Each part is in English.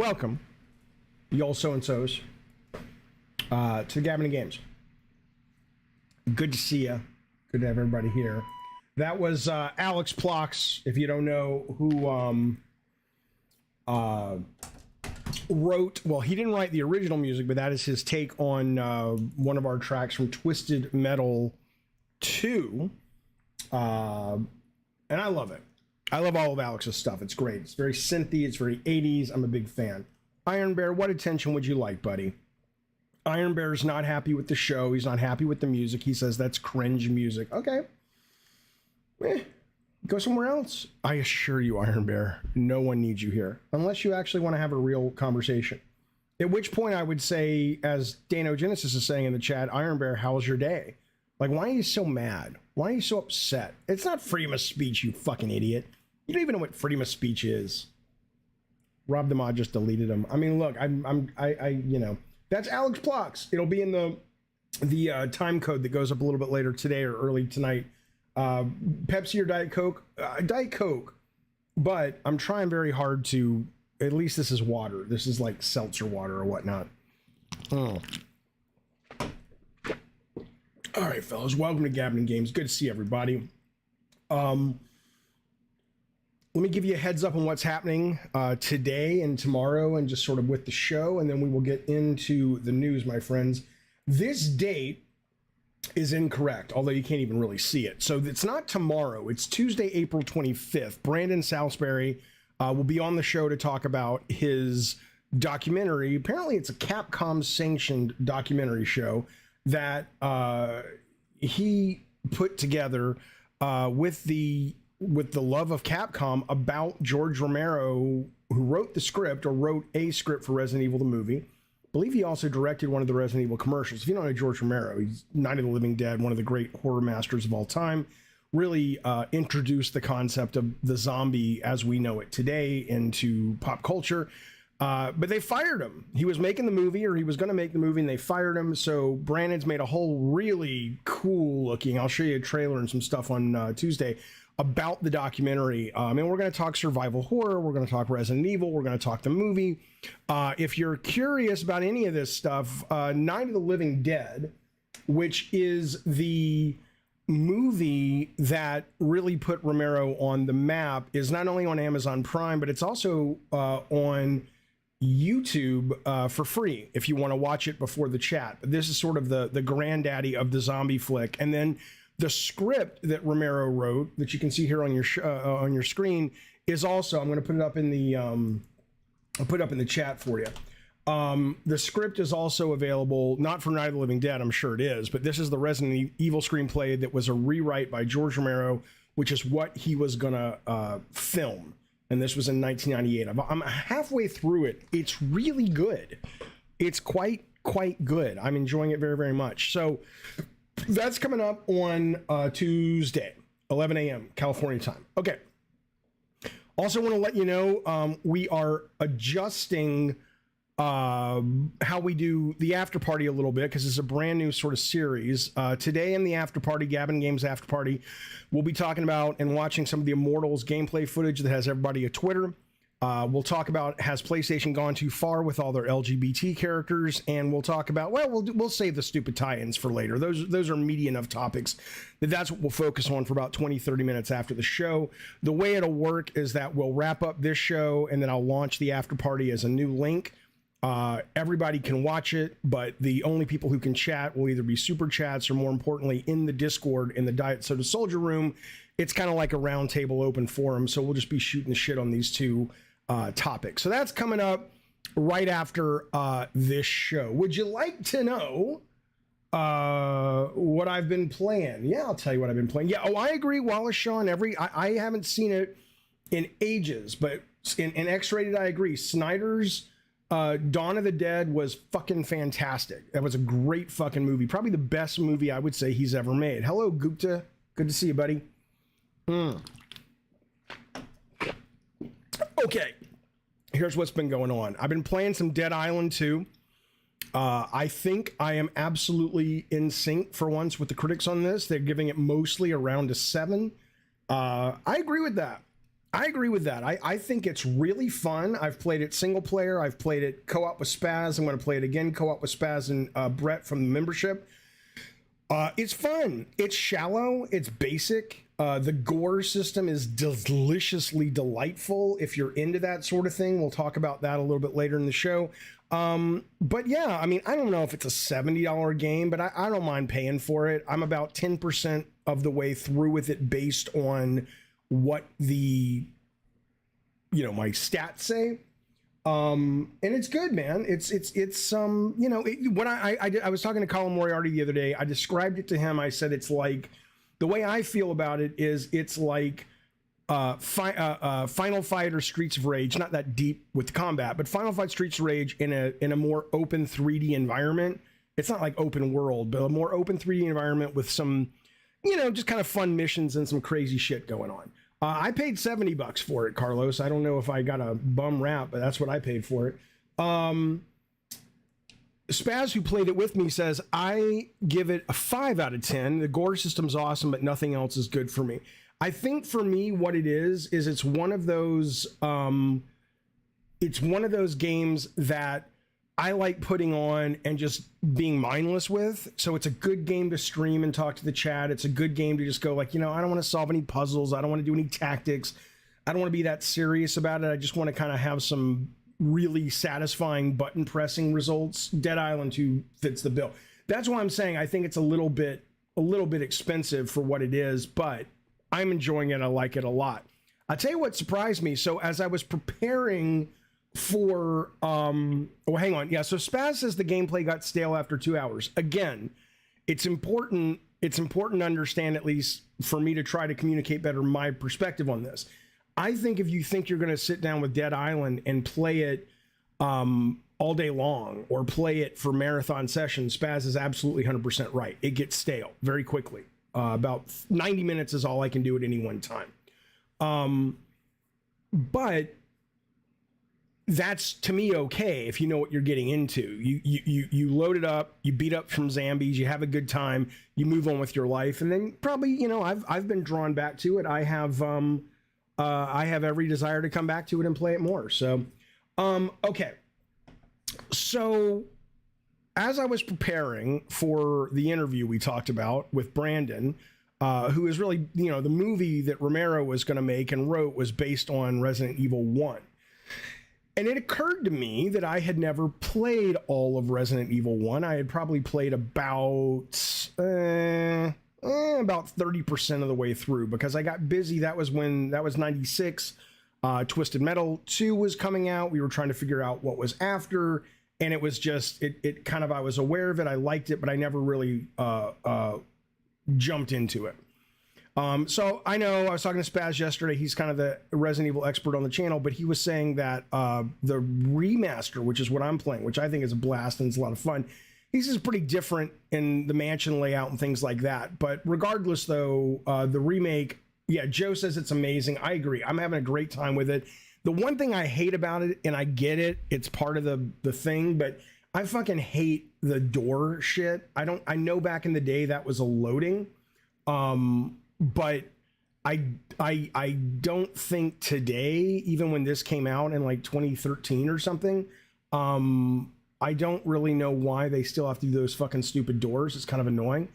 welcome, y'all so-and-sos, to Gabbing Games. Good to see you. Good to have everybody here. That was Alex Plox, if you don't know, who wrote, well, he didn't write the original music, but that is his take on one of our tracks from Twisted Metal 2. And I love it. I love all of Alex's stuff. It's great. It's very synthy. It's very 80s. I'm a big fan. Iron Bear, what attention would you like, buddy? Iron Bear's not happy with the show. He's not happy with the music. He says that's cringe music. Okay. Go somewhere else. I assure you, Iron Bear, no one needs you here. Unless you actually want to have a real conversation. At which point I would say, as Dano Genesis is saying in the chat, Iron Bear, how's your day? Like, why are you so mad? Why are you so upset? It's not freedom of speech, you fucking idiot. You don't even know what freedom of speech is. Rob the Mod just deleted him. I mean, look, you know, that's Alex Plox. It'll be in the time code that goes up a little bit later today or early tonight. Pepsi or Diet Coke? Diet Coke. But I'm trying very hard to, at least this is water. This is like seltzer water or whatnot. Oh. All right, fellas, welcome to Gabbing Games. Good to see everybody. Let me give you a heads up on what's happening today and tomorrow and just sort of with the show, and then we will get into the news, my friends. This date is incorrect, although you can't even really see it. So it's not tomorrow. It's Tuesday, April 25th. Brandon Salisbury will be on the show to talk about his documentary. Apparently, it's a Capcom-sanctioned documentary show that he put together with the love of Capcom about George Romero, who wrote the script or wrote a script for Resident Evil the movie. I believe he also directed one of the Resident Evil commercials. If you don't know George Romero, he's Night of the Living Dead, one of the great horror masters of all time. Really introduced the concept of the zombie as we know it today into pop culture. But they fired him. He was making the movie, or he was going to make the movie, and they fired him. So Brandon's made a whole really cool looking, I'll show you a trailer and some stuff on Tuesday about the documentary. And we're going to talk survival horror. We're going to talk Resident Evil. We're going to talk the movie. If you're curious about any of this stuff, Night of the Living Dead, which is the movie that really put Romero on the map, is not only on Amazon Prime, but it's also on YouTube for free if you want to watch it before the chat. But this is sort of the granddaddy of the zombie flick. And then the script that Romero wrote, that you can see here on your screen, is also, I'm going to put it up in the I'll put it up in the chat for you. The script is also available, not for Night of the Living Dead, I'm sure it is, but this is the Resident Evil screenplay that was a rewrite by George Romero, which is what he was going to film. And this was in 1998. I'm halfway through it. It's really good. It's quite good. I'm enjoying it very, very much. So that's coming up on Tuesday, 11 a.m. California time. Okay. Also want to let you know, we are adjusting how we do the after party a little bit, because it's a brand new sort of series. Today in the after party, Gabbing Games after party, we'll be talking about and watching some of the Immortals gameplay footage that has everybody a Twitter. We'll talk about, has PlayStation gone too far with all their LGBT characters? And we'll talk about, well, we'll save the stupid tie-ins for later. Those are meaty enough topics that's what we'll focus on for about 20-30 minutes after the show. The way it'll work is that we'll wrap up this show, and then I'll launch the after party as a new link. Everybody can watch it, but the only people who can chat will either be super chats or, more importantly, in the Discord, in the Diet Soda Soldier room. It's kind of like a round table open forum, so we'll just be shooting the shit on these two topics. So that's coming up right after this show. Would you like to know what I've been playing? Yeah, I'll tell you what I've been playing. Yeah, I agree, Wallace Shawn. I haven't seen it in ages, but in X-Rated, I agree. Snyder's Dawn of the Dead was fucking fantastic. That was a great fucking movie. Probably the best movie I would say he's ever made. Hello, Gupta. Good to see you, buddy. Okay. Here's what's been going on. I've been playing some Dead Island 2. I think I am absolutely in sync for once with the critics on this. They're giving it mostly around a 7. I agree with that. I agree with that. I think it's really fun. I've played it single player. I've played it co-op with Spaz. I'm going to play it again co-op with Spaz and Brett from the membership. It's fun. It's shallow. It's basic. The gore system is deliciously delightful. If you're into that sort of thing, we'll talk about that a little bit later in the show. But yeah, I mean, I don't know if it's a $70 game, but I don't mind paying for it. I'm about 10% of the way through with it based on what the, my stats say. And it's good, man. It's when I was talking to Colin Moriarty the other day, I described it to him. I said, it's like, the way I feel about it is it's like Final Fight or Streets of Rage, not that deep with combat, but Final Fight Streets of Rage in a more open 3D environment. It's not like open world, but a more open 3D environment with some, just kind of fun missions and some crazy shit going on. I paid $70 for it, Carlos. I don't know if I got a bum rap, but that's what I paid for it. Spaz, who played it with me, says, I give it a 5 out of 10. The gore system's awesome, but nothing else is good for me. I think for me, what it is it's one of those games that I like putting on and just being mindless with. So it's a good game to stream and talk to the chat. It's a good game to just go like, I don't want to solve any puzzles. I don't want to do any tactics. I don't want to be that serious about it. I just want to kind of have some really satisfying button pressing results. Dead Island 2 fits the bill. That's why I'm saying I think it's a little bit expensive for what it is, but I'm enjoying it. I like it a lot. I'll tell you what surprised me. So as I was preparing for hang on. Yeah, so Spaz says the gameplay got stale after 2 hours. Again, it's important to understand, at least for me to try to communicate better my perspective on this. I think if you think you're going to sit down with Dead Island and play it all day long or play it for marathon sessions, Spaz is absolutely 100% right. It gets stale very quickly. About 90 minutes is all I can do at any one time. But that's, to me, okay if you know what you're getting into. You load it up, you beat up some zombies, you have a good time, you move on with your life, and then probably, I've been drawn back to it. I have every desire to come back to it and play it more. So, okay. So, as I was preparing for the interview we talked about with Brandon, who is really, the movie that Romero was going to make and wrote was based on Resident Evil 1. And it occurred to me that I had never played all of Resident Evil 1. I had probably played about 30% of the way through because I got busy. That was 96. Twisted Metal 2 was coming out. We were trying to figure out what was after. And it was just, it kind of, I was aware of it. I liked it, but I never really jumped into it. So I know I was talking to Spaz yesterday. He's kind of the Resident Evil expert on the channel, but he was saying that the remaster, which is what I'm playing, which I think is a blast and it's a lot of fun. He says pretty different in the mansion layout and things like that. But regardless, though, the remake, yeah, Joe says it's amazing. I agree. I'm having a great time with it. The one thing I hate about it, and I get it, it's part of the thing, but I fucking hate the door shit. I know back in the day that was a loading. But I don't think today, even when this came out in like 2013 or something, I don't really know why they still have to do those fucking stupid doors. It's kind of annoying.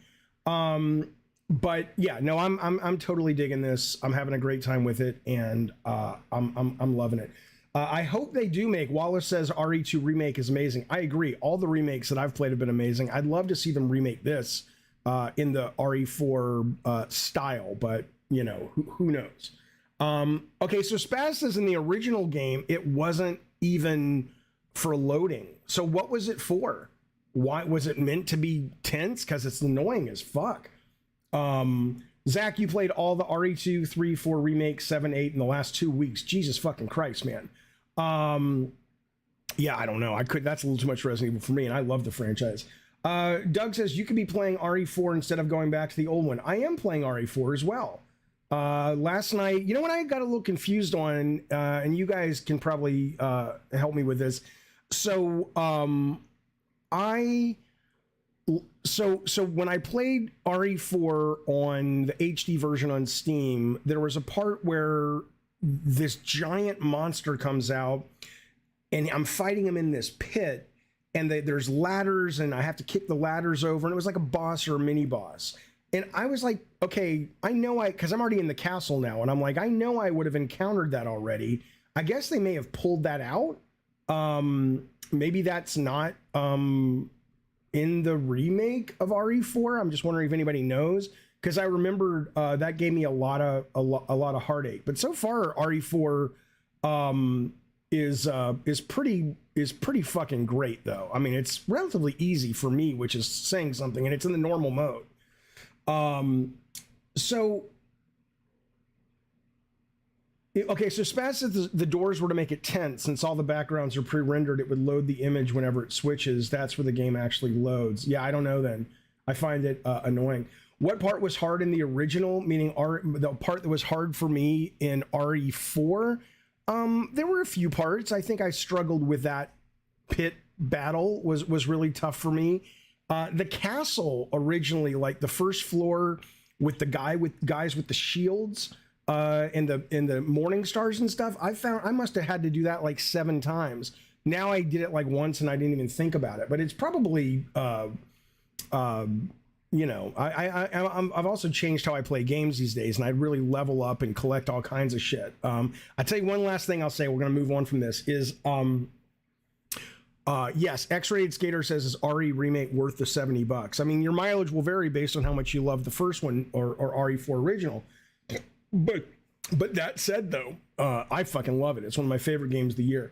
But yeah, no, I'm totally digging this. I'm having a great time with it, and I'm loving it. I hope they do make. Wallace says RE2 remake is amazing. I agree. All the remakes that I've played have been amazing. I'd love to see them remake this in the RE4 style, but who knows? Okay, so Spaz says in the original game it wasn't even for loading. So what was it for? Why was it meant to be tense? Because it's annoying as fuck. Zach, you played all the RE2, 3, 4 remakes, 7, 8 in the last 2 weeks. Jesus fucking Christ, man. Yeah, I don't know. That's a little too much Resident Evil for me, and I love the franchise. Doug says you could be playing RE4 instead of going back to the old one. I am playing RE4 as well. Last night, what I got a little confused on, and you guys can probably help me with this. So, so when I played RE4 on the HD version on Steam, there was a part where this giant monster comes out, and I'm fighting him in this pit, and there's ladders, and I have to kick the ladders over, and it was like a boss or a mini boss. And I was like, okay, I know because I'm already in the castle now, and I'm like, I know I would have encountered that already. I guess they may have pulled that out. Maybe that's not in the remake of RE4. I'm just wondering if anybody knows, because I remember that gave me a lot of heartache. But so far, RE4 is pretty fucking great, though. I mean, it's relatively easy for me, which is saying something, and it's in the normal mode. So Spaz said the doors were to make it tense. Since all the backgrounds are pre-rendered, it would load the image whenever it switches. That's where the game actually loads. Yeah, I don't know then. I find it annoying. What part was hard in the original, meaning the part that was hard for me in RE4? There were a few parts. I think I struggled with that pit battle was really tough for me. The castle originally, like the first floor with the guys with the shields and the morning stars and stuff, I found I must have had to do that like 7 times. Now I did it like once and I didn't even think about it. But it's probably you know, I've also changed how I play games these days, and I really level up and collect all kinds of shit. I tell you one last thing I'll say. We're gonna move on from this. Is yes, X-Rated Skater says, is RE remake worth the $70? I mean, your mileage will vary based on how much you love the first one or RE4 original. But that said, though, I fucking love it. It's one of my favorite games of the year.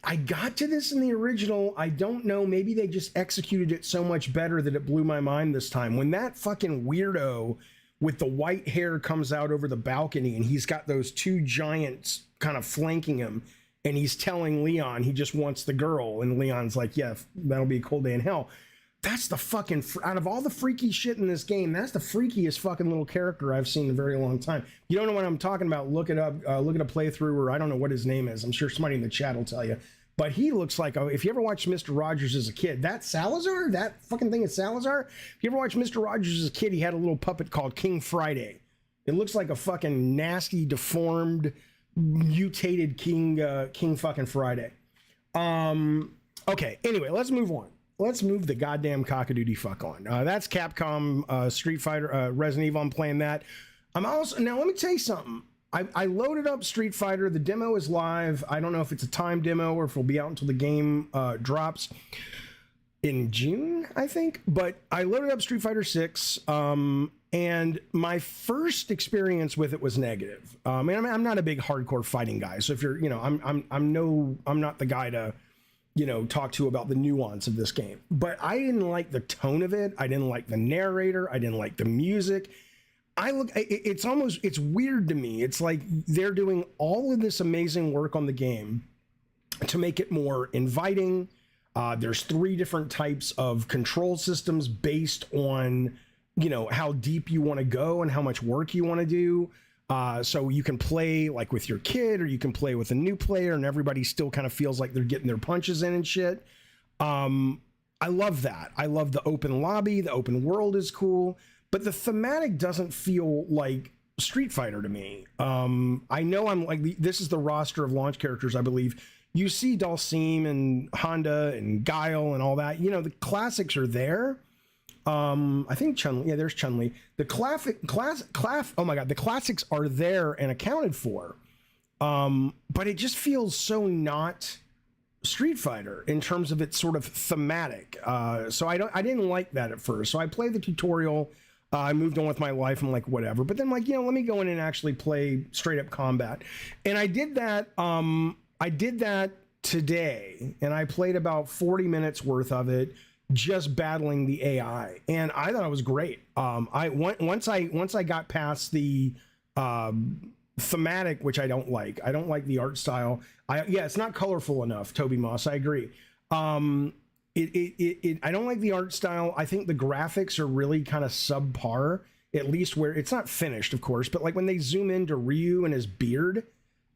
I got to this in the original. I don't know. Maybe they just executed it so much better that it blew my mind this time. When that fucking weirdo with the white hair comes out over the balcony and he's got those 2 giants kind of flanking him, and he's telling Leon he just wants the girl, and Leon's like, yeah, that'll be a cold day in hell. That's the fucking, out of all the freaky shit in this game, that's the freakiest fucking little character I've seen in a very long time. You don't know what I'm talking about, look it up, look at a playthrough, or I don't know what his name is. I'm sure somebody in the chat will tell you. But he looks like, if you ever watched Mr. Rogers as a kid, that Salazar, that fucking thing is Salazar. If you ever watched Mr. Rogers as a kid, he had a little puppet called King Friday. It looks like a fucking nasty, deformed, mutated King fucking Friday. Okay, anyway, let's move on. Let's move the goddamn cockadoodie fuck on. That's Capcom Street Fighter, Resident Evil. I'm playing that. I'm also, now let me tell you something. I loaded up Street Fighter. The demo is live. I don't know if it's a time demo or if it'll be out until the game drops in June, I think. But I loaded up Street Fighter 6, and my first experience with it was negative. And I'm not a big hardcore fighting guy, so if you're, you know, I'm not the guy to, you know, talk to about the nuance of this game. But I didn't like the tone of it. I didn't like the narrator. I didn't like the music. It's weird to me. It's like they're doing all of this amazing work on the game to make it more inviting. There's 3 different types of control systems based on, you know, how deep you want to go and how much work you want to do. So you can play like with your kid, or you can play with a new player, and everybody still kind of feels like they're getting their punches in and shit. I love that. I love the open lobby. The open world is cool, but the thematic doesn't feel like Street Fighter to me. I know I'm like, this is the roster of launch characters, I believe. You see Dhalsim and Honda and Guile and all that. You know, the classics are there. I think Chun-Li, yeah, there's Chun-Li. The the classics are there and accounted for. But it just feels so not Street Fighter in terms of its sort of thematic. So I didn't like that at first. So I played the tutorial. I moved on with my life. I'm like, whatever. But then, like, you know, let me go in and actually play straight up combat. And I did that. I did that today, and I played about 40 minutes worth of it, just battling the AI, and I thought it was great. Once I got past the thematic, which I don't like. I don't like the art style. It's not colorful enough. Toby Moss, I agree. I don't like the art style. I think the graphics are really kind of subpar, at least where it's not finished, of course, but like when they zoom into Ryu and his beard,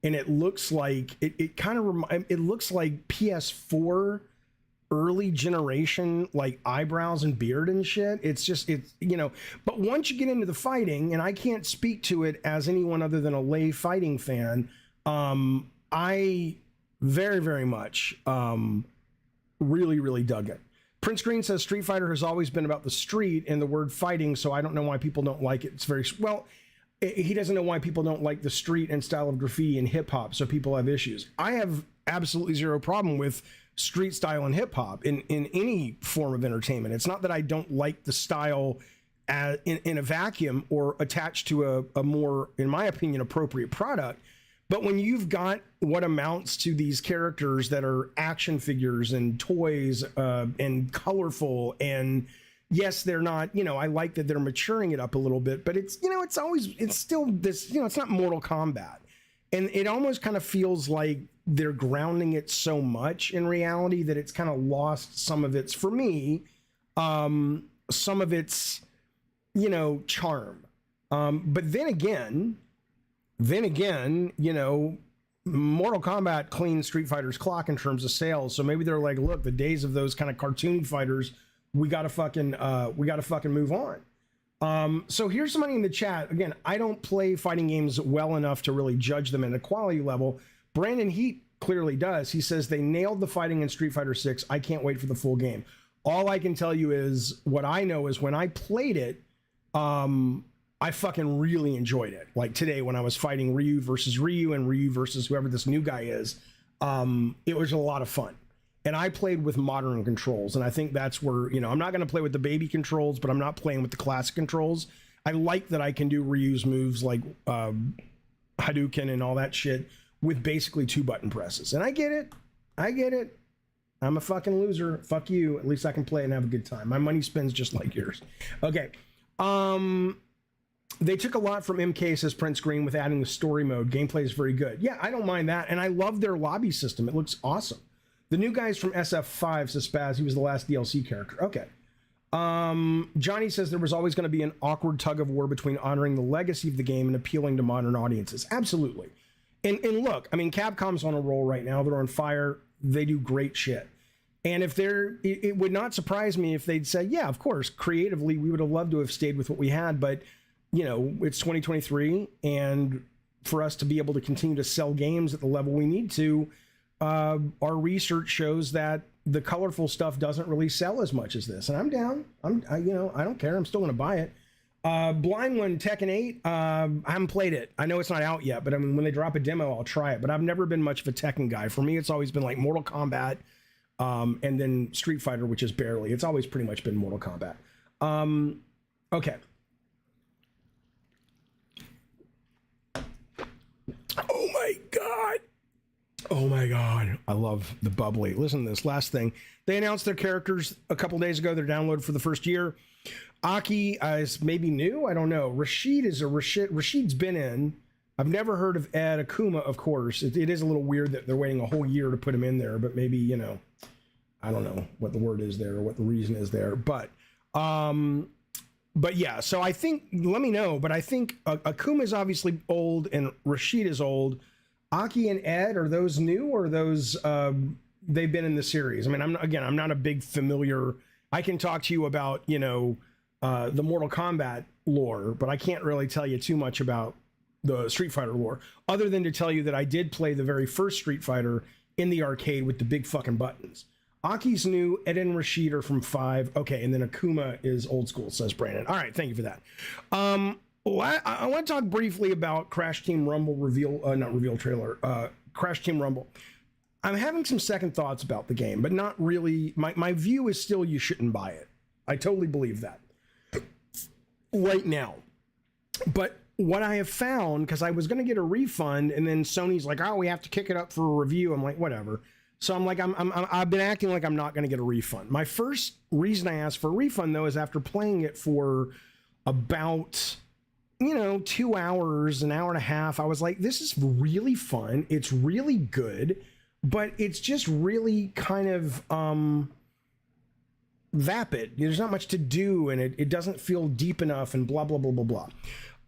and it looks like it looks like PS4 early generation like eyebrows and beard and shit. It's but once you get into the fighting, and I can't speak to it as anyone other than a lay fighting fan, I very, very much really, really dug it. Prince Green says Street Fighter has always been about the street and the word fighting, so I don't know why people don't like it. It's very, well, he doesn't know why people don't like the street and style of graffiti and hip hop, so people have issues. I have absolutely zero problem with street style and hip hop in any form of entertainment. It's not that I don't like the style in a vacuum or attached to a more, in my opinion, appropriate product. But when you've got what amounts to these characters that are action figures and toys and colorful, and yes, they're not, I like that they're maturing it up a little bit, but it's still this, it's not Mortal Kombat. And it almost kind of feels like they're grounding it so much in reality that it's kind of lost some of its, for me, some of its, charm. But then again, Mortal Kombat cleaned Street Fighter's clock in terms of sales. So maybe they're like, look, the days of those kind of cartoony fighters, we gotta fucking move on. So here's somebody in the chat. Again, I don't play fighting games well enough to really judge them at a quality level. Brandon Heat clearly does. He says they nailed the fighting in Street Fighter 6. I can't wait for the full game. All I can tell you is what I know is when I played it, I fucking really enjoyed it. Like today when I was fighting Ryu versus Ryu and Ryu versus whoever this new guy is, it was a lot of fun. And I played with modern controls, and I think that's where, I'm not going to play with the baby controls, but I'm not playing with the classic controls. I like that I can do Ryu's moves like Hadouken and all that shit with basically 2 button presses. And I get it. I'm a fucking loser. Fuck you. At least I can play and have a good time. My money spends just like yours. Okay. They took a lot from MK, says Prince Green, with adding the story mode. Gameplay is very good. Yeah, I don't mind that. And I love their lobby system. It looks awesome. The new guy's from SF5, says Spaz. He was the last DLC character. Okay. Johnny says there was always going to be an awkward tug of war between honoring the legacy of the game and appealing to modern audiences. Absolutely. And look, I mean, Capcom's on a roll right now. They're on fire. They do great shit. And if it would not surprise me if they'd say, yeah, of course, creatively, we would have loved to have stayed with what we had, but it's 2023, and for us to be able to continue to sell games at the level we need to, our research shows that the colorful stuff doesn't really sell as much as this. And I'm down. I don't care. I'm still going to buy it. Blind One, Tekken 8. I haven't played it. I know it's not out yet, but I mean, when they drop a demo, I'll try it. But I've never been much of a Tekken guy. For me, it's always been like Mortal Kombat, and then Street Fighter, which is barely. It's always pretty much been Mortal Kombat. Okay. Oh my God. I love the bubbly. Listen to this last thing. They announced their characters a couple days ago. They're downloaded for the first year. Aki is maybe new. I don't know. Rashid's been in. I've never heard of Ed. Akuma, of course. It is a little weird that they're waiting a whole year to put him in there, but maybe, I don't know what the word is there or what the reason is there. But yeah, so I think, let me know, but I think Akuma is obviously old and Rashid is old. Aki and Ed, are those new or are those they've been in the series? I mean, I'm not a big familiar. I can talk to you about the Mortal Kombat lore, but I can't really tell you too much about the Street Fighter lore, other than to tell you that I did play the very first Street Fighter in the arcade with the big fucking buttons. Aki's new, Ed and Rashid are from 5. Okay, and then Akuma is old school, says Brandon. All right, thank you for that. I want to talk briefly about Crash Team Rumble Crash Team Rumble. I'm having some second thoughts about the game, but not really. My view is still you shouldn't buy it. I totally believe that right now. But what I have found, because I was going to get a refund, and then Sony's like, oh, we have to kick it up for a review. I'm like, whatever. So I'm like, I've been acting like I'm not going to get a refund. My first reason I asked for a refund, though, is after playing it for about 2 hours, an hour and a half, I was like, this is really fun. It's really good, but it's just really kind of vapid. There's not much to do, and it doesn't feel deep enough, and blah, blah, blah, blah, blah.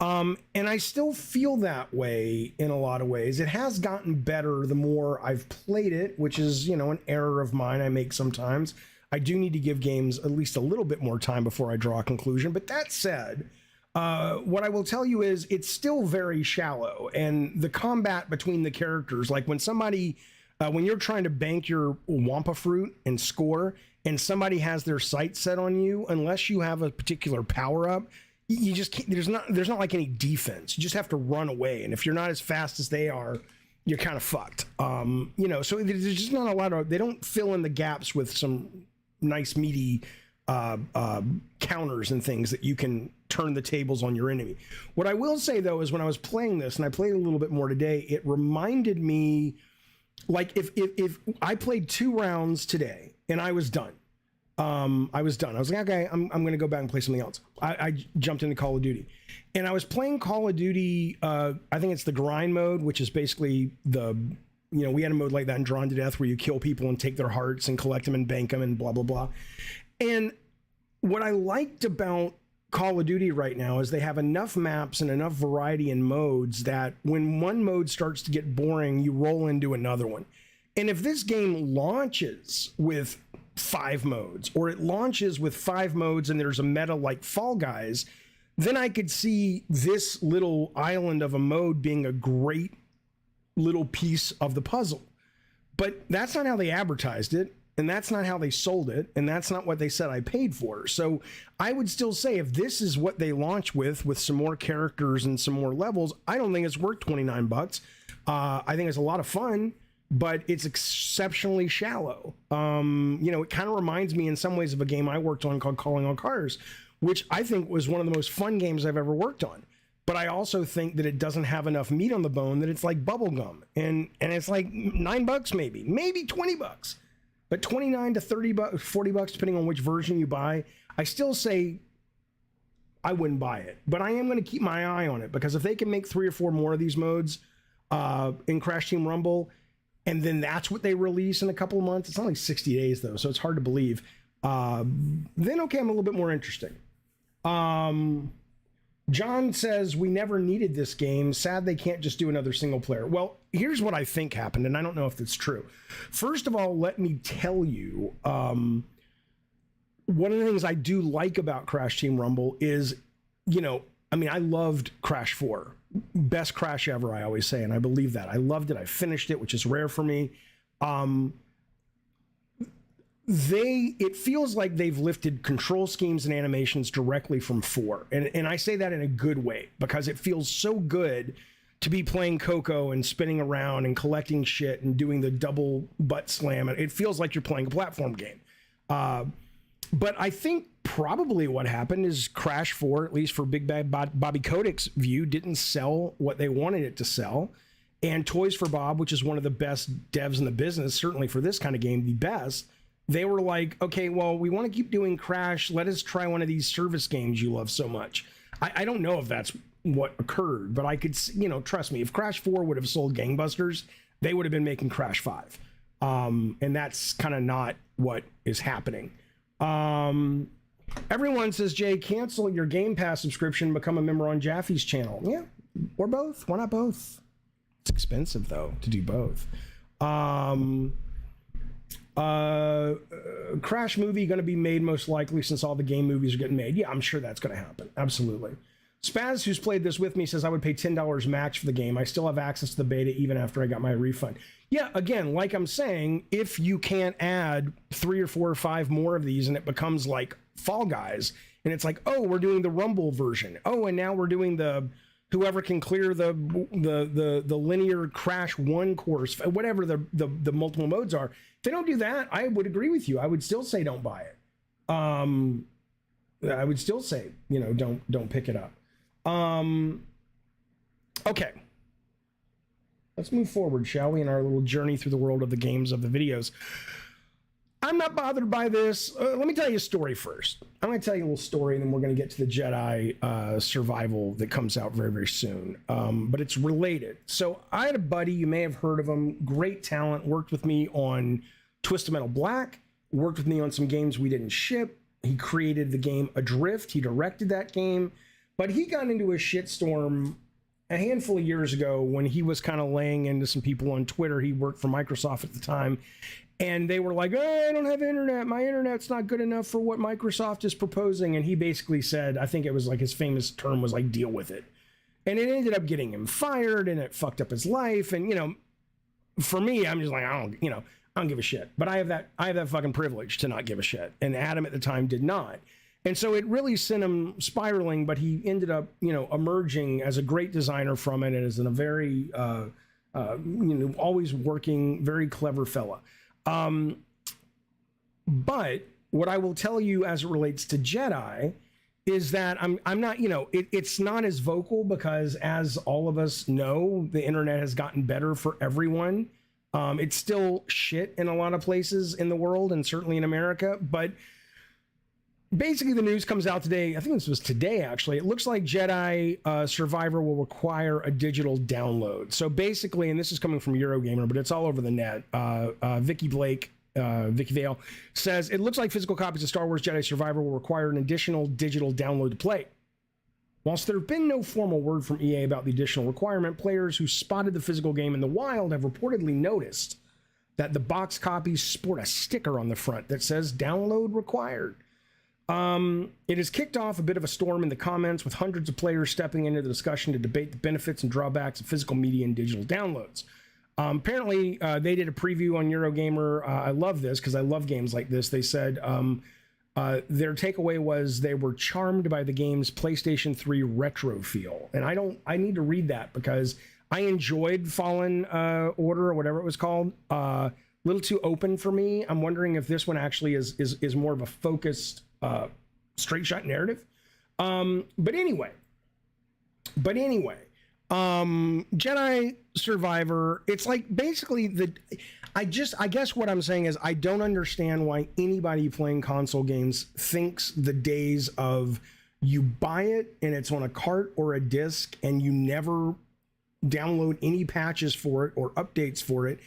And I still feel that way in a lot of ways. It has gotten better the more I've played it, which is, you know, an error of mine I make sometimes. I do need to give games at least a little bit more time before I draw a conclusion. But that said, what I will tell you is it's still very shallow. And the combat between the characters, like when somebody, when you're trying to bank your Wampa fruit and score, and somebody has their sights set on you, unless you have a particular power up, you just can't, there's not like any defense. You just have to run away. And if you're not as fast as they are, you're kind of fucked. You know, so there's just not a lot of, they don't fill in the gaps with some nice meaty counters and things that you can turn the tables on your enemy. What I will say though, is when I was playing this, and I played a little bit more today, it reminded me, like if I played 2 rounds today and I was done. I was done. I was like, okay, I'm going to go back and play something else. I jumped into Call of Duty, and I was playing Call of Duty. I think it's the grind mode, which is basically the, you know, we had a mode like that in Drawn to Death where you kill people and take their hearts and collect them and bank them and blah, blah, blah. And what I liked about Call of Duty right now is they have enough maps and enough variety in modes that when one mode starts to get boring, you roll into another one. And if this game launches with 5 modes, or it launches with 5 modes and there's a meta like Fall Guys, then I could see this little island of a mode being a great little piece of the puzzle. But that's not how they advertised it, and that's not how they sold it, and that's not what they said I paid for. So I would still say if this is what they launch with some more characters and some more levels, I don't think it's worth $29. I think it's a lot of fun, but it's exceptionally shallow. You know, it kind of reminds me in some ways of a game I worked on called Calling All Cars, which I think was one of the most fun games I've ever worked on. But I also think that it doesn't have enough meat on the bone, that it's like bubblegum. And it's like $9 maybe $20. But 29 to 30 bucks, 40 bucks, depending on which version you buy, I still say I wouldn't buy it. But I am going to keep my eye on it, because if they can make 3 or 4 more of these modes in Crash Team Rumble, and then that's what they release in a couple of months. It's only 60 days though, so it's hard to believe. Then okay, I'm a little bit more interesting. John says, we never needed this game. Sad they can't just do another single player. Well, here's what I think happened, and I don't know if that's true. First of all, let me tell you, one of the things I do like about Crash Team Rumble is, you know, I mean, I loved Crash 4. Best Crash ever, I always say, and I believe that. I loved it. I finished it, which is rare for me. It feels like they've lifted control schemes and animations directly from 4. And I say that in a good way, because it feels so good to be playing Coco and spinning around and collecting shit and doing the double butt slam. It feels like you're playing a platform game. But I think probably what happened is Crash 4, at least for Big Bad Bobby Kodak's view, didn't sell what they wanted it to sell. And Toys for Bob, which is one of the best devs in the business, certainly for this kind of game, the best, they were like, okay, well, we want to keep doing Crash. Let us try one of these service games you love so much. I don't know if that's what occurred, but I could, you know, trust me, if Crash 4 would have sold gangbusters, they would have been making Crash 5. And that's kind of not what is happening. Everyone says, Jay, cancel your Game Pass subscription and become a member on Jaffe's channel. Yeah, or both. Why not both? It's expensive, though, to do both. Crash movie going to be made most likely, since all the game movies are getting made. Yeah, I'm sure that's going to happen. Absolutely. Spaz, who's played this with me, says I would pay $10 max for the game. I still have access to the beta even after I got my refund. Yeah, again, like I'm saying, if you can't add 3 or 4 or 5 more of these and it becomes like Fall Guys, and it's like, oh, we're doing the Rumble version. Oh, and now we're doing the whoever can clear the linear Crash 1 course, whatever the multiple modes are. If they don't do that, I would agree with you. I would still say don't buy it. I would still say, you know, don't pick it up. Okay. Let's move forward, shall we, in our little journey through the world of the games, of the videos. I'm not bothered by this. Let me tell you a story first. I'm going to tell you a little story, and then we're going to get to the Jedi Survival that comes out very, very soon. But it's related. So I had a buddy, you may have heard of him, great talent, worked with me on Twisted Metal Black, worked with me on some games we didn't ship. He created the game Adrift. He directed that game. But he got into a shitstorm a handful of years ago when he was kind of laying into some people on Twitter. He worked for Microsoft at the time. And they were like, oh, I don't have internet. My internet's not good enough for what Microsoft is proposing. And he basically said, I think it was like his famous term was like, deal with it. And it ended up getting him fired, and it fucked up his life. And, you know, for me, I'm just like, I don't give a shit. But I have that fucking privilege to not give a shit. And Adam at the time did not. And so it really sent him spiraling, but he ended up, you know, emerging as a great designer from it, and as a very, always working, very clever fella. But what I will tell you as it relates to Jedi is that I'm not, you know, it's not as vocal because, as all of us know, the internet has gotten better for everyone. It's still shit in a lot of places in the world, and certainly in America, but basically the news comes out today. I think this was today, actually. It looks like Jedi Survivor will require a digital download. So basically, and this is coming from Eurogamer, but it's all over the net. Vicky Vale says, it looks like physical copies of Star Wars Jedi Survivor will require an additional digital download to play. Whilst there have been no formal word from EA about the additional requirement, players who spotted the physical game in the wild have reportedly noticed that the box copies sport a sticker on the front that says download required. It has kicked off a bit of a storm in the comments, with hundreds of players stepping into the discussion to debate the benefits and drawbacks of physical media and digital downloads. Apparently, they did a preview on Eurogamer. I love this because I love games like this. They said their takeaway was they were charmed by the game's PlayStation 3 retro feel. And I need to read that because I enjoyed Fallen Order, or whatever it was called. A little too open for me. I'm wondering if this one actually is more of a focused straight shot narrative. But anyway, Jedi Survivor, it's like basically I guess what I'm saying is I don't understand why anybody playing console games thinks the days of you buy it and it's on a cart or a disc and you never download any patches for it or updates for it.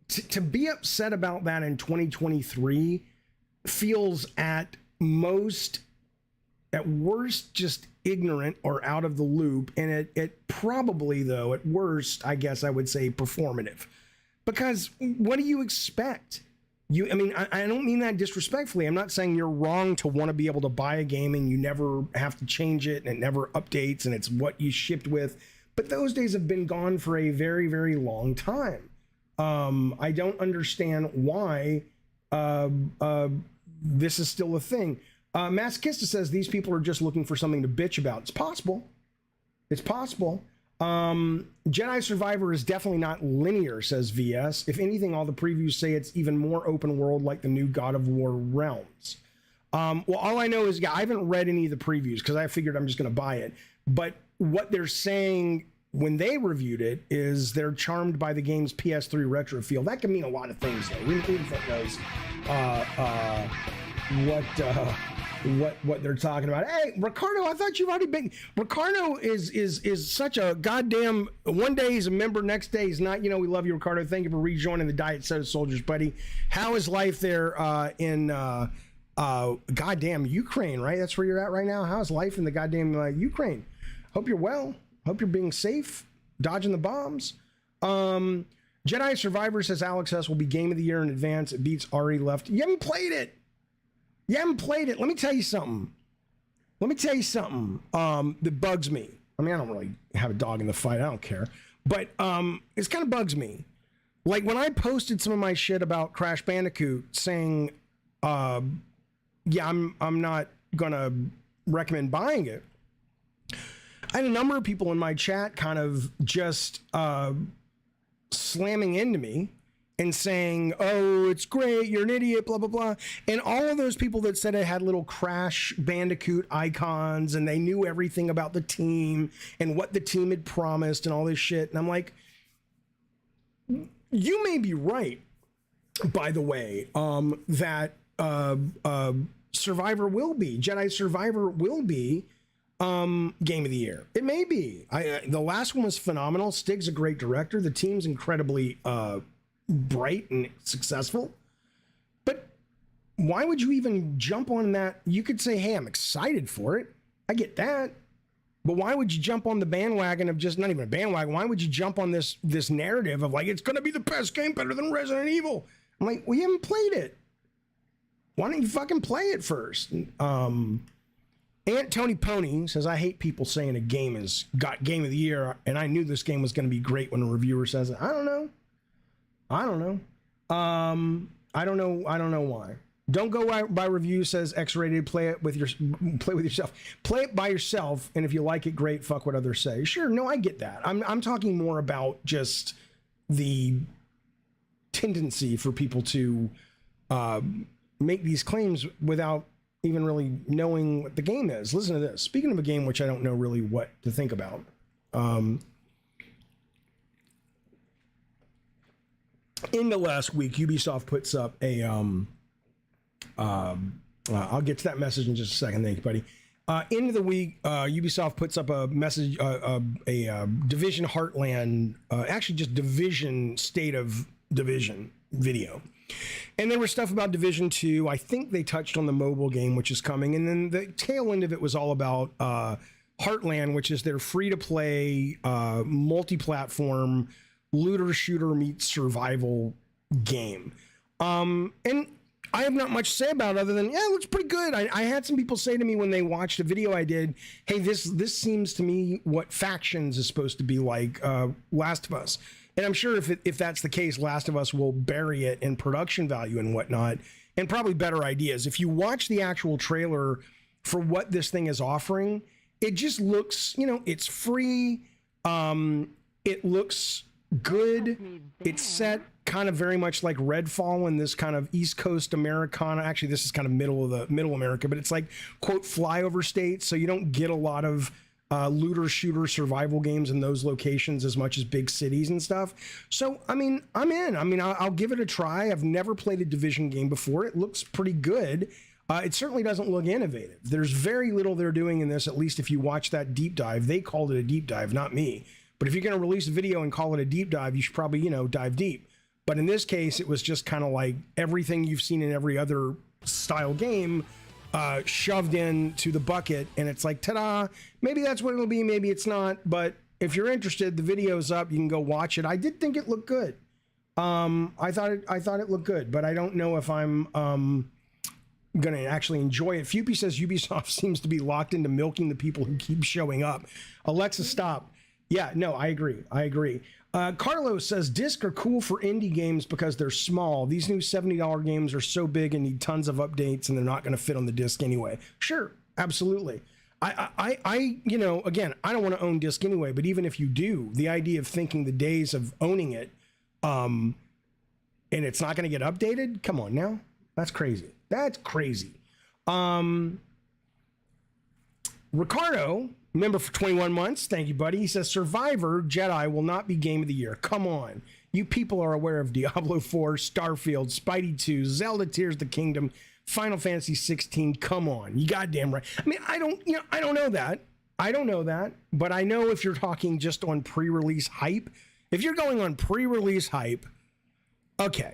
To be upset about that in 2023 feels at worst just ignorant or out of the loop, and it probably, though, at worst, I guess I would say performative. Because what do you expect? I don't mean that disrespectfully. I'm not saying you're wrong to want to be able to buy a game and you never have to change it and it never updates and it's what you shipped with. But those days have been gone for a very, very long time. I don't understand why this is still a thing. Masochista says these people are just looking for something to bitch about. It's possible. It's possible. Jedi Survivor is definitely not linear, says VS. If anything, all the previews say it's even more open world, like the new God of War Realms. Well, all I know is, I haven't read any of the previews because I figured I'm just going to buy it. But what they're saying when they reviewed it is they're charmed by the game's PS3 retro feel. That can mean a lot of things, though. We knows what they're talking about. Hey, Ricardo, I thought you've already been. Ricardo is such a goddamn. One day he's a member, next day he's not. You know, we love you, Ricardo. Thank you for rejoining the Diet Soda Soldiers, buddy. How is life there in goddamn Ukraine? Right, that's where you're at right now. How's life in the goddamn Ukraine? Hope you're well. Hope you're being safe, dodging the bombs. Jedi Survivor, says Alex S, will be game of the year in advance. It beats Ari Left. You haven't played it. Let me tell you something. That bugs me. I mean, I don't really have a dog in the fight. I don't care. But it kind of bugs me. Like when I posted some of my shit about Crash Bandicoot saying, I'm not going to recommend buying it. I had a number of people in my chat kind of just slamming into me and saying, oh, it's great, you're an idiot, blah, blah, blah. And all of those people that said it had little Crash Bandicoot icons and they knew everything about the team and what the team had promised and all this shit. And I'm like, you may be right, by the way, that Jedi Survivor will be game of the year. It may be. The last one was phenomenal. Stig's a great director. The team's incredibly bright and successful. But why would you even jump on that? You could say, hey, I'm excited for it. I get that. But why would you jump on the bandwagon of just, not even a bandwagon, why would you jump on this narrative of like, it's going to be the best game, better than Resident Evil? I'm like, we haven't played it. Why don't you fucking play it first? Aunt Tony Pony says, I hate people saying a game has got Game of the Year, and I knew this game was going to be great when a reviewer says it. I don't know. I don't know why. Don't go by review, says X-rated. Play with yourself. Play it by yourself, and if you like it, great. Fuck what others say. Sure, no, I get that. I'm talking more about just the tendency for people to make these claims without even really knowing what the game is. Listen to this. Speaking of a game which I don't know really what to think about. In the last week, Ubisoft puts up a I'll get to that message in just a second. Thank you, buddy. End of the week, Ubisoft puts up a message, a Division Heartland, actually just Division State of Division video. And there was stuff about Division 2. I think they touched on the mobile game, which is coming. And then the tail end of it was all about Heartland, which is their free-to-play, multi-platform, looter-shooter meets survival game. And I have not much to say about it other than, yeah, it looks pretty good. I had some people say to me when they watched a video I did, hey, this seems to me what Factions is supposed to be like Last of Us. And I'm sure if that's the case, Last of Us will bury it in production value and whatnot, and probably better ideas. If you watch the actual trailer for what this thing is offering, it just looks, it's free. It looks good. It's set kind of very much like Redfall in this kind of East Coast Americana. Actually, this is kind of middle America, but it's like, quote, flyover states. So you don't get a lot of looter shooter survival games in those locations as much as big cities and stuff. So, I'm in. I'll give it a try. I've never played a Division game before. It looks pretty good. It certainly doesn't look innovative. There's very little they're doing in this, at least if you watch that deep dive. They called it a deep dive, not me. But if you're going to release a video and call it a deep dive, you should probably, dive deep. But in this case, it was just kind of like everything you've seen in every other style game shoved into the bucket, and it's like, ta-da, maybe that's what it'll be, maybe it's not, but if you're interested, the video's up, you can go watch it. I did think it looked good. I thought it looked good, but I don't know if I'm gonna actually enjoy it. Fupy says Ubisoft seems to be locked into milking the people who keep showing up. Alexa, stop. Yeah, no, I agree. Carlos says discs are cool for indie games because they're small. These new $70 games are so big and need tons of updates, and they're not going to fit on the disc anyway. Sure, absolutely. Again, I don't want to own disc anyway, but even if you do, the idea of thinking the days of owning it, and it's not going to get updated, come on now. That's crazy. Ricardo, member for 21 months. Thank you, buddy. He says, Survivor Jedi will not be Game of the Year. Come on. You people are aware of Diablo 4, Starfield, Spidey 2, Zelda Tears of the Kingdom, Final Fantasy 16. Come on. You goddamn right. I mean, I don't know that. But I know if you're talking just on pre-release hype, if you're going on pre-release hype, okay.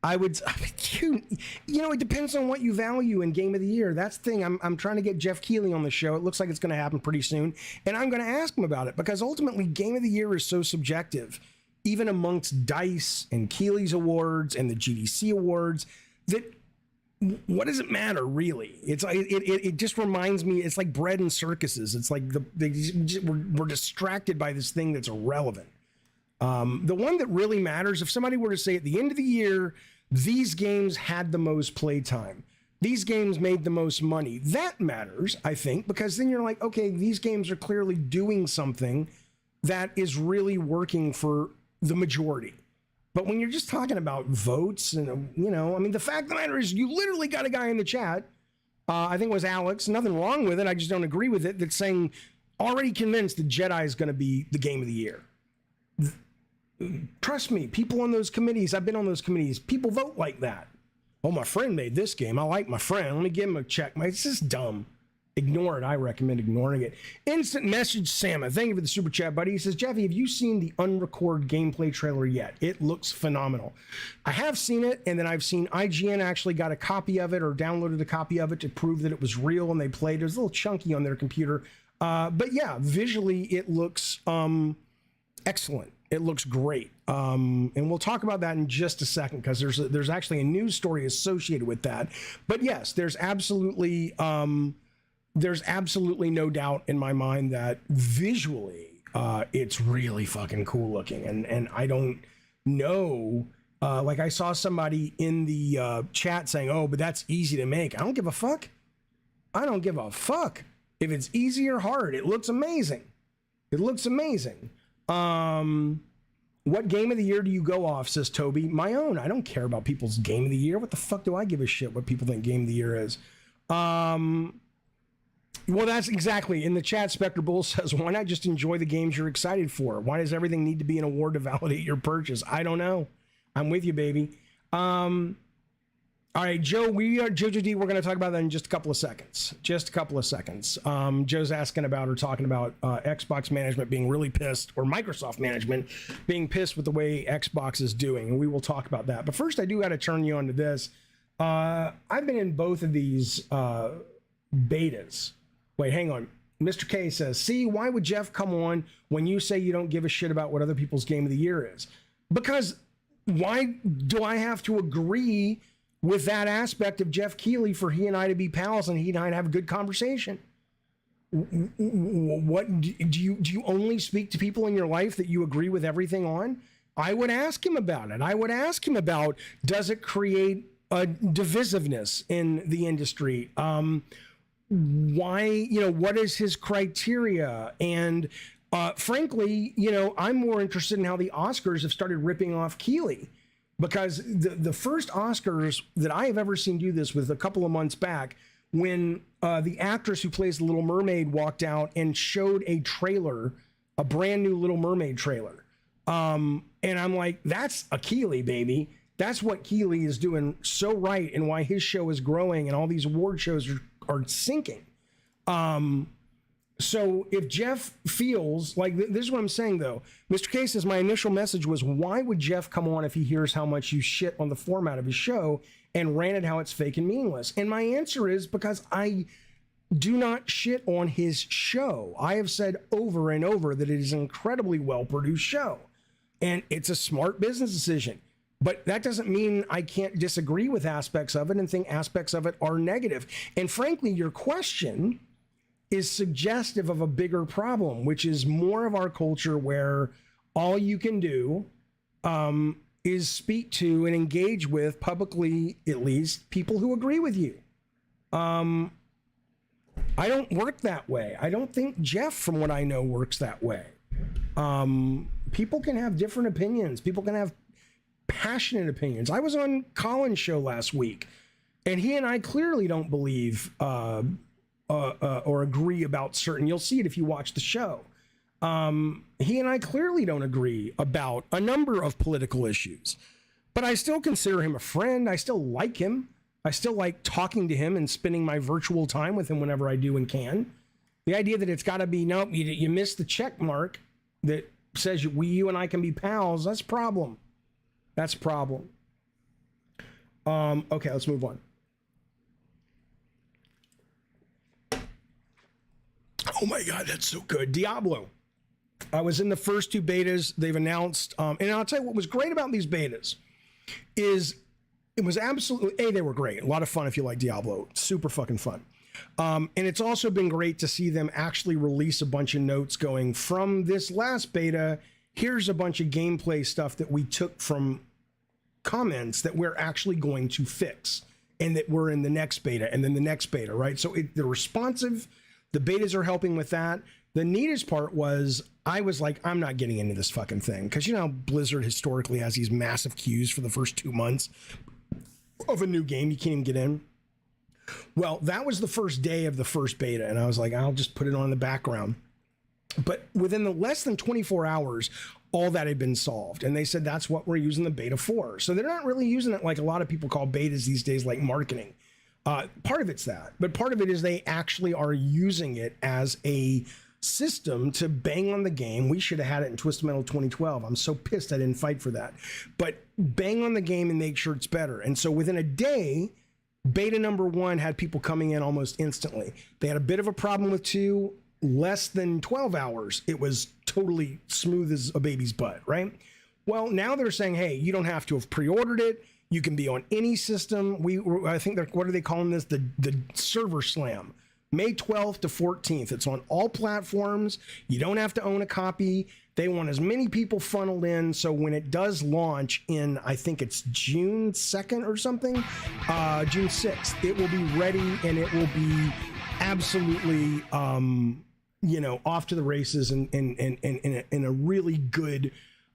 It depends on what you value in Game of the Year. That's the thing. I'm trying to get Jeff Keighley on the show. It looks like it's going to happen pretty soon. And I'm going to ask him about it because ultimately Game of the Year is so subjective, even amongst DICE and Keighley's awards and the GDC awards, that what does it matter really? It's like, it just reminds me, it's like bread and circuses. It's like we're distracted by this thing that's irrelevant. The one that really matters, if somebody were to say at the end of the year, these games had the most playtime, these games made the most money, that matters, I think, because then you're like, okay, these games are clearly doing something that is really working for the majority. But when you're just talking about votes and, the fact of the matter is you literally got a guy in the chat, I think it was Alex, nothing wrong with it, I just don't agree with it, that's saying, already convinced that Jedi is going to be the Game of the Year. Trust me, people on those committees, I've been on those committees, people vote like that. Oh, my friend made this game. I like my friend. Let me give him a check. It's just dumb. Ignore it. I recommend ignoring it. Instant message Sama. Thank you for the super chat, buddy. He says, Jeffy, have you seen the unrecorded gameplay trailer yet? It looks phenomenal. I have seen it, and then I've seen IGN actually got a copy of it or downloaded a copy of it to prove that it was real, and they played. It was a little chunky on their computer. But yeah, visually it looks excellent. It looks great. And we'll talk about that in just a second, because there's actually a news story associated with that. But yes, there's absolutely no doubt in my mind that visually it's really fucking cool looking. And I don't know, like I saw somebody in the chat saying, oh, but that's easy to make. I don't give a fuck. I don't give a fuck if it's easy or hard. It looks amazing. It looks amazing. What game of the year do you go off, says Toby? My own. I don't care about people's game of the year. What the fuck do I give a shit what people think game of the year is? Well, that's exactly. In the chat, Spectre Bull says, why not just enjoy the games you're excited for? Why does everything need to be an award to validate your purchase? I don't know. I'm with you, baby. All right, Joe, Jojo D, we're going to talk about that in just a couple of seconds. Just a couple of seconds. Joe's asking about or talking about Xbox management being really pissed, or Microsoft management being pissed with the way Xbox is doing, and we will talk about that. But first, I do got to turn you on to this. I've been in both of these betas. Wait, hang on. Mr. K says, see, why would Jeff come on when you say you don't give a shit about what other people's game of the year is? Because why do I have to agree with that aspect of Jeff Keighley for he and I to be pals and he and I to have a good conversation? What do you only speak to people in your life that you agree with everything on? I would ask him about it. I would ask him about, does it create a divisiveness in the industry? Why, what is his criteria? And frankly, I'm more interested in how the Oscars have started ripping off Keighley. Because the first Oscars that I have ever seen do this was a couple of months back, when the actress who plays the Little Mermaid walked out and showed a trailer, a brand new Little Mermaid trailer. And I'm like, that's a Keighley, baby. That's what Keighley is doing so right, and why his show is growing and all these award shows are sinking. So if Jeff feels like, this is what I'm saying though, Mr. K says, my initial message was, why would Jeff come on if he hears how much you shit on the format of his show and ranted how it's fake and meaningless? And my answer is because I do not shit on his show. I have said over and over that it is an incredibly well-produced show, and it's a smart business decision. But that doesn't mean I can't disagree with aspects of it and think aspects of it are negative. And frankly, your question is suggestive of a bigger problem, which is more of our culture where all you can do is speak to and engage with, publicly at least, people who agree with you. I don't work that way. I don't think Jeff, from what I know, works that way. People can have different opinions. People can have passionate opinions. I was on Colin's show last week, and he and I clearly don't believe or agree about certain, you'll see it if you watch the show. He and I clearly don't agree about a number of political issues, but I still consider him a friend. I still like him. I still like talking to him and spending my virtual time with him whenever I do and can. The idea that it's got to be, nope, you missed the check mark that says you and I can be pals, that's a problem. That's a problem. Okay, let's move on. Oh my God, that's so good. Diablo. I was in the first two betas they've announced. And I'll tell you what was great about these betas is it was absolutely, they were great. A lot of fun if you like Diablo. Super fucking fun. And it's also been great to see them actually release a bunch of notes going from this last beta. Here's a bunch of gameplay stuff that we took from comments that we're actually going to fix, and that we're in the next beta and then the next beta, right? So they're responsive. The betas are helping with that. The neatest part was I was like, I'm not getting into this fucking thing, because Blizzard historically has these massive queues for the first 2 months of a new game. You can't even get in. Well, that was the first day of the first beta, and I was like, I'll just put it on in the background. But within the less than 24 hours, all that had been solved. And they said that's what we're using the beta for. So they're not really using it like a lot of people call betas these days, like marketing. Part of it's that, but part of it is they actually are using it as a system to bang on the game. We should have had it in Twisted Metal 2012. I'm so pissed I didn't fight for that. But bang on the game and make sure it's better. And so within a day, beta number 1 had people coming in almost instantly. They had a bit of a problem with 2. less than 12 hours, it was totally smooth as a baby's butt, right? Well, now they're saying, hey, you don't have to have pre-ordered it. You can be on any system. I think what are they calling this? The server slam. May 12th to 14th. It's on all platforms. You don't have to own a copy. They want as many people funneled in. So when it does launch in, I think it's June 2nd or something, June 6th, it will be ready and it will be absolutely, off to the races and in a really good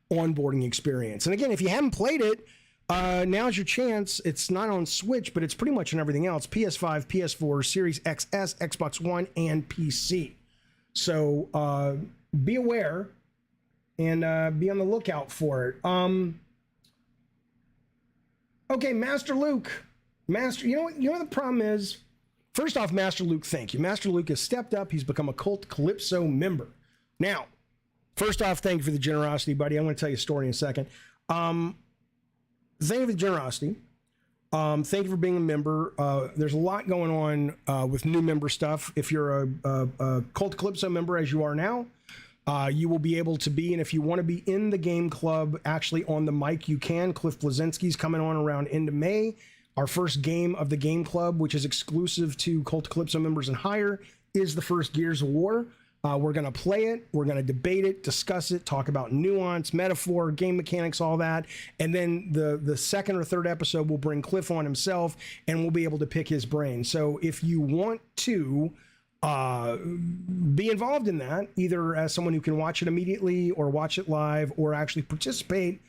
onboarding experience. And again, if you haven't played it, now's your chance. It's not on Switch, but it's pretty much on everything else. PS5, PS4, Series XS, Xbox One, and PC. So be aware and be on the lookout for it. Okay, Master Luke. You know what the problem is? First off, Master Luke, thank you. Master Luke has stepped up. He's become a Cult Calypso member. Now, first off, thank you for the generosity, buddy. I'm going to tell you a story in a second. Thank you for the generosity. Thank you for being a member. There's a lot going on with new member stuff. If you're a Cult Calypso member, as you are now, you will be able to be, and if you want to be in the game club, actually on the mic, you can. Cliff Blazinski's coming on around end of May. Our first game of the game club, which is exclusive to Cult Calypso members and higher, is the first Gears of War. We're going to play it. We're going to debate it, discuss it, talk about nuance, metaphor, game mechanics, all that. And then the second or third episode, we'll bring Cliff on himself, and we'll be able to pick his brain. So if you want to be involved in that, either as someone who can watch it immediately or watch it live or actually participate,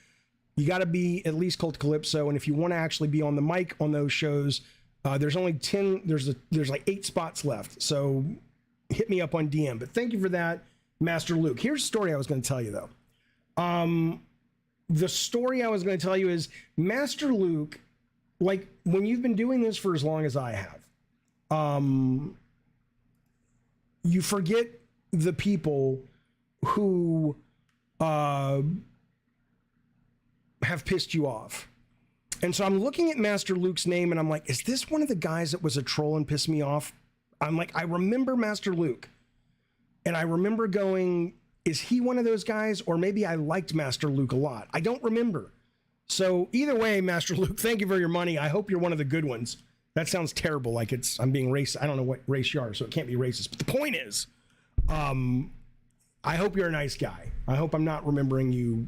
you got to be at least Cult Calypso. And if you want to actually be on the mic on those shows, there's only 10, there's like 8 spots left. So hit me up on DM. But thank you for that, Master Luke. Here's the story I was going to tell you, though. The story I was going to tell you is Master Luke, like when you've been doing this for as long as I have, you forget the people who have pissed you off. And so I'm looking at Master Luke's name and I'm like, is this one of the guys that was a troll and pissed me off? I'm like, I remember Master Luke. And I remember going, is he one of those guys? Or maybe I liked Master Luke a lot. I don't remember. So either way, Master Luke, thank you for your money. I hope you're one of the good ones. That sounds terrible. Like I'm being racist. I don't know what race you are, so it can't be racist. But the point is, I hope you're a nice guy. I hope I'm not remembering you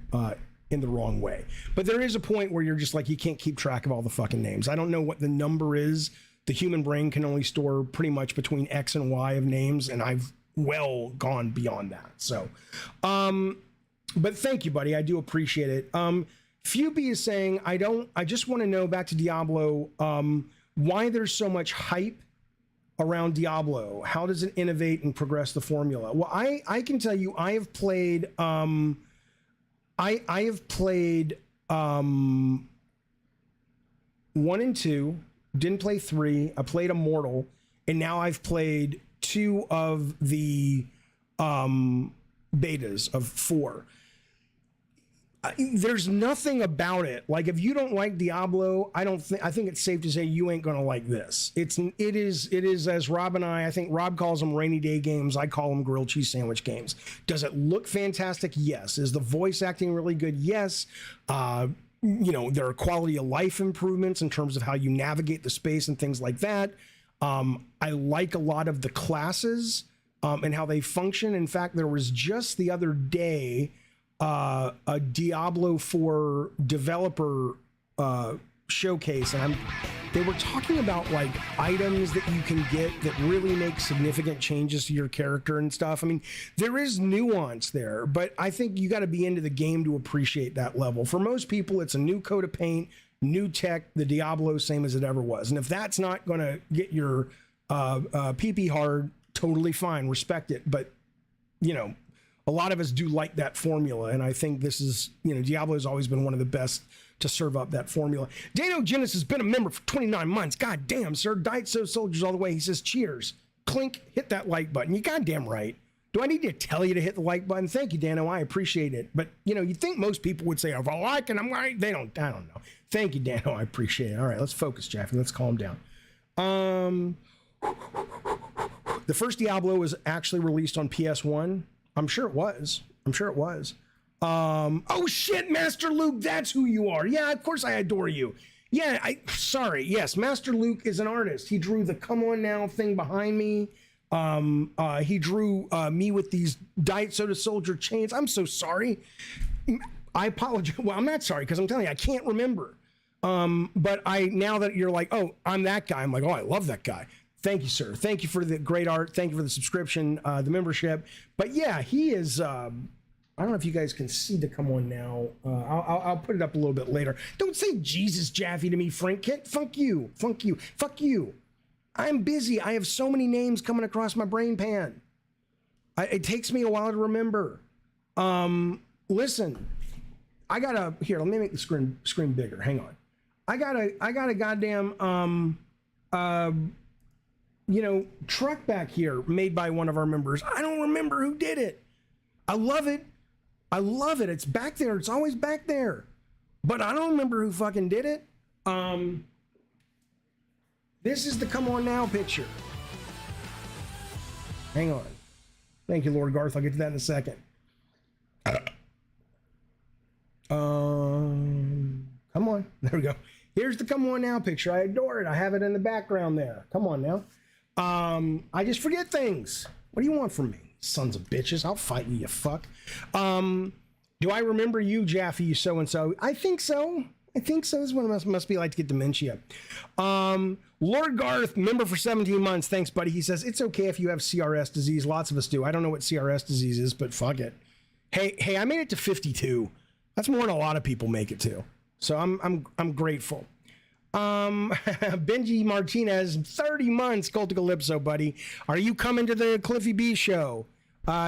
in the wrong way. But there is a point where you're just like, you can't keep track of all the fucking names. I don't know what the number is. The human brain can only store pretty much between X and Y of names, and I've well gone beyond that. So, but thank you, buddy. I do appreciate it. Fuby is saying, I just want to know, back to Diablo, why there's so much hype around Diablo. How does it innovate and progress the formula? Well, I can tell you, I have played, I have played 1 and 2, didn't play 3. I played Immortal, and now I've played 2 of the betas of 4. There's nothing about it. Like, if you don't like Diablo, I think it's safe to say you ain't gonna like this. It is as Rob and I think Rob calls them rainy day games. I call them grilled cheese sandwich games. Does it look fantastic? Yes. Is the voice acting really good? Yes. There are quality of life improvements in terms of how you navigate the space and things like that. I like a lot of the classes and how they function. In fact, there was just the other day a Diablo 4 developer showcase, and they were talking about like items that you can get that really make significant changes to your character and stuff. I mean, there is nuance there, but I think you got to be into the game to appreciate that level. For most people, it's a new coat of paint, new tech, the Diablo same as it ever was. And if that's not going to get your pee hard, totally fine, respect it. But a lot of us do like that formula, and I think this is, Diablo has always been one of the best to serve up that formula. Dano Genesis has been a member for 29 months. God damn, sir. Diet So Soldiers all the way. He says, cheers. Clink, hit that like button. You goddamn right. Do I need to tell you to hit the like button? Thank you, Dano. I appreciate it. But, you'd think most people would say, if I like it, I'm right. They don't. I don't know. Thank you, Dano. I appreciate it. All right, let's focus, Jeffy. Let's calm down. The first Diablo was actually released on PS1. I'm sure it was. Oh shit, Master Luke, that's who you are. Yeah, of course I adore you. Yeah, sorry. Yes, Master Luke is an artist. He drew the Come On Now thing behind me. He drew me with these Diet Soda Soldier chains. I'm so sorry. I apologize. Well, I'm not sorry because I'm telling you, I can't remember. But now that you're like, oh, I'm that guy, I'm like, oh, I love that guy. Thank you, sir. Thank you for the great art. Thank you for the subscription, the membership. But yeah, he is. I don't know if you guys can see the Come On Now. I'll put it up a little bit later. Don't say Jesus Jaffe to me, Frank. Fuck you. I'm busy. I have so many names coming across my brain pan. It takes me a while to remember. Listen, I gotta here. Let me make the screen bigger. Hang on. I got a goddamn truck back here made by one of our members. I don't remember who did it. I love it. It's back there. It's always back there. But I don't remember who fucking did it. This is the Come On Now picture. Hang on. Thank you, Lord Garth. I'll get to that in a second. Come on. There we go. Here's the Come On Now picture. I adore it. I have it in the background there. Come on now. I just forget things. What do you want from me? Sons of bitches. I'll fight you, you fuck. Do I remember you, Jaffe, you so-and-so? I think so. This is what it must be like to get dementia. Lord Garth, member for 17 months. Thanks, buddy. He says, it's okay if you have CRS disease. Lots of us do. I don't know what CRS disease is, but fuck it. Hey, I made it to 52. That's more than a lot of people make it to. So I'm grateful. Benji Martinez, 30 months, Culticalypso, buddy. Are you coming to the Cliffy B show?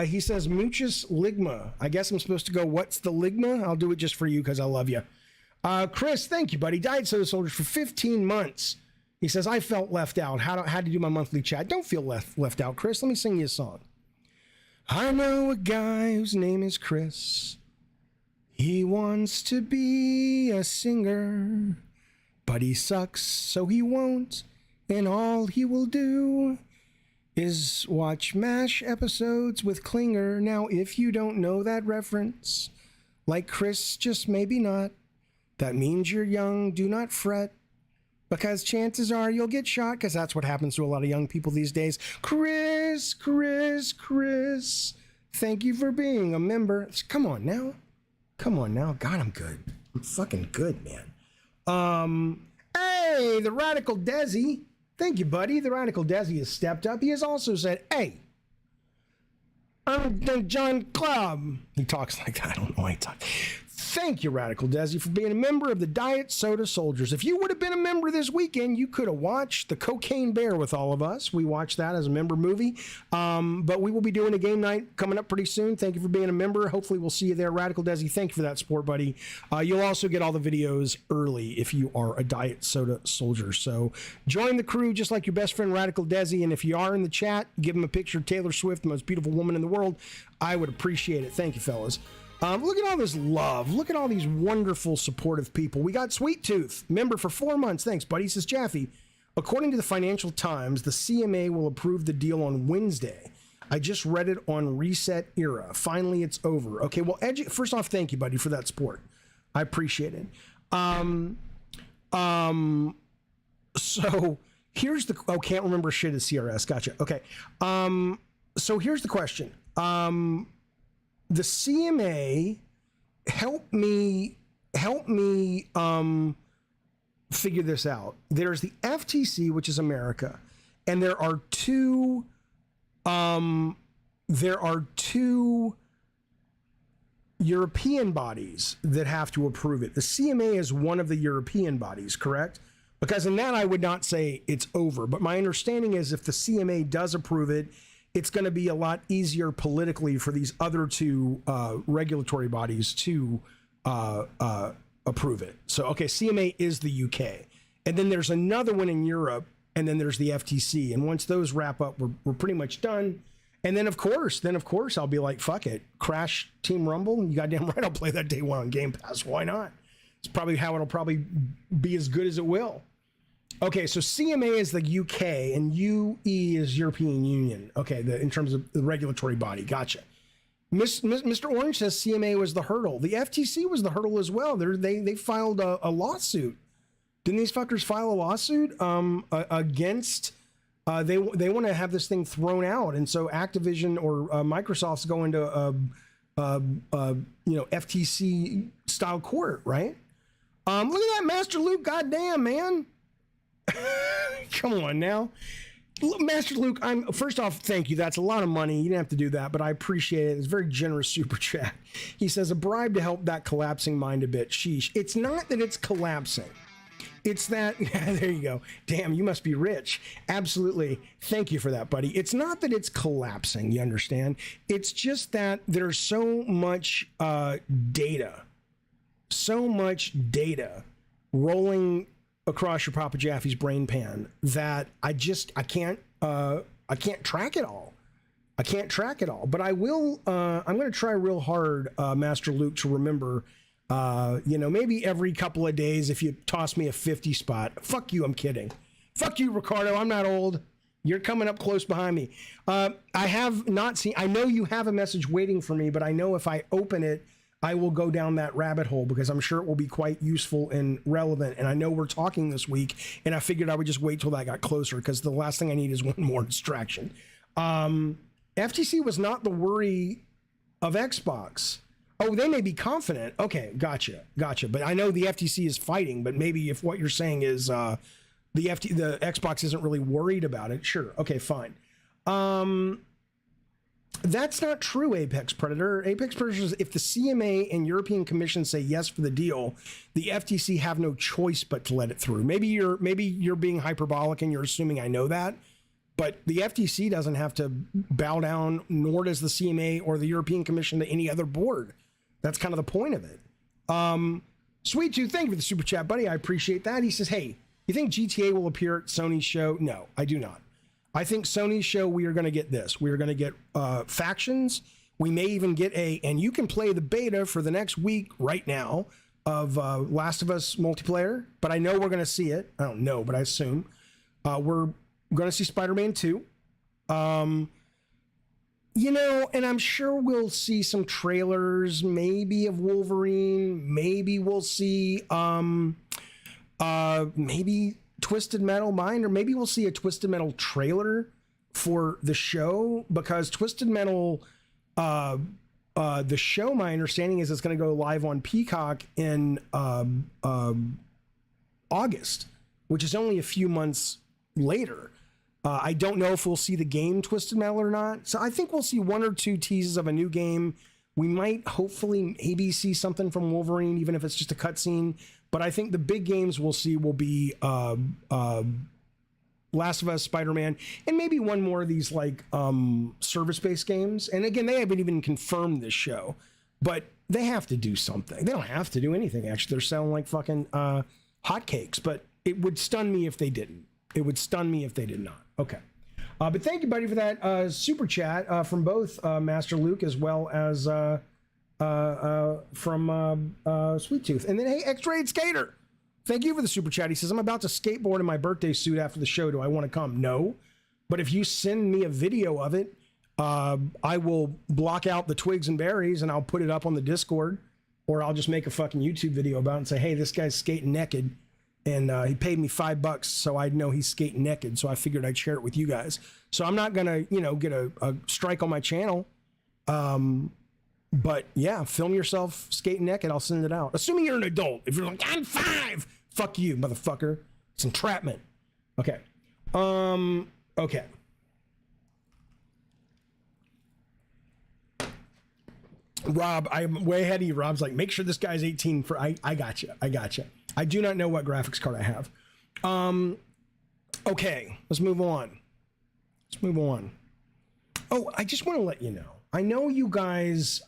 He says, Muchus Ligma. I guess I'm supposed to go, what's the Ligma? I'll do it just for you because I love you. Chris, thank you, buddy. Died Soda Soldiers for 15 months. He says, I felt left out. How to do my monthly chat? Don't feel left out, Chris. Let me sing you a song. I know a guy whose name is Chris. He wants to be a singer, but he sucks, so he won't. And all he will do is watch MASH episodes with Klinger. Now, if you don't know that reference, like Chris, just maybe not, that means you're young. Do not fret, because chances are you'll get shot, because that's what happens to a lot of young people these days. Chris, thank you for being a member. Come on now. God, I'm good. I'm fucking good, man. Hey, the Radical Desi. Thank you, buddy. The Radical Desi has stepped up. He has also said, hey, I'm the John Club. He talks like that. I don't know why he talks. Thank you, Radical Desi, for being a member of the Diet Soda Soldiers. If you would have been a member this weekend, you could have watched The Cocaine Bear with all of us. We watched that as a member movie. But we will be doing a game night coming up pretty soon. Thank you for being a member. Hopefully we'll see you there. Radical Desi, thank you for that support, buddy. You'll also get all the videos early if you are a Diet Soda Soldier. So join the crew just like your best friend, Radical Desi. And if you are in the chat, give him a picture of Taylor Swift, the most beautiful woman in the world. I would appreciate it. Thank you, fellas. Look at all this love. Look at all these wonderful, supportive people. We got Sweet Tooth, member for 4 months. Thanks, buddy. He says, Jaffe, according to the Financial Times, the CMA will approve the deal on Wednesday. I just read it on Reset Era. Finally, it's over. Okay, well, first off, thank you, buddy, for that support. I appreciate it. So here's the... Oh, can't remember shit as CRS. Gotcha. Okay. So here's the question. The CMA help me figure this out. There's the FTC, which is America, and there are two European bodies that have to approve it. The CMA is one of the European bodies, correct? Because in that I would not say it's over, but my understanding is if the CMA does approve it, it's going to be a lot easier politically for these other two regulatory bodies to approve it. So, okay, CMA is the UK. And then there's another one in Europe, and then there's the FTC. And once those wrap up, we're pretty much done. And then, of course, I'll be like, fuck it. Crash Team Rumble. You goddamn right, I'll play that day one on Game Pass. Why not? It's probably how it'll probably be as good as it will. Okay, so CMA is the UK and UE is European Union. Okay, in terms of the regulatory body. Gotcha. Mr. Orange says CMA was the hurdle. The FTC was the hurdle as well. They filed a lawsuit. Didn't these fuckers file a lawsuit against? They want to have this thing thrown out, and so Activision or Microsoft's going to FTC style court, right? Look at that, Master Luke. Goddamn, man. Come on now. Master Luke, first off, thank you. That's a lot of money. You didn't have to do that, but I appreciate it. It's a very generous super chat. He says, a bribe to help that collapsing mind a bit. Sheesh. It's not that it's collapsing. It's that, there you go. Damn, you must be rich. Absolutely. Thank you for that, buddy. It's not that it's collapsing, you understand? It's just that there's so much data rolling across your Papa Jaffe's brain pan that I can't track it all. I can't track it all, but I will. I'm going to try real hard, Master Luke, to remember. Maybe every couple of days, if you toss me a 50 spot. Fuck you, I'm kidding. Fuck you, Ricardo. I'm not old. You're coming up close behind me. I have not seen. I know you have a message waiting for me, but I know if I open it, I will go down that rabbit hole because I'm sure it will be quite useful and relevant. And I know we're talking this week, and I figured I would just wait till that got closer because the last thing I need is one more distraction. FTC was not the worry of Xbox. Oh, they may be confident. Okay, gotcha. But I know the FTC is fighting, but maybe if what you're saying is the Xbox isn't really worried about it, sure. Okay, fine. That's not true, Apex Predator. Apex Predator says if the CMA and European Commission say yes for the deal, the FTC have no choice but to let it through. Maybe you're being hyperbolic and you're assuming I know that, but the FTC doesn't have to bow down, nor does the CMA or the European Commission to any other board. That's kind of the point of it. Sweet Tooth, thank you for the super chat, buddy. I appreciate that. He says, hey, you think GTA will appear at Sony's show? No, I do not. I think Sony's show, we are going to get this. We are going to get factions. We may even get and you can play the beta for the next week right now of Last of Us multiplayer, but I know we're going to see it. I don't know, but I assume. We're going to see Spider-Man 2. And I'm sure we'll see some trailers, maybe of Wolverine. Maybe we'll see, maybe Twisted Metal Mind, or maybe we'll see a Twisted Metal trailer for the show, because Twisted Metal, the show, my understanding is it's going to go live on Peacock in August, which is only a few months later. I don't know if we'll see the game Twisted Metal or not. So I think we'll see one or two teases of a new game. We might hopefully maybe see something from Wolverine, even if it's just a cutscene. But I think the big games we'll see will be Last of Us, Spider-Man, and maybe one more of these like service-based games. And again, they haven't even confirmed this show, but they have to do something. They don't have to do anything, actually. They're selling like fucking hotcakes, but it would stun me if they didn't. It would stun me if they did not. Okay. But thank you, buddy, for that super chat from both Master Luke as well as from Sweet Tooth. And then, hey, X-Rated Skater, thank you for the super chat. He says, I'm about to skateboard in my birthday suit after the show. Do I want to come? No. But if you send me a video of it, I will block out the twigs and berries and I'll put it up on the Discord, or I'll just make a fucking YouTube video about it and say, hey, this guy's skating naked. And he paid me $5, so I'd know he's skating naked. So I figured I'd share it with you guys. So I'm not gonna, get a strike on my channel. But yeah, film yourself skating naked. I'll send it out. Assuming you're an adult. If you're like, I'm 5, fuck you, motherfucker. It's entrapment. Okay. Okay. Rob, I'm way ahead of you. Rob's like, make sure this guy's 18 for. I gotcha. I do not know what graphics card I have. Okay, let's move on. Oh, I just want to let you know. I know you guys.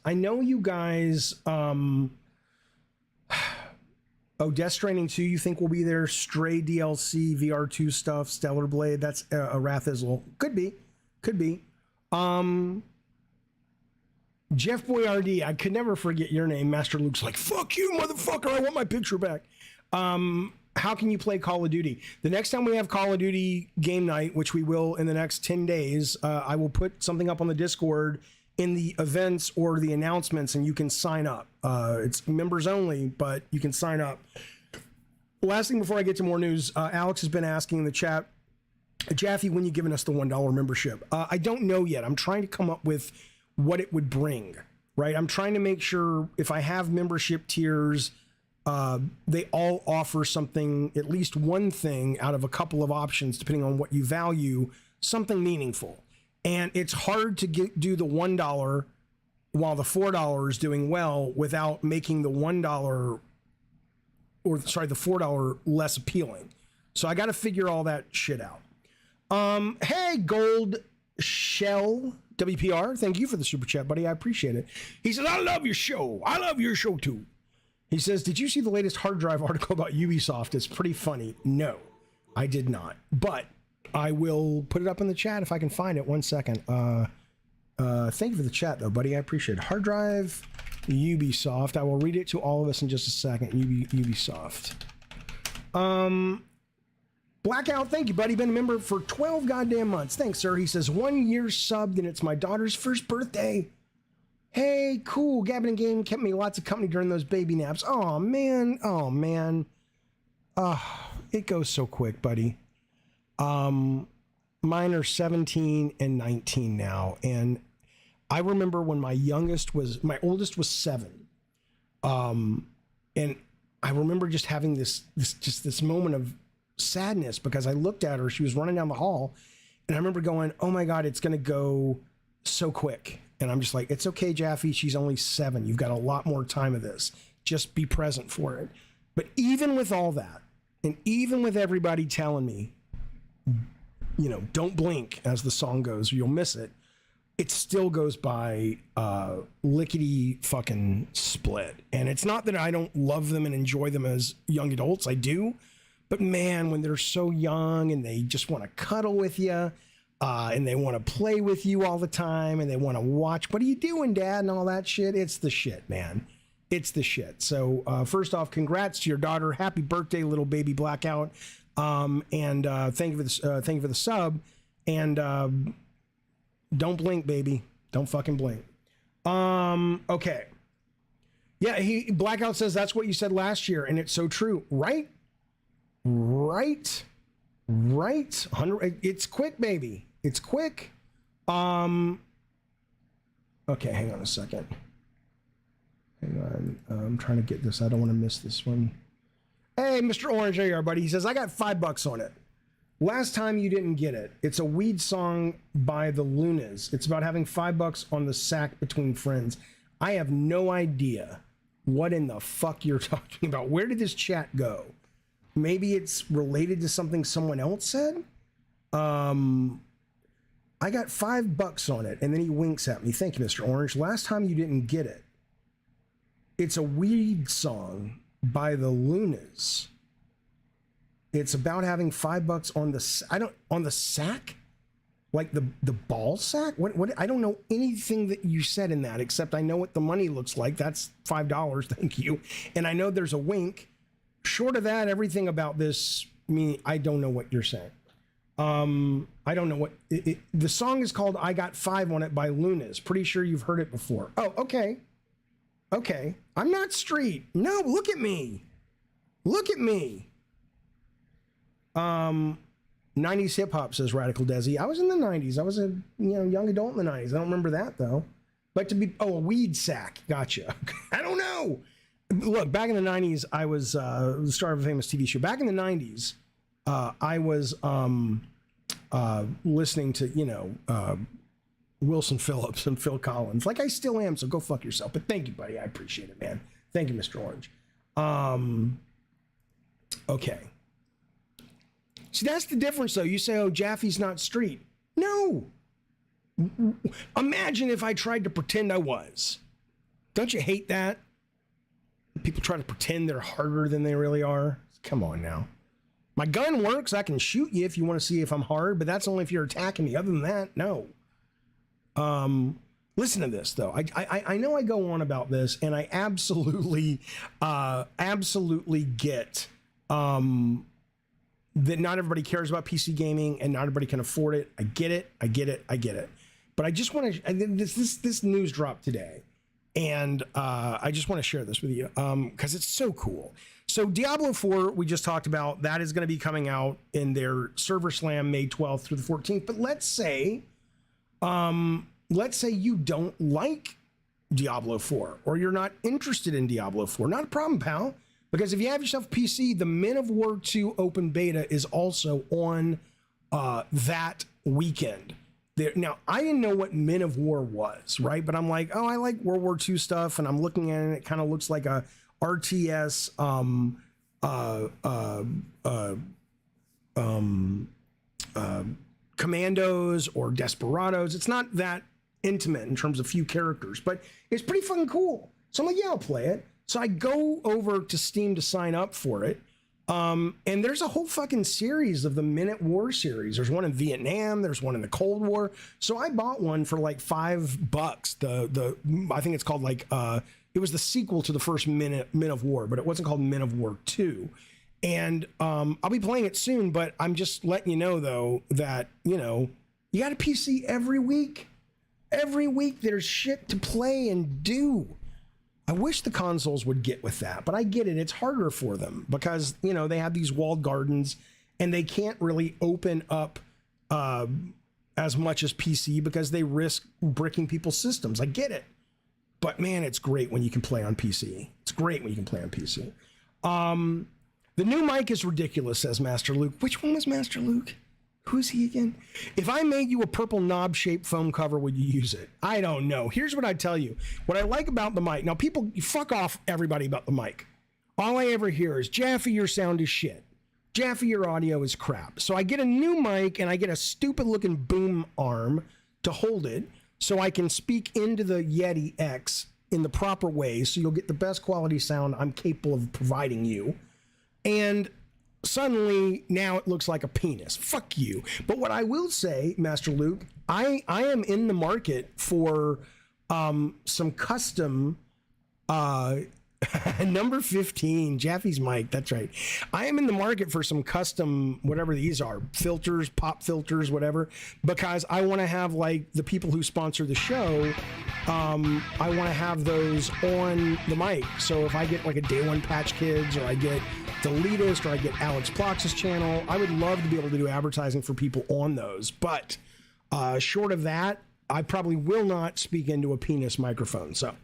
Oh, Death Stranding 2, you think will be there? Stray DLC, VR2 stuff, Stellar Blade. That's a Wrath Izzle. Could be. Jeff Boyardee, I could never forget your name. Master Luke's like, fuck you, motherfucker. I want my picture back. how can you play Call of Duty? The next time we have Call of Duty game night, which we will in the next 10 days, I will put something up on the Discord in the events or the announcements, and you can sign up. It's members only, but you can sign up. Last thing before I get to more news, Alex has been asking in the chat, Jaffe, when you giving us the $1 membership? I don't know yet. I'm trying to come up with what it would bring, right? I'm trying to make sure if I have membership tiers, they all offer something, at least one thing out of a couple of options, depending on what you value, something meaningful. And it's hard to do the $1 while the $4 is doing well without making the $1 or sorry, the $4 less appealing. So I got to figure all that shit out. Hey, Gold Shell WPR, thank you for the super chat, buddy. I appreciate it. He says, I love your show. I love your show too. He says, did you see the latest hard drive article about Ubisoft? It's pretty funny. No, I did not, but I will put it up in the chat if I can find it. 1 second. Thank you for the chat though, buddy. I appreciate it. Hard drive Ubisoft. I will read it to all of us in just a second. Ubisoft. Blackout, thank you, buddy. Been a member for 12 goddamn months. Thanks, sir. He says 1 year subbed and it's my daughter's first birthday. Hey, cool. Gabbin' and Game kept me lots of company during those baby naps. Oh, man. Oh, man. It goes so quick, buddy. Mine are 17 and 19 now. And I remember when my oldest was 7. And I remember just having this moment of sadness because I looked at her, she was running down the hall, and I remember going, oh my God, it's going to go so quick. And I'm just like, it's okay, Jaffe, she's only 7. You've got a lot more time of this. Just be present for it. But even with all that, and even with everybody telling me, you know, don't blink, as the song goes, or you'll miss it, it still goes by lickety fucking split. And it's not that I don't love them and enjoy them as young adults. I do. But man, when they're so young and they just want to cuddle with you and they want to play with you all the time and they want to watch, what are you doing, Dad? And all that shit. It's the shit, man. It's the shit. So first off, congrats to your daughter. Happy birthday, little baby Blackout. And thank you for the sub. And don't blink, baby. Don't fucking blink. Okay. Yeah, Blackout says that's what you said last year, and it's so true, right? Right. 100. It's quick, baby. It's quick. Okay, hang on a second. Hang on. I'm trying to get this. I don't want to miss this one. Hey, Mr. Orange, there you are, buddy. He says, I got $5 on it. Last time you didn't get it. It's a weed song by the Lunas. It's about having $5 on the sack between friends. I have no idea what in the fuck you're talking about. Where did this chat go? Maybe it's related to something someone else said. I got $5 on it, and then he winks at me. Thank you, Mr. Orange. Last time you didn't get it. It's a weed song by the Lunas. It's about having $5 on the sack, like the ball sack. What? I don't know anything that you said in that except I know what the money looks like. That's $5. Thank you. And I know there's a wink. Short of that, everything about this, I don't know what you're saying. I don't know what the song is called. I Got 5 on it by Lunas. Pretty sure you've heard it before. Oh, okay. Okay. I'm not street. No, look at me. Look at me. 90s hip hop, says Radical Desi. I was in the 90s. I was a young adult in the 90s. I don't remember that though. But a weed sack. Gotcha. I don't know. Look, back in the 90s, I was the star of a famous TV show. Back in the 90s, I was listening to, Wilson Phillips and Phil Collins. Like I still am, so go fuck yourself. But thank you, buddy. I appreciate it, man. Thank you, Mr. Orange. Okay. See, that's the difference, though. You say, oh, Jaffe's not street. No. Imagine if I tried to pretend I was. Don't you hate that? People try to pretend they're harder than they really are. Come on now. My gun works. I can shoot you if you want to see if I'm hard, but that's only if you're attacking me. Other than that, no. Listen to this, though. I know I go on about this, and I absolutely get that not everybody cares about PC gaming and not everybody can afford it. I get it. But I just want to, this news dropped today, and I just want to share this with you because it's so cool. So Diablo 4, we just talked about, that is going to be coming out in their server slam May 12th through the 14th. But let's say you don't like Diablo 4 or you're not interested in Diablo 4. Not a problem, pal. Because if you have yourself a PC, the Men of War 2 open beta is also on that weekend. Now, I didn't know what Men of War was, right? But I'm like, oh, I like World War II stuff, and I'm looking at it, and it kind of looks like a RTS Commandos or Desperados. It's not that intimate in terms of few characters, but it's pretty fucking cool. So I'm like, yeah, I'll play it. So I go over to Steam to sign up for it. And there's a whole fucking series of the Men at War series. There's one in Vietnam. There's one in the Cold War. So I bought one for like $5. I think it's called like, it was the sequel to the first Men of War, but it wasn't called Men of War 2. And I'll be playing it soon, but I'm just letting you know, though, that, you know, you got a PC every week. Every week there's shit to play and do. I wish the consoles would get with that, but I get it. It's harder for them because, you know, they have these walled gardens and they can't really open up as much as PC because they risk bricking people's systems. I get it. But man, it's great when you can play on PC. It's great when you can play on PC. The new mic is ridiculous, says Master Luke. Which one was Master Luke? Who's he again? If I made you a purple knob-shaped foam cover, would you use it? I don't know. Here's what I tell you. What I like about the mic. Now, people, fuck off everybody about the mic. All I ever hear is, Jaffe, your sound is shit. Jaffe, your audio is crap. So I get a new mic, and I get a stupid-looking boom arm to hold it so I can speak into the Yeti X in the proper way so you'll get the best quality sound I'm capable of providing you. And suddenly, now it looks like a penis. Fuck you. But what I will say, Master Luke, I am in the market for some custom number 15, Jaffe's mic, that's right. I am in the market for some custom, whatever these are, filters, pop filters, whatever, because I want to have, like, the people who sponsor the show, I want to have those on the mic. So if I get, like, a Day One Patch Kids, or I get The Elitist, or I get Alex Plox's channel, I would love to be able to do advertising for people on those. But short of that, I probably will not speak into a penis microphone. So,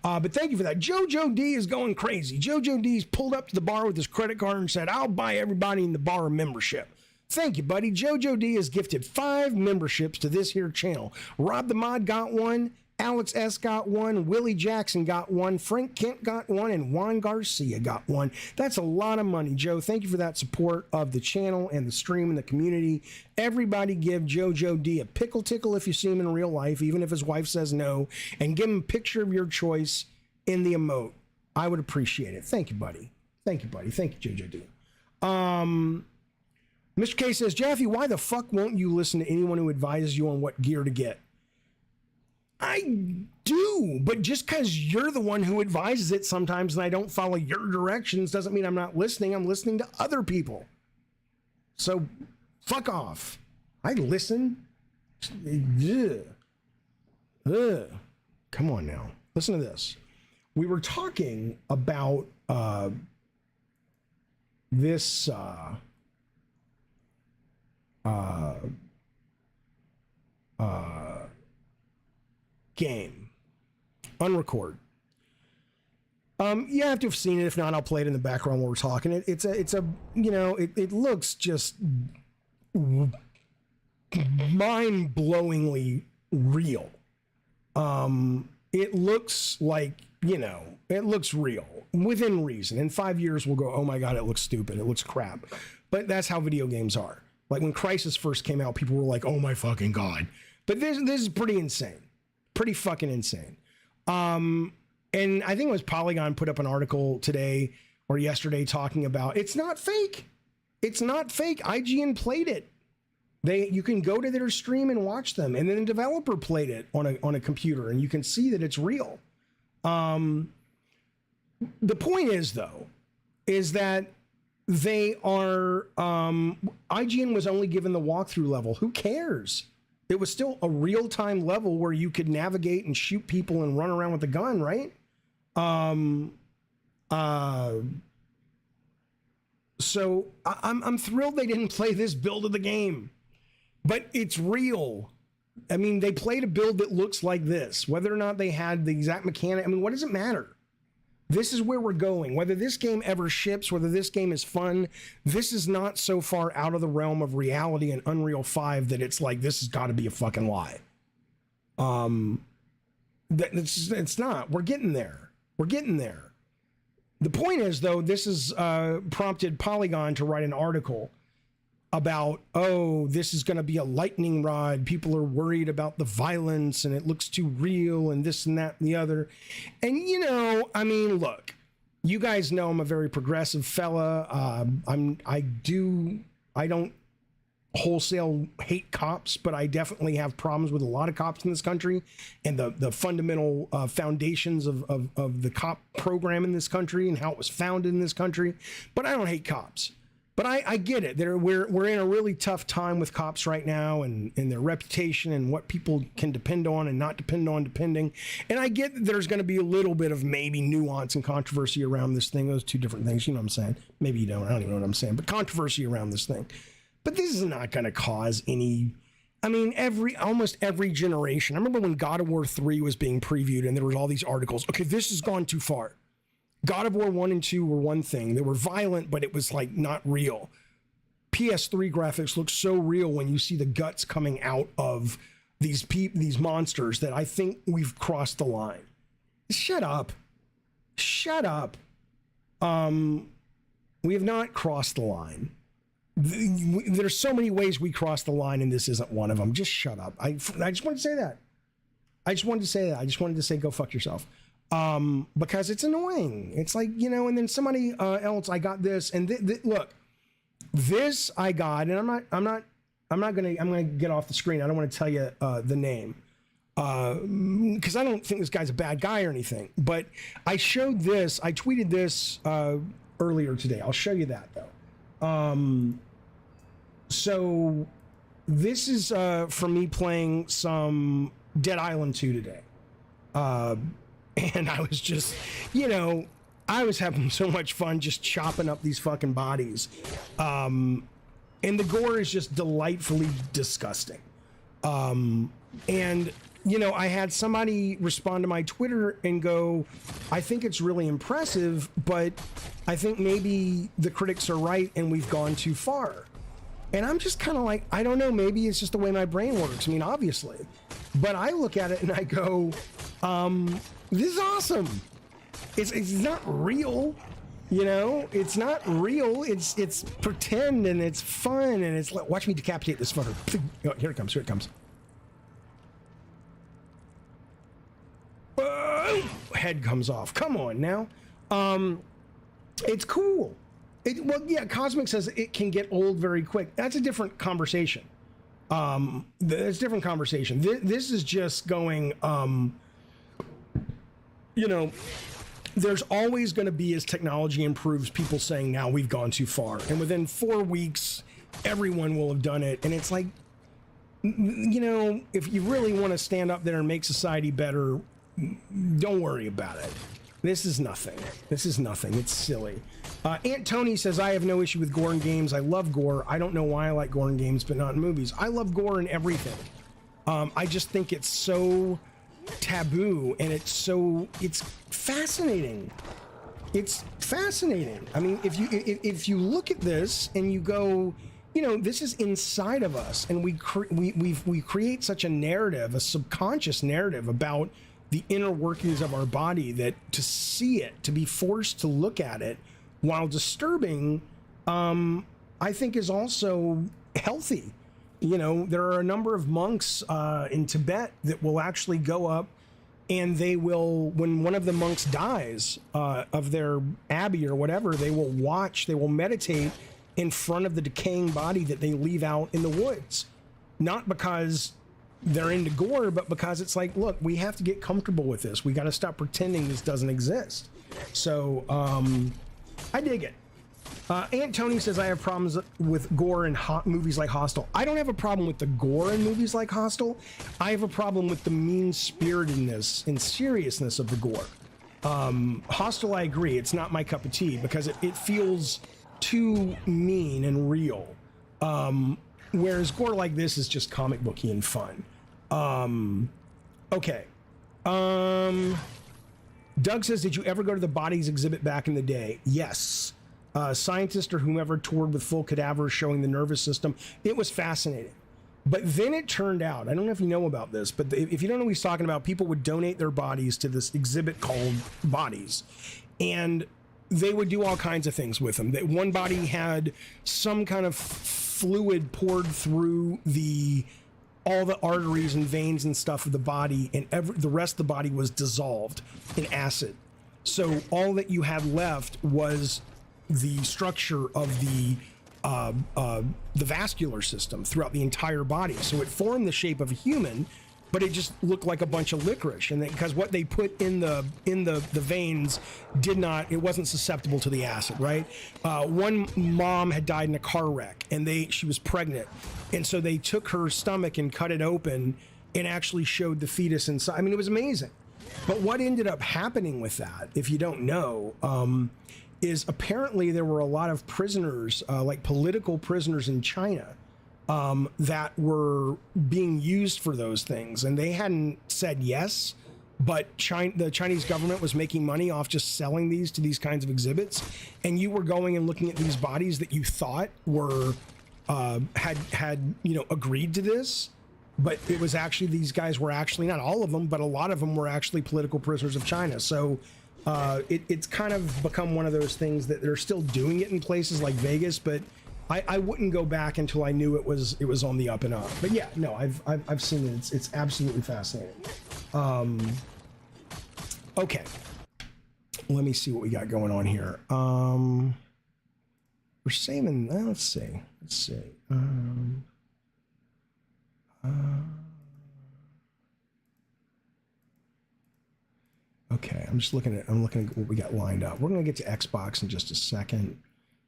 but thank you for that. Jojo D is going crazy. Jojo D's pulled up to the bar with his credit card and said, I'll buy everybody in the bar a membership. Thank you, buddy. Jojo D has gifted 5 memberships to this here channel. Rob the Mod got one. Alex S. got one, Willie Jackson got one, Frank Kent got one, and Juan Garcia got one. That's a lot of money, Joe. Thank you for that support of the channel and the stream and the community. Everybody give Jojo D a pickle tickle if you see him in real life, even if his wife says no, and give him a picture of your choice in the emote. I would appreciate it. Thank you, buddy. Thank you, buddy. Thank you, Jojo D. Mr. K says, Jaffe, why the fuck won't you listen to anyone who advises you on what gear to get? I do, but just because you're the one who advises it sometimes and I don't follow your directions doesn't mean I'm not listening. I'm listening to other people. So, fuck off. I listen. Come on now. Listen to this. We were talking about this game, Unrecord. You have to have seen it. If not, I'll play it in the background while we're talking. It's a you know, it looks just mind-blowingly real. It looks like, you know, it looks real within reason. In 5 years, we'll go, oh my God, it looks stupid. It looks crap. But that's how video games are. Like when Crysis first came out, people were like, oh my fucking God. But this is pretty insane. Pretty fucking insane. And I think it was Polygon put up an article today or yesterday talking about it's not fake. It's not fake. IGN played it. You can go to their stream and watch them. And then the developer played it on a computer and you can see that it's real. The point is, though, is that they are, IGN was only given the walkthrough level. Who cares? It was still a real-time level where you could navigate and shoot people and run around with a gun, right? So I'm thrilled they didn't play this build of the game, but it's real. I mean, they played a build that looks like this. Whether or not they had the exact mechanic, I mean, what does it matter? This is where we're going. Whether this game ever ships, whether this game is fun, this is not so far out of the realm of reality and Unreal 5 that it's like, this has got to be a fucking lie. It's not. We're getting there. We're getting there. The point is, though, this has prompted Polygon to write an article about, oh, this is going to be a lightning rod. People are worried about the violence and it looks too real and this and that and the other. And, you know, I mean, look, you guys know I'm a very progressive fella. I don't wholesale hate cops, but I definitely have problems with a lot of cops in this country and the fundamental foundations of the cop program in this country and how it was founded in this country. But I don't hate cops. But I get it. We're in a really tough time with cops right now and their reputation and what people can depend on and not depend on depending. And I get that there's going to be a little bit of maybe nuance and controversy around this thing. Those two different things, you know what I'm saying? Maybe you don't. I don't even know what I'm saying. But controversy around this thing. But this is not going to cause any... I mean, almost every generation. I remember when God of War 3 was being previewed and there was all these articles. Okay, this has gone too far. God of War 1 and 2 were one thing. They were violent, but it was like not real. PS3 graphics look so real when you see the guts coming out of these monsters that I think we've crossed the line. Shut up. Shut up. We have not crossed the line. There's so many ways we cross the line and this isn't one of them. Just shut up. I just wanted to say that. I just wanted to say go fuck yourself. Because it's annoying. It's like, you know, and then somebody else, I got this, and look, this I got, and I'm gonna get off the screen. I don't want to tell you the name, because I don't think this guy's a bad guy or anything. But I showed this. I tweeted this earlier today. I'll show you that though. So this is from me playing some Dead Island 2 today. And I was just, you know, I was having so much fun just chopping up these fucking bodies. And the gore is just delightfully disgusting. And, you know, I had somebody respond to my Twitter and go, I think it's really impressive, but I think maybe the critics are right and we've gone too far. And I'm just kind of like, I don't know, maybe it's just the way my brain works. I mean, obviously. But I look at it and I go, this is awesome. It's not real, you know. It's not real. It's pretend and it's fun and it's like, watch me decapitate this fucker. Oh, here it comes. Here it comes. Head comes off. Come on now. It's cool. Well, yeah. Cosmic says it can get old very quick. That's a different conversation. It's a different conversation. This is just going. You know, there's always going to be, as technology improves, people saying now we've gone too far. And within 4 weeks, everyone will have done it. And it's like, you know, if you really want to stand up there and make society better, don't worry about it. This is nothing. This is nothing. It's silly. Aunt Tony says, I have no issue with gore in games. I love gore. I don't know why I like gore in games, but not in movies. I love gore in everything. I just think it's so taboo and it's fascinating. It's fascinating. I mean, if you look at this and you go, you know, this is inside of us, and we create such a narrative, a subconscious narrative about the inner workings of our body, that to see it, to be forced to look at it while disturbing, I think is also healthy. You know, there are a number of monks in Tibet that will actually go up and they will, when one of the monks dies of their abbey or whatever, they will meditate in front of the decaying body that they leave out in the woods. Not because they're into gore, but because it's like, look, we have to get comfortable with this. We got to stop pretending this doesn't exist. So I dig it. Aunt Tony says, I have problems with gore in movies like Hostel. I don't have a problem with the gore in movies like Hostel. I have a problem with the mean-spiritedness and seriousness of the gore. Hostel, I agree, it's not my cup of tea because it feels too mean and real. Whereas gore like this is just comic booky and fun. Okay. Doug says, did you ever go to the bodies exhibit back in the day? Yes. Scientist or whomever toured with full cadavers showing the nervous system. It was fascinating. But then it turned out, I don't know if you know about this, but if you don't know what he's talking about, people would donate their bodies to this exhibit called Bodies. And they would do all kinds of things with them. That one body had some kind of fluid poured through all the arteries and veins and stuff of the body, and the rest of the body was dissolved in acid. So all that you had left was the structure of the vascular system throughout the entire body. So it formed the shape of a human, but it just looked like a bunch of licorice. And because what they put in the veins it wasn't susceptible to the acid, right? One mom had died in a car wreck, and she was pregnant, and so they took her stomach and cut it open and actually showed the fetus inside. I mean, it was amazing. But what ended up happening with that, if you don't know, is apparently there were a lot of prisoners, like political prisoners in China, that were being used for those things, and they hadn't said yes, but the Chinese government was making money off just selling these to these kinds of exhibits, and you were going and looking at these bodies that you thought were had agreed to this, but it was actually, these guys were actually, not all of them, but a lot of them were actually political prisoners of China. So it's kind of become one of those things that they're still doing it in places like Vegas, but I wouldn't go back until I knew it was on the up and up. But yeah, no, I've seen it. It's absolutely fascinating. Okay, let me see what we got going on here. We're saving. Let's see. Okay, I'm looking at what we got lined up. We're gonna get to Xbox in just a second.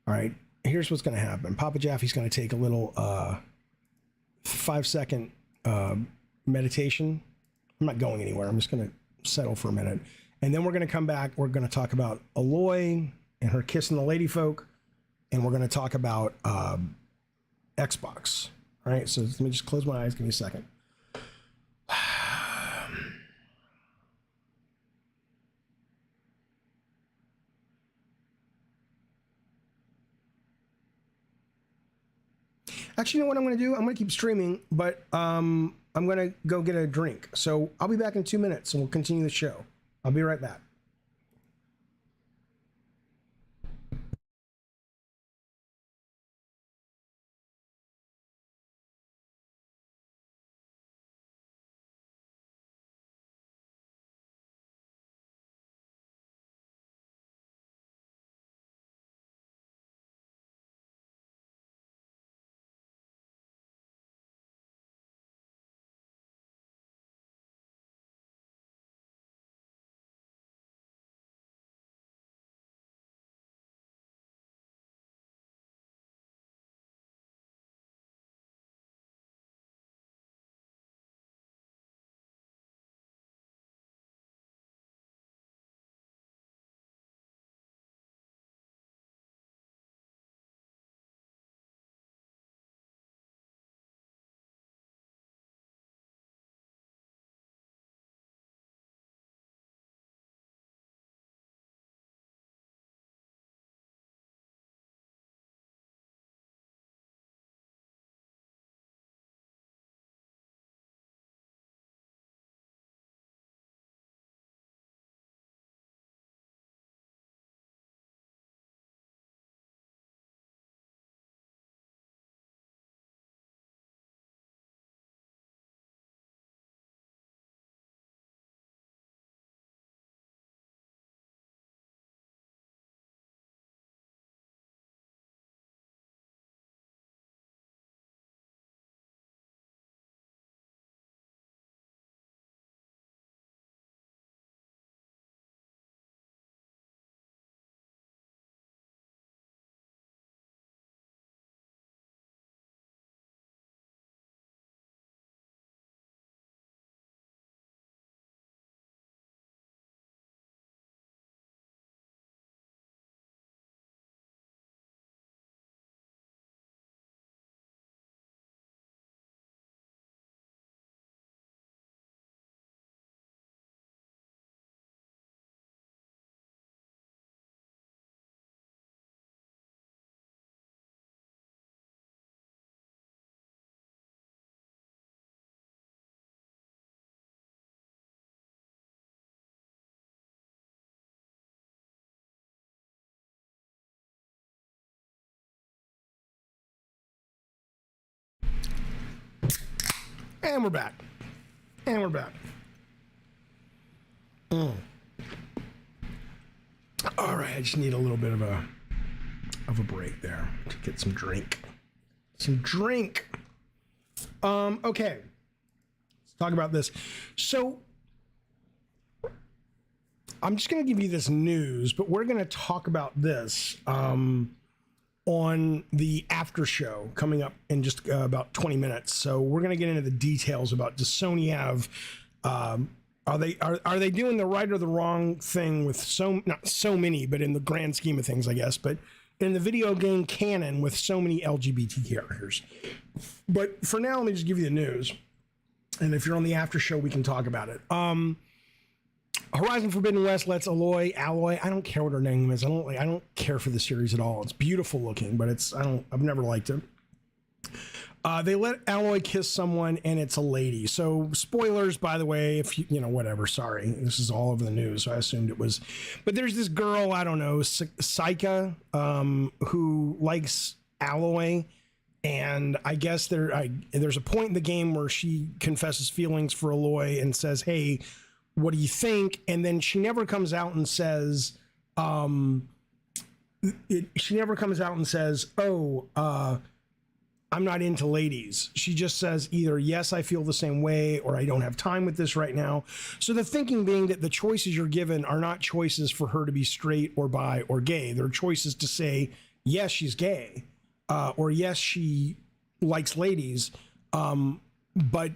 All right, here's what's gonna happen. Papa Jaffe's gonna take a little 5-second meditation. I'm not going anywhere. I'm just gonna settle for a minute, and then we're gonna come back. We're gonna talk about Aloy and her kissing the lady folk, and we're gonna talk about Xbox. All right, so let me just close my eyes. Give me a second. Actually, you know what I'm going to do? I'm going to keep streaming, but I'm going to go get a drink. So I'll be back in 2 minutes, and we'll continue the show. I'll be right back. And we're back. And we're back. All right, I just need a little bit of a break there to get some drink. Okay. Let's talk about this. So I'm just going to give you this news, but we're going to talk about this on the after show coming up in just about 20 minutes. So we're going to get into the details about, does Sony have, are they doing the right or the wrong thing with not so many, but in the grand scheme of things, I guess, but in the video game canon with so many LGBT characters. But for now, let me just give you the news. And if you're on the after show, we can talk about it. Horizon Forbidden West lets Alloy, I don't care what her name is. I don't care for the series at all. It's beautiful looking, but I've never liked it. They let Alloy kiss someone and it's a lady. So spoilers, by the way, if you whatever, sorry. This is all over the news, so I assumed it was. But there's this girl, I don't know, Saika, who likes Alloy. And I guess there's a point in the game where she confesses feelings for Alloy and says, hey, what do you think? And then she never comes out and says, oh, I'm not into ladies. She just says either, yes, I feel the same way, or I don't have time with this right now. So the thinking being that the choices you're given are not choices for her to be straight or bi or gay. They're choices to say, yes, she's gay, or yes, she likes ladies, but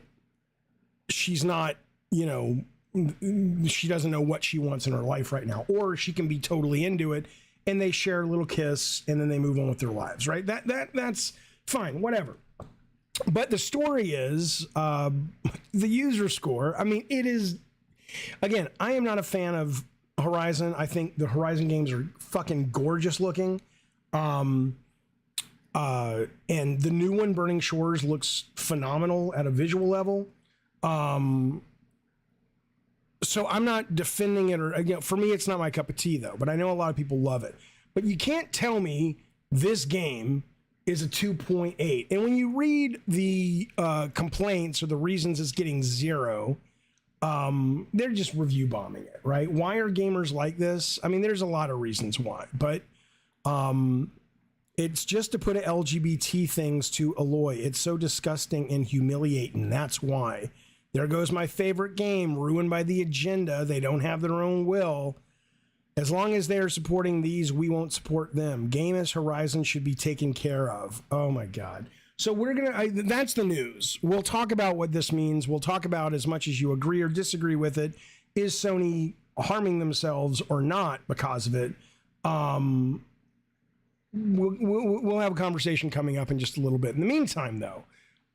she's not, she doesn't know what she wants in her life right now. Or she can be totally into it, and they share a little kiss, and then they move on with their lives, right? That's fine, whatever. But the story is the user score. I mean, it is, again, I am not a fan of Horizon. I think the Horizon games are fucking gorgeous looking. And the new one, Burning Shores, looks phenomenal at a visual level. So I'm not defending it, or, again, for me, it's not my cup of tea though, but I know a lot of people love it. But you can't tell me this game is a 2.8. And when you read the complaints or the reasons it's getting 0, they're just review bombing it, right? Why are gamers like this? I mean, there's a lot of reasons why, but it's just to put LGBT things to Alloy. It's so disgusting and humiliating. That's why. There goes my favorite game, ruined by the agenda. They don't have their own will. As long as they're supporting these, we won't support them. Game as Horizon should be taken care of. Oh my God. So that's the news. We'll talk about what this means. We'll talk about, as much as you agree or disagree with it, is Sony harming themselves or not because of it? We'll have a conversation coming up in just a little bit. In the meantime, though,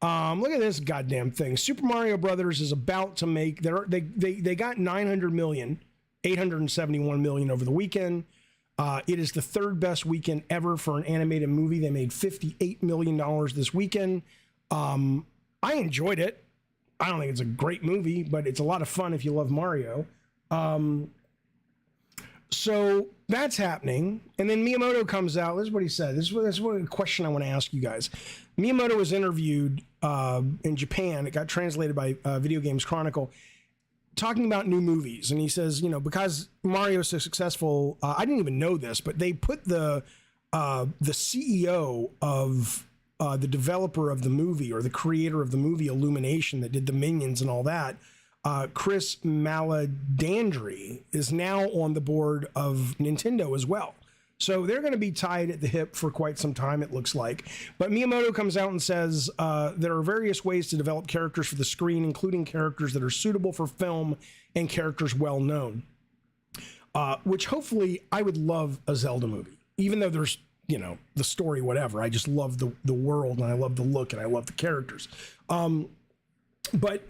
look at this goddamn thing. Super Mario Brothers is about to make, they got 900 million. 871 million over the weekend. It is the third best weekend ever for an animated movie. They made $58 million this weekend. I enjoyed it. I don't think it's a great movie, but it's a lot of fun if you love Mario. So that's happening. And then Miyamoto comes out. This is what he said. This is what a question I want to ask you guys. Miyamoto was interviewed in Japan. It got translated by Video Games Chronicle, talking about new movies. And he says, because Mario is so successful, I didn't even know this, but they put the CEO of the developer of the movie, or the creator of the movie Illumination that did the Minions and all that, Chris Maladandri, is now on the board of Nintendo as well. So they're going to be tied at the hip for quite some time, it looks like. But Miyamoto comes out and says there are various ways to develop characters for the screen, including characters that are suitable for film and characters well known. Which hopefully I would love a Zelda movie, even though there's, the story, whatever. I just love the world, and I love the look, and I love the characters. But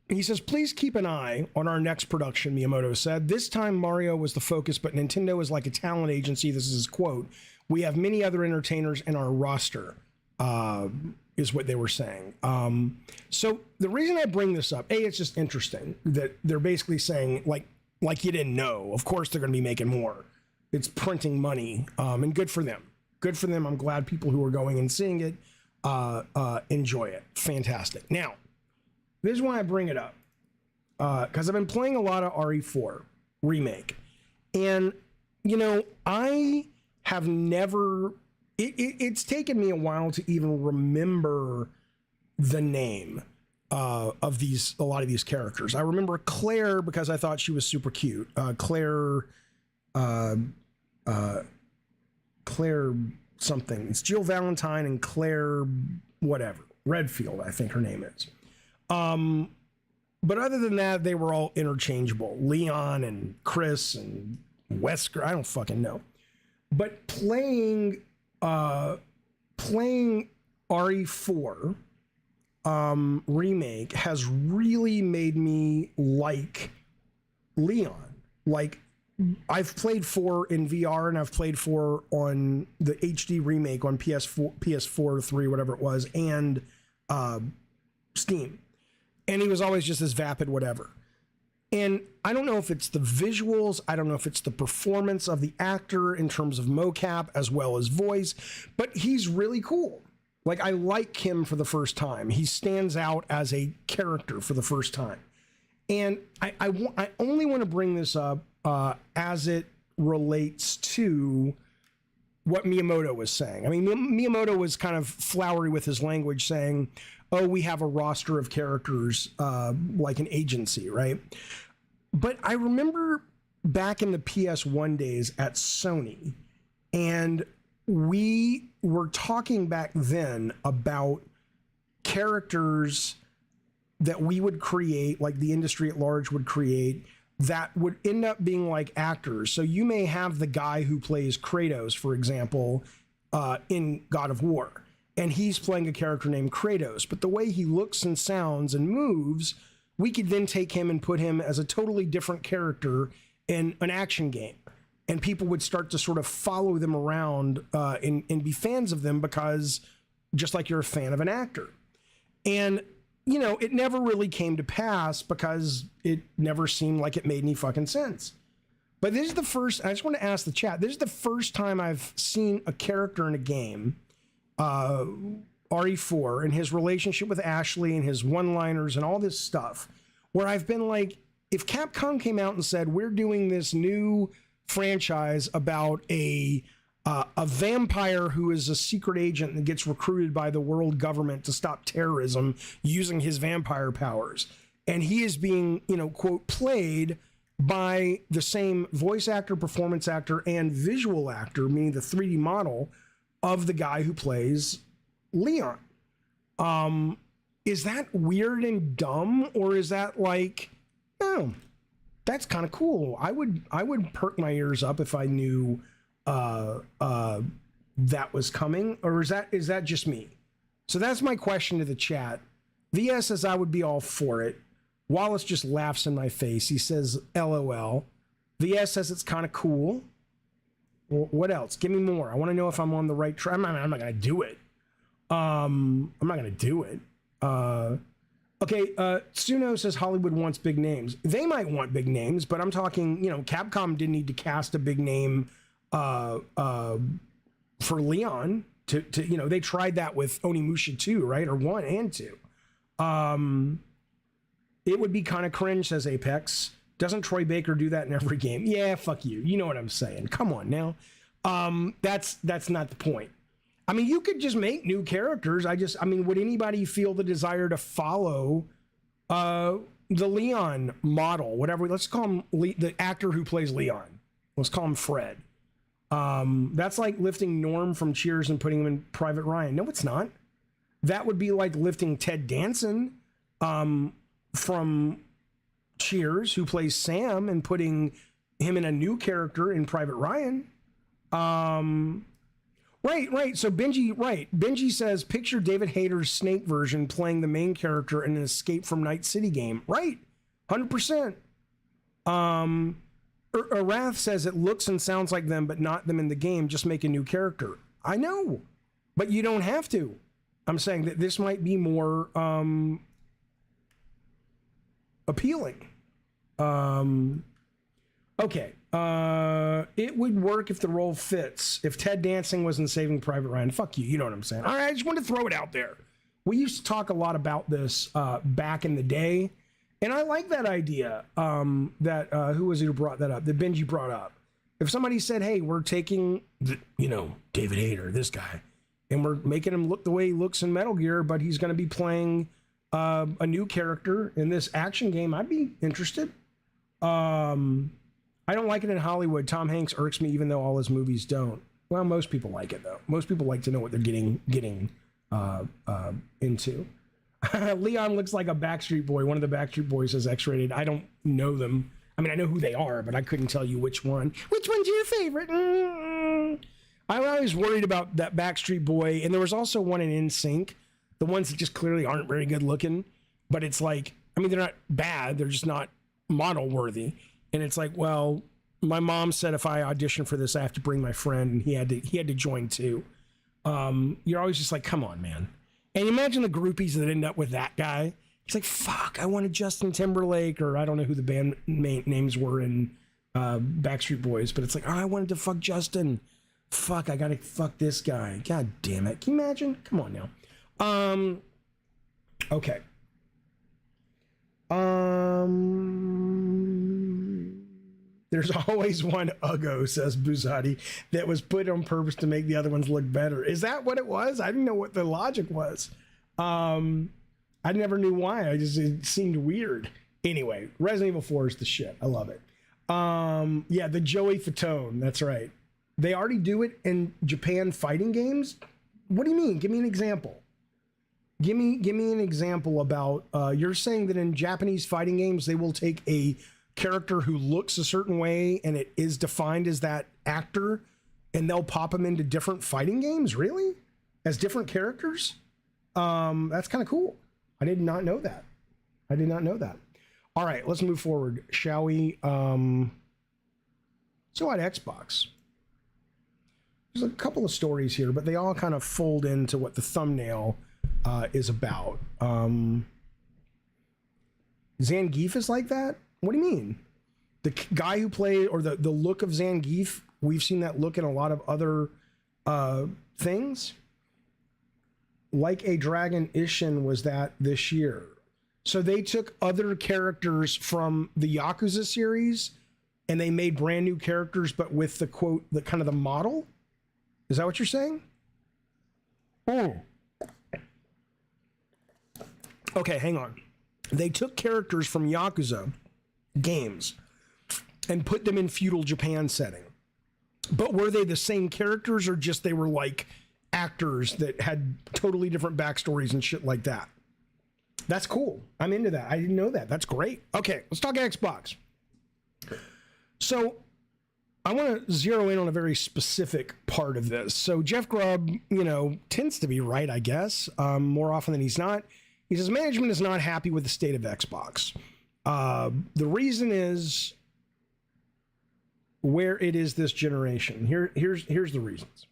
he says, please keep an eye on our next production, Miyamoto said. This time Mario was the focus, but Nintendo is like a talent agency. This is his quote. We have many other entertainers in our roster, is what they were saying. So the reason I bring this up, it's just interesting that they're basically saying, like you didn't know. Of course they're going to be making more. It's printing money, and good for them. Good for them. I'm glad people who are going and seeing it enjoy it. Fantastic. Now, this is why I bring it up. Because I've been playing a lot of RE4 Remake. And, you know, I have never... It's taken me a while to even remember the name of a lot of these characters. I remember Claire because I thought she was super cute. Claire something. It's Jill Valentine and Claire whatever. Redfield, I think her name is. But other than that, they were all interchangeable. Leon and Chris and Wesker, I don't fucking know. But playing RE4 Remake has really made me like Leon. Like, I've played 4 in VR and I've played 4 on the HD remake on PS4, 3, whatever it was, and Steam. And he was always just this vapid whatever. And I don't know if it's the visuals, I don't know if it's the performance of the actor in terms of mocap as well as voice, but he's really cool. Like, I like him for the first time. He stands out as a character for the first time. And I only want to bring this up as it relates to what Miyamoto was saying. I mean, Miyamoto was kind of flowery with his language, saying, oh, we have a roster of characters like an agency, right? But I remember back in the PS1 days at Sony, and we were talking back then about characters that we would create, like the industry at large would create, that would end up being like actors. So you may have the guy who plays Kratos, for example, in God of War, and he's playing a character named Kratos, but the way he looks and sounds and moves, we could then take him and put him as a totally different character in an action game. And people would start to sort of follow them around and be fans of them because just like you're a fan of an actor. And, you know, it never really came to pass because it never seemed like it made any fucking sense. But this is the first, I just want to ask the chat, this is the first time I've seen a character in a game, RE4, and his relationship with Ashley and his one-liners and all this stuff, where I've been like, if Capcom came out and said, we're doing this new franchise about a vampire who is a secret agent that gets recruited by the world government to stop terrorism using his vampire powers, and he is being, you know, quote, played by the same voice actor, performance actor, and visual actor, meaning the 3D model of the guy who plays Leon. Is that weird and dumb, or is that like, oh, that's kind of cool? I would perk my ears up if I knew that was coming, or is that just me? So that's my question to the chat. VS says I would be all for it. Wallace just laughs in my face. He says LOL. VS says it's kind of cool. Well, what else? Give me more. I want to know if I'm on the right track. I'm not gonna do it. I'm not gonna do it. Okay, Suno says Hollywood wants big names. They might want big names, but I'm talking, you know, Capcom didn't need to cast a big name for Leon to you know, they tried that with Onimusha 2, right? Or 1 and 2. It would be kind of cringe, says Apex. Doesn't Troy Baker do that in every game? Yeah, fuck you. You know what I'm saying. Come on now. That's not the point. I mean, you could just make new characters. I mean, would anybody feel the desire to follow the Leon model, whatever? Let's call him the actor who plays Leon. Let's call him Fred. That's like lifting Norm from Cheers and putting him in Private Ryan. No, it's not. That would be like lifting Ted Danson from Cheers, who plays Sam, and putting him in a new character in Private Ryan. Right. So Benji says, picture David Hayter's Snake version playing the main character in an Escape from Night City game. Right. 100%. Arath says it looks and sounds like them, but not them in the game. Just make a new character. I know, but you don't have to. I'm saying that this might be more appealing. Okay. It would work if the role fits. If Ted Dancing was in Saving Private Ryan, fuck you. You know what I'm saying. All right, I just wanted to throw it out there. We used to talk a lot about this back in the day, and I like that idea. Who was it who brought that up? That Benji brought up. If somebody said, "Hey, we're taking, David Hayter, this guy, and we're making him look the way he looks in Metal Gear, but he's going to be playing a new character in this action game," I'd be interested. I don't like it in Hollywood. Tom Hanks irks me, even though all his movies don't. Well, most people like it though. Most people like to know what they're getting into. Leon looks like a Backstreet Boy. One of the Backstreet Boys is X-rated. I don't know them. I mean, I know who they are, but I couldn't tell you which one. Which one's your favorite? I'm always worried about that Backstreet Boy, and there was also one in NSYNC, the ones that just clearly aren't very good looking, but it's like, I mean, they're not bad, they're just not model worthy. And it's like, well, my mom said if I audition for this, I have to bring my friend, and he had to join too. You're always just like, come on, man. And imagine the groupies that end up with that guy. It's like, fuck, I wanted Justin Timberlake, or I don't know who the band names were in Backstreet Boys, but it's like, oh, I wanted to fuck Justin. Fuck, I gotta fuck this guy. God damn it. Can you imagine? Come on now. Okay. There's always one Uggo, says Buzati, that was put on purpose to make the other ones look better. Is that what it was? I didn't know what the logic was. I never knew why. It seemed weird. Anyway, Resident Evil 4 is the shit. I love it. Yeah, the Joey Fatone. That's right. They already do it in Japan fighting games. What do you mean? Give me an example. Give me an example about, you're saying that in Japanese fighting games, they will take a character who looks a certain way and it is defined as that actor, and they'll pop them into different fighting games? Really? As different characters? That's kind of cool. I did not know that. I did not know that. All right, let's move forward, shall we? So at Xbox, there's a couple of stories here, but they all kind of fold into what the thumbnail is about. Zangief is like that? What do you mean? The guy who played, or the look of Zangief, we've seen that look in a lot of other things. Like a Dragon Ishin was that this year. So they took other characters from the Yakuza series and they made brand new characters, but with the quote, the kind of the model. Is that what you're saying? Oh. Okay, hang on. They took characters from Yakuza games and put them in feudal Japan setting. But were they the same characters, or just they were like actors that had totally different backstories and shit like that? That's cool. I'm into that. I didn't know that. That's great. Okay, let's talk Xbox. So I want to zero in on a very specific part of this. So Jeff Grubb, tends to be right, I guess, more often than he's not. He says management is not happy with the state of Xbox. The reason is where it is this generation. Here's the reasons.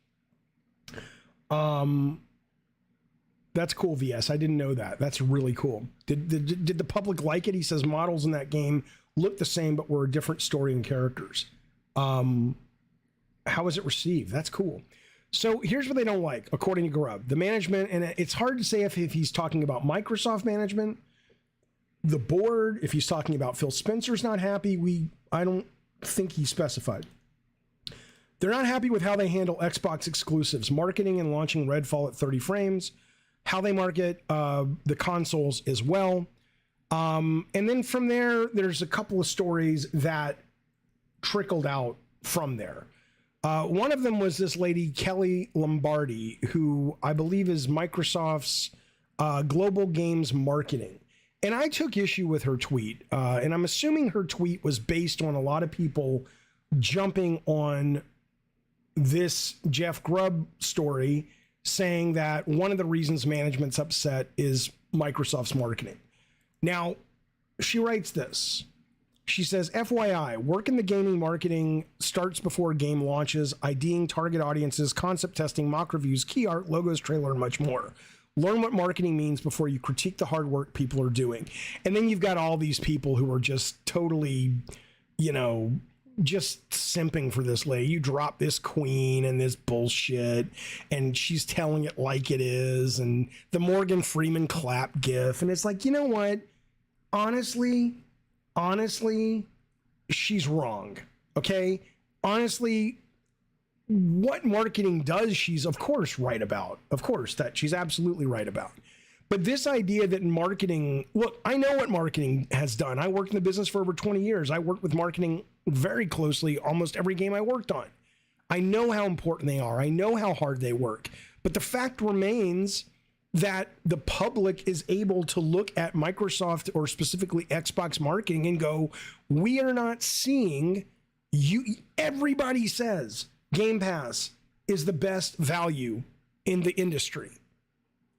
That's cool, VS. I didn't know that. That's really cool. Did the public like it? He says models in that game look the same, but were a different story and characters. How was it received? That's cool. So here's what they don't like, according to Grubb. The management, and it's hard to say if he's talking about Microsoft management, the board, if he's talking about Phil Spencer's not happy. I don't think he specified. They're not happy with how they handle Xbox exclusives, marketing and launching Redfall at 30 frames, how they market the consoles as well. And then from there, there's a couple of stories that trickled out from there. One of them was this lady, Kelly Lombardi, who I believe is Microsoft's global games marketing. And I took issue with her tweet, and I'm assuming her tweet was based on a lot of people jumping on this Jeff Grubb story, saying that one of the reasons management's upset is Microsoft's marketing. Now, she writes this. She says, FYI, work in the gaming marketing starts before a game launches, IDing target audiences, concept testing, mock reviews, key art, logos, trailer, and much more. Learn what marketing means before you critique the hard work people are doing. And then you've got all these people who are just totally, just simping for this lady. You drop this queen and this bullshit, and she's telling it like it is, and the Morgan Freeman clap gif, and it's like, you know what? Honestly, she's wrong. Okay? Honestly, what marketing does, she's of course right about. Of course, that she's absolutely right about. But this idea that marketing, look, I know what marketing has done. I worked in the business for over 20 years. I worked with marketing very closely almost every game I worked on. I know how important they are. I know how hard they work. But the fact remains that the public is able to look at Microsoft or specifically Xbox marketing and go, we are not seeing you. Everybody says Game Pass is the best value in the industry.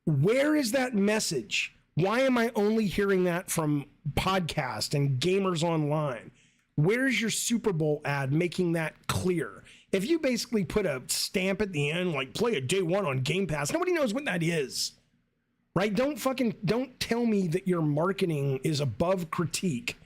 Where is that message? Why am I only hearing that from podcasts and gamers online? Where's your Super Bowl ad making that clear? If you basically put a stamp at the end, like play a day one on Game Pass, nobody knows what that is, right? Don't tell me that your marketing is above critique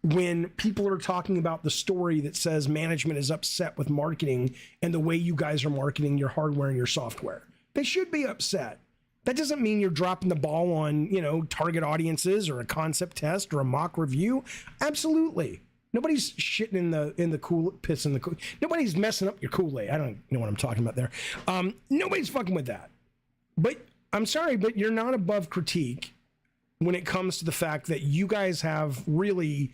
when people are talking about the story that says management is upset with marketing and the way you guys are marketing your hardware and your software. They should be upset. That doesn't mean you're dropping the ball on, target audiences or a concept test or a mock review. Absolutely. Nobody's shitting in the piss in the Kool. Nobody's messing up your Kool-Aid. I don't know what I'm talking about there. Nobody's fucking with that. But I'm sorry, but you're not above critique when it comes to the fact that you guys have really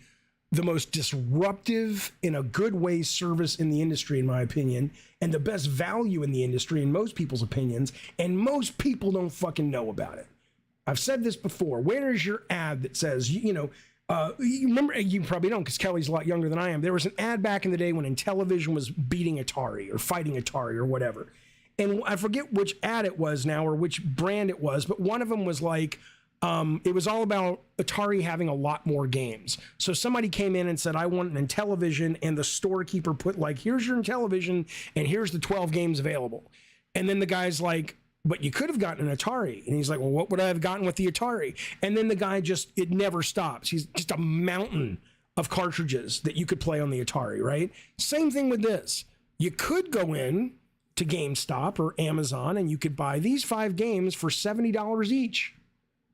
the most disruptive, in a good way, service in the industry, in my opinion, and the best value in the industry in most people's opinions, and most people don't fucking know about it. I've said this before. Where is your ad that says, you remember, you probably don't because Kelly's a lot younger than I am. There was an ad back in the day when Intellivision was beating Atari or fighting Atari or whatever. And I forget which ad it was now or which brand it was, but one of them was like, it was all about Atari having a lot more games. So somebody came in and said, I want an Intellivision, and the storekeeper put like, here's your Intellivision, and here's the 12 games available. And then the guy's like, but you could have gotten an Atari. And he's like, well, what would I have gotten with the Atari? And then the guy it never stops. He's just a mountain of cartridges that you could play on the Atari, right? Same thing with this. You could go in to GameStop or Amazon and you could buy these 5 games for $70 each.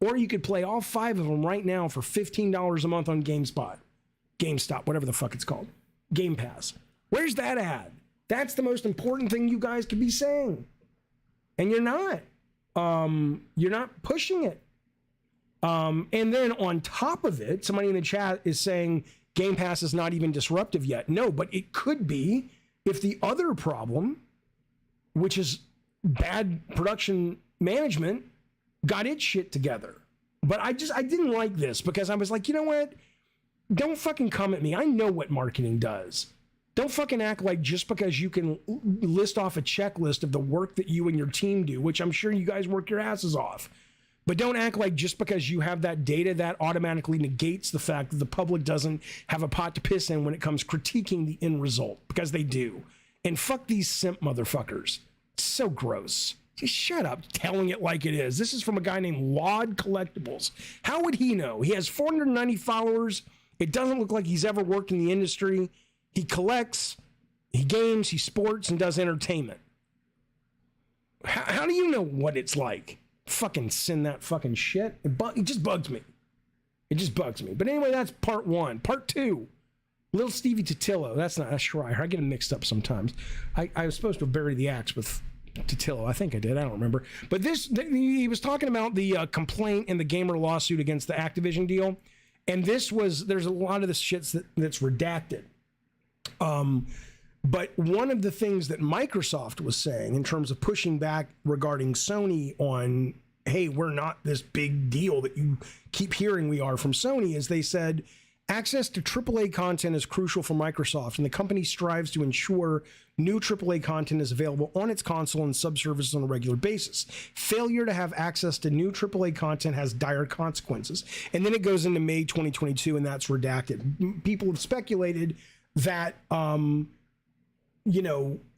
Or you could play all 5 of them right now for $15 a month on GameStop, whatever the fuck it's called. Game Pass. Where's that ad? That's the most important thing you guys could be saying. And you're not. You're not pushing it. And then on top of it, somebody in the chat is saying Game Pass is not even disruptive yet. No, but it could be if the other problem, which is bad production management, got its shit together. But I didn't like this because I was like, you know what? Don't fucking come at me. I know what marketing does. Don't fucking act like just because you can list off a checklist of the work that you and your team do, which I'm sure you guys work your asses off. But don't act like just because you have that data, that automatically negates the fact that the public doesn't have a pot to piss in when it comes critiquing the end result, because they do. And fuck these simp motherfuckers. It's so gross. Just shut up telling it like it is. This is from a guy named Laud Collectibles. How would he know? He has 490 followers. It doesn't look like he's ever worked in the industry. He collects, he games, he sports, and does entertainment. How do you know what it's like? Fucking send that fucking shit. It just bugs me. It just bugs me. But anyway, that's part 1. Part 2. Little Stevie Totillo. That's Schreier. I get him mixed up sometimes. I was supposed to bury the axe with Totillo. I think I did. I don't remember. But he was talking about the complaint and the gamer lawsuit against the Activision deal. And there's a lot of this shit that's redacted. But one of the things that Microsoft was saying in terms of pushing back regarding Sony on, hey, we're not this big deal that you keep hearing we are from Sony, is they said access to AAA content is crucial for Microsoft, and the company strives to ensure new AAA content is available on its console and subservices on a regular basis. Failure to have access to new AAA content has dire consequences. And then it goes into May 2022, and that's redacted. People have speculated that,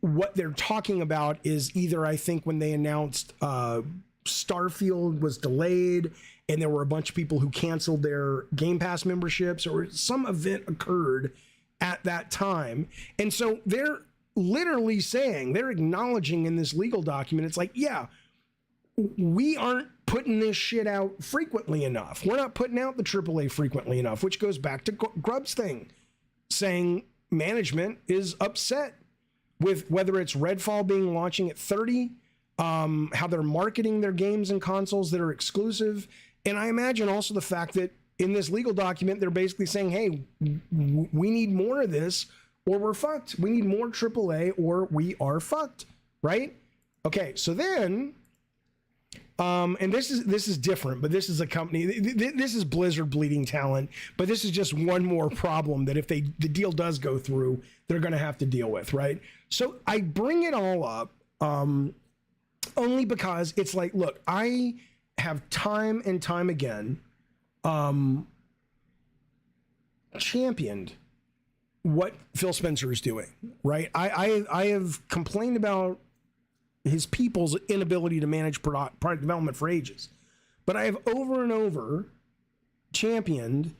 what they're talking about is either, I think, when they announced Starfield was delayed and there were a bunch of people who canceled their Game Pass memberships, or some event occurred at that time. And so they're literally saying, they're acknowledging in this legal document, it's like, yeah, we aren't putting this shit out frequently enough. We're not putting out the AAA frequently enough, which goes back to Grubb's thing, saying management is upset with whether it's Redfall being launching at 30, how they're marketing their games and consoles that are exclusive. And I imagine also the fact that in this legal document, they're basically saying, hey, we need more of this or we're fucked. We need more AAA or we are fucked, right? Okay, so then, and this is different, but this is a company, this is Blizzard bleeding talent, but this is just one more problem that if the deal does go through, they're going to have to deal with, right? So I bring it all up only because it's like, look, I have time and time again championed what Phil Spencer is doing, right? I have complained about his people's inability to manage product development for ages, but I have over and over championed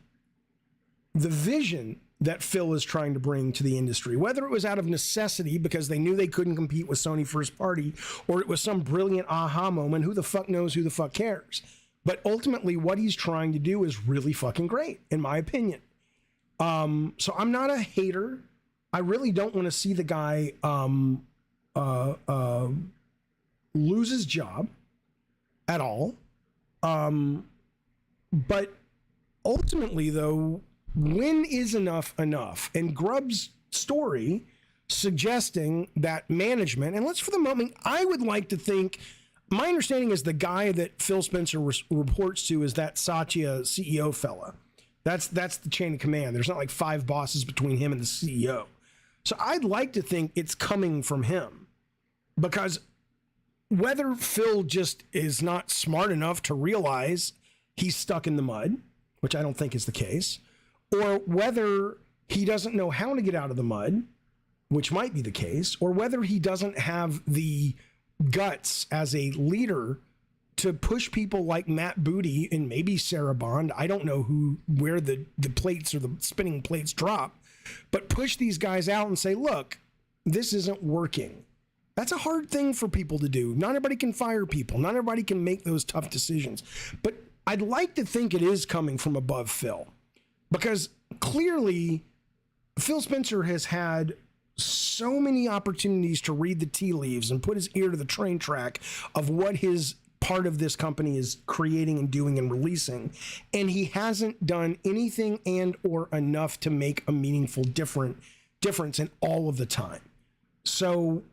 the vision that Phil is trying to bring to the industry, whether it was out of necessity because they knew they couldn't compete with Sony first party, or it was some brilliant aha moment. Who the fuck knows? Who the fuck cares? But ultimately what he's trying to do is really fucking great, in my opinion. So I'm not a hater. I really don't want to see the guy lose his job at all. But ultimately, though, when is enough enough? And Grubb's story suggesting that management, and let's for the moment, I would like to think, my understanding is the guy that Phil Spencer reports to is that Satya CEO fella. That's the chain of command. There's not like 5 bosses between him and the CEO. So I'd like to think it's coming from him, because whether Phil just is not smart enough to realize he's stuck in the mud, which I don't think is the case, or whether he doesn't know how to get out of the mud, which might be the case, or whether he doesn't have the guts as a leader to push people like Matt Booty and maybe Sarah Bond. I don't know where the plates or the spinning plates drop, but push these guys out and say, look, this isn't working. That's a hard thing for people to do. Not everybody can fire people. Not everybody can make those tough decisions. But I'd like to think it is coming from above Phil, because clearly Phil Spencer has had so many opportunities to read the tea leaves and put his ear to the train track of what his part of this company is creating and doing and releasing, and he hasn't done anything and or enough to make a meaningful difference in all of the time. So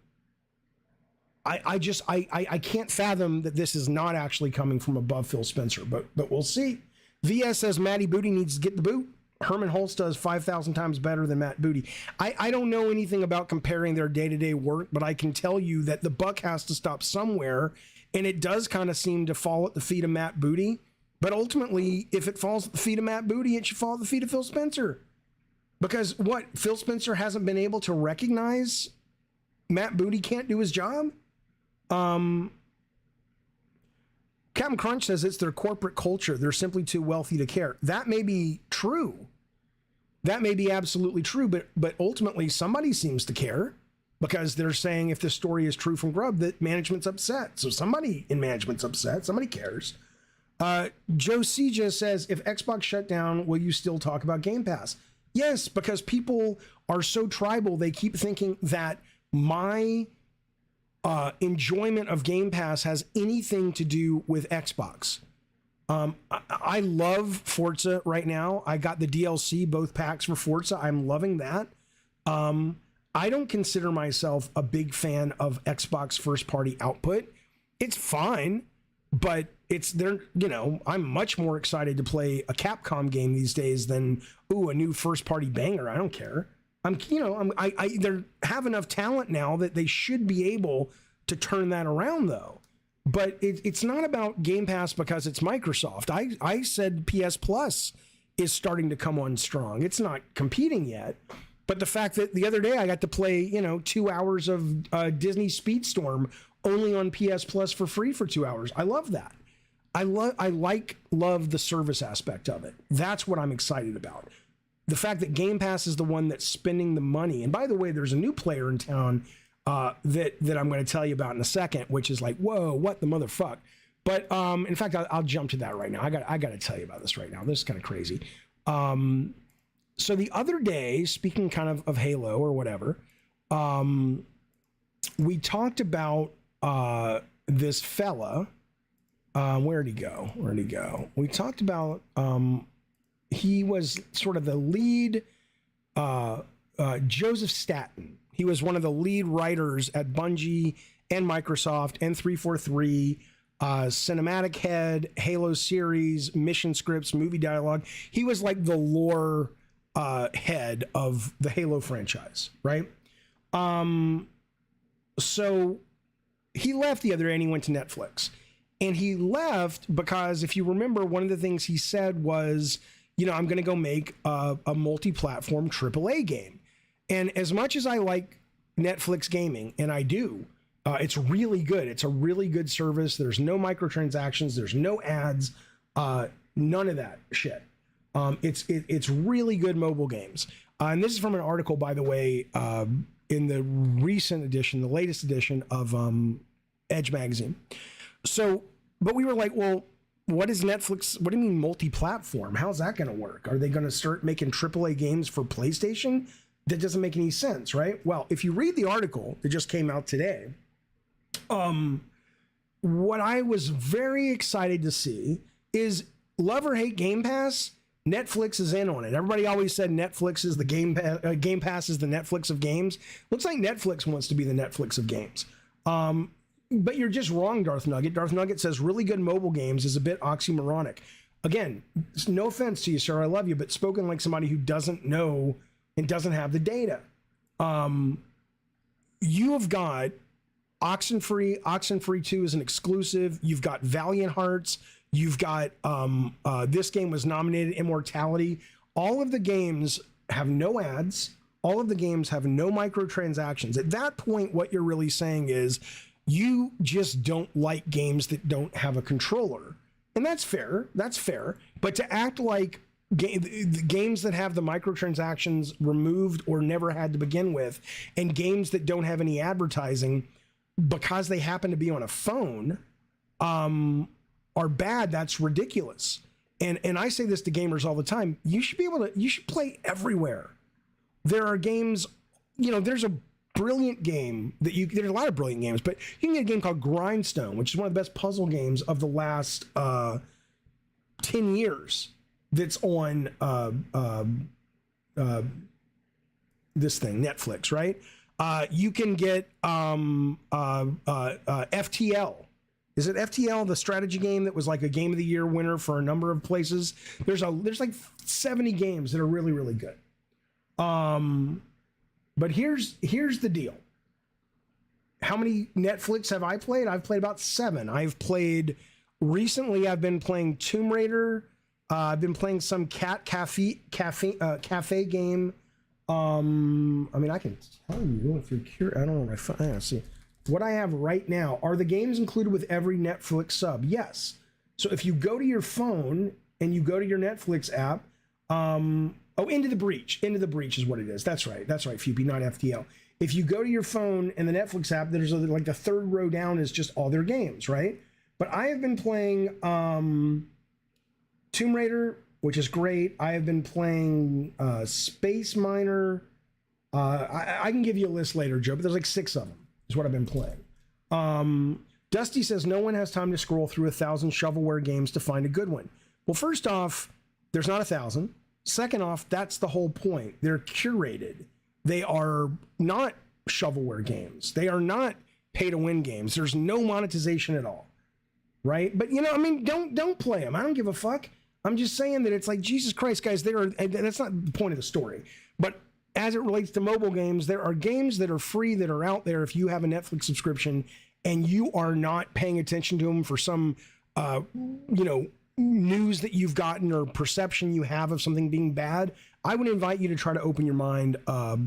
I can't fathom that this is not actually coming from above Phil Spencer, but we'll see. VS says Matty Booty needs to get the boot. Herman Holst does 5,000 times better than Matt Booty. I don't know anything about comparing their day-to-day work, but I can tell you that the buck has to stop somewhere, and it does kind of seem to fall at the feet of Matt Booty. But ultimately, if it falls at the feet of Matt Booty, it should fall at the feet of Phil Spencer. Because what? Phil Spencer hasn't been able to recognize Matt Booty can't do his job? Captain Crunch says it's their corporate culture. They're simply too wealthy to care. That may be true. That may be absolutely true, but ultimately somebody seems to care, because they're saying if this story is true from Grubb, that management's upset. So somebody in management's upset. Somebody cares. Joe Seja says, if Xbox shut down, will you still talk about Game Pass? Yes, because people are so tribal. They keep thinking that my enjoyment of Game Pass has anything to do with Xbox. I love Forza right now. I got the DLC, both packs for Forza. I'm loving that. I don't consider myself a big fan of Xbox first party output. It's fine, but it's there, I'm much more excited to play a Capcom game these days than, a new first party banger. I don't care. They have enough talent now that they should be able to turn that around, though. But it's not about Game Pass because it's Microsoft. I said PS Plus is starting to come on strong. It's not competing yet. But the fact that the other day I got to play, 2 hours of Disney Speedstorm only on PS Plus for free for 2 hours. I love that. I love the service aspect of it. That's what I'm excited about. the fact that Game Pass is the one that's spending the money. And by the way, there's a new player in town that I'm going to tell you about in a second, which is like, whoa, what the motherfuck? But in fact, I'll jump to that right now. I got to tell you about this right now. This is kind of crazy. So the other day, speaking kind of Halo or whatever, we talked about this fella. Where'd he go? We talked about he was sort of the lead, Joseph Staten. He was one of the lead writers at Bungie and Microsoft and 343, cinematic head, Halo series, mission scripts, movie dialogue. He was like the lore head of the Halo franchise, right? So he left the other day and he went to Netflix. And he left because, if you remember, one of the things he said was, I'm going to go make a multi-platform AAA game. And as much as I like Netflix gaming, and I do, it's really good. It's a really good service. There's no microtransactions. There's no ads. None of that shit. It's really good mobile games. And this is from an article, by the way, in the recent edition, the latest edition of Edge magazine. So, but we were like, well, what is Netflix? What do you mean multi-platform? How's that going to work? Are they going to start making AAA games for PlayStation? That doesn't make any sense, right? Well, if you read the article that just came out today, what I was very excited to see is, love or hate Game Pass, Netflix is in on it. Everybody always said Netflix is the Game Pass is the Netflix of games. Looks like Netflix wants to be the Netflix of games. But you're just wrong, Darth Nugget. Darth Nugget says really good mobile games is a bit oxymoronic. Again, no offense to you, sir. I love you, but spoken like somebody who doesn't know and doesn't have the data. You have got Oxenfree. Oxenfree 2 is an exclusive. You've got Valiant Hearts. You've got this game was nominated Immortality. All of the games have no ads. All of the games have no microtransactions. At that point, what you're really saying is, you just don't like games that don't have a controller. And that's fair. That's fair. But to act like games that have the microtransactions removed or never had to begin with, and games that don't have any advertising because they happen to be on a phone, are bad, that's ridiculous. And I say this to gamers all the time. You should play everywhere. There are games, there's a brilliant game there's a lot of brilliant games, but you can get a game called Grindstone, which is one of the best puzzle games of the last 10 years that's on this thing, Netflix, right? You can get FTL. Is it FTL, the strategy game that was like a Game of the Year winner for a number of places? There's like 70 games that are really, really good. But here's the deal. How many Netflix have I played? I've played about 7. Recently I've been playing Tomb Raider. I've been playing some cafe game. I mean, I can tell you if you're curious. I don't know if I see what I have right now. Are the games included with every Netflix sub? Yes. So if you go to your phone and you go to your Netflix app, Into the Breach. Into the Breach is what it is. That's right, Fupy, not FTL. If you go to your phone and the Netflix app, there's like the third row down is just all their games, right? But I have been playing Tomb Raider, which is great. I have been playing Space Miner. I can give you a list later, Joe, but there's like 6 of them is what I've been playing. Dusty says, no one has time to scroll through 1,000 shovelware games to find a good one. Well, first off, there's not 1,000. Second off, that's the whole point. They're curated. They are not shovelware games. They are not pay-to-win games. There's no monetization at all, right? But don't play them. I don't give a fuck. I'm just saying that it's like, Jesus Christ, guys. That's not the point of the story. But as it relates to mobile games, there are games that are free that are out there if you have a Netflix subscription and you are not paying attention to them for some, news that you've gotten or perception you have of something being bad. I would invite you to try to open your mind a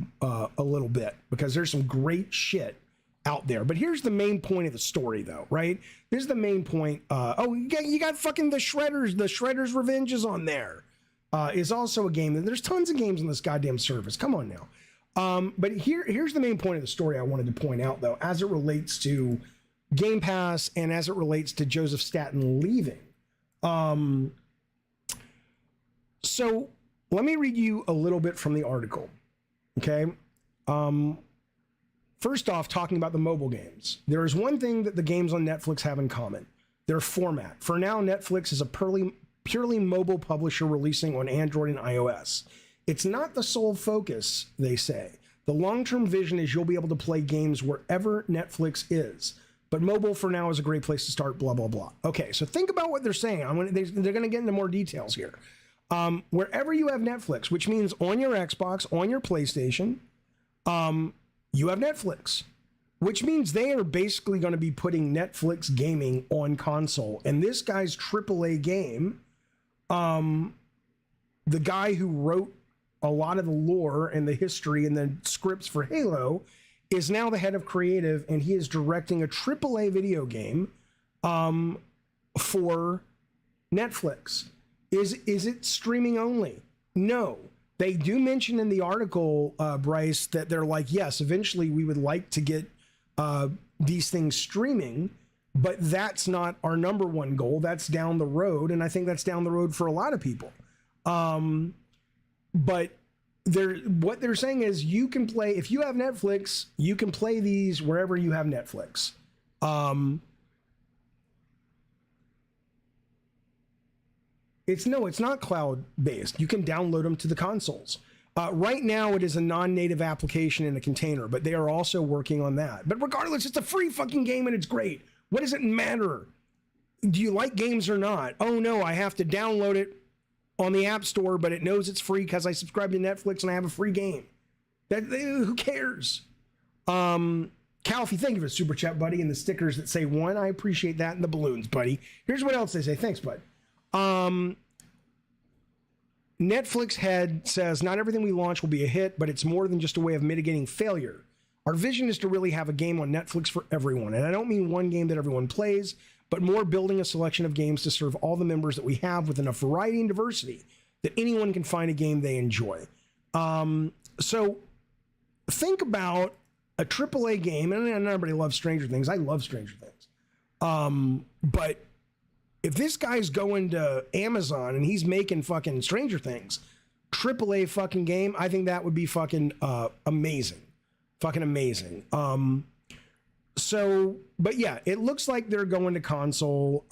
little bit, because there's some great shit out there. But here's the main point of the story, though, right? This is the main point. You got fucking the Shredders. The Shredders Revenge is on there. is also a game that there's tons of games on this goddamn service. Come on now. But here's the main point of the story I wanted to point out, though, as it relates to Game Pass and as it relates to Joseph Staten leaving. So let me read you a little bit from the article. Okay. First off, talking about the mobile games, there is one thing that the games on Netflix have in common: their format. For now, Netflix is a purely mobile publisher releasing on Android and iOS. It's not the sole focus, they say. The long-term vision is you'll be able to play games wherever Netflix is. But mobile for now is a great place to start, blah, blah, blah. Okay, so think about what they're saying. They're going to get into more details here. Wherever you have Netflix, which means on your Xbox, on your PlayStation, you have Netflix, which means they are basically going to be putting Netflix gaming on console. And this guy's AAA game, the guy who wrote a lot of the lore and the history and the scripts for Halo, is now the head of creative, and he is directing a AAA video game for Netflix. Is it streaming only? No. They do mention in the article, Bryce, that they're like, yes, eventually we would like to get these things streaming, but that's not our number one goal. That's down the road, and I think that's down the road for a lot of people. But what they're saying is you can play, if you have Netflix, you can play these wherever you have Netflix. It's not cloud-based. You can download them to the consoles. Right now, it is a non-native application in a container, but they are also working on that. But regardless, it's a free fucking game and it's great. What does it matter? Do you like games or not? Oh no, I have to download it on the App Store, but it knows it's free because I subscribe to Netflix and I have a free game. Who cares? Calfee, thank you for the super chat, buddy, and the stickers that say one. I appreciate that, and the balloons, buddy. Here's what else they say. Thanks, bud. Netflix head says, not everything we launch will be a hit, but it's more than just a way of mitigating failure. Our vision is to really have a game on Netflix for everyone. And I don't mean one game that everyone plays, but more building a selection of games to serve all the members that we have with enough variety and diversity that anyone can find a game they enjoy. So think about a AAA game, and everybody loves Stranger Things. I love Stranger Things. But if this guy's going to Amazon and he's making fucking Stranger Things, AAA fucking game, I think that would be fucking amazing. Fucking amazing. But yeah, it looks like they're going to console.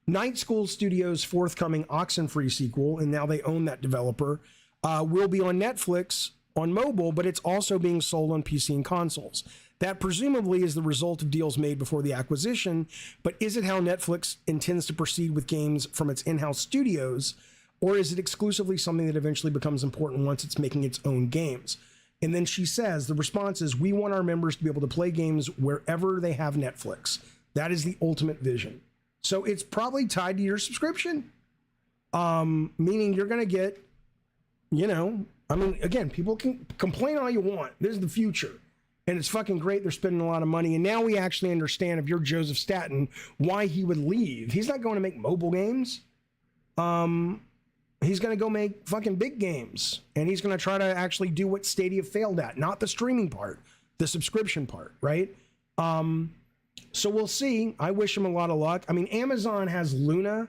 Night School Studios' forthcoming Oxenfree sequel, and now they own that developer, will be on Netflix on mobile, but it's also being sold on PC and consoles. That presumably is the result of deals made before the acquisition, but is it how Netflix intends to proceed with games from its in-house studios, or is it exclusively something that eventually becomes important once it's making its own games? And then she says, the response is, we want our members to be able to play games wherever they have Netflix. That is the ultimate vision. So it's probably tied to your subscription, meaning you're going to get, again, people can complain all you want. This is the future. And it's fucking great. They're spending a lot of money. And now we actually understand, if you're Joseph Staten, why he would leave. He's not going to make mobile games. He's going to go make fucking big games. And he's going to try to actually do what Stadia failed at. Not the streaming part, the subscription part, right? So we'll see. I wish him a lot of luck. I mean, Amazon has Luna.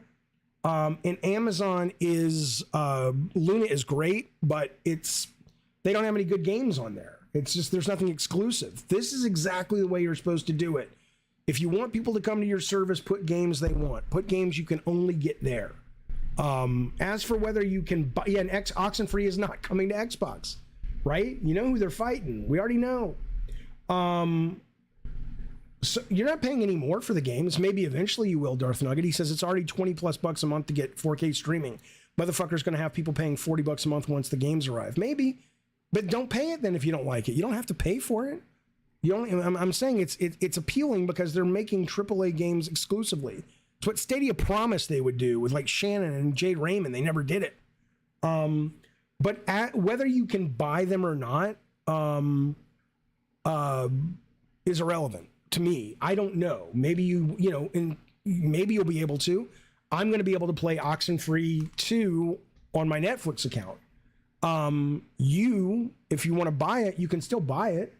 And Amazon is, Luna is great, but they don't have any good games on there. It's just, there's nothing exclusive. This is exactly the way you're supposed to do it. If you want people to come to your service, put games they want. Put games you can only get there. As for whether you can buy, and Oxenfree is not coming to Xbox, right? You know who they're fighting. We already know. So you're not paying any more for the games. Maybe eventually you will, Darth Nugget. He says it's already $20+ a month to get 4K streaming. Motherfucker's going to have people paying $40 a month once the games arrive. Maybe. But don't pay it then if you don't like it. You don't have to pay for it. I'm saying it's appealing because they're making AAA games exclusively. It's what Stadia promised they would do with like Shannon and Jade Raymond. They never did it. But whether you can buy them or not is irrelevant to me. I don't know. Maybe maybe you'll be able to. I'm going to be able to play Oxenfree 2 on my Netflix account. If you want to buy it, you can still buy it.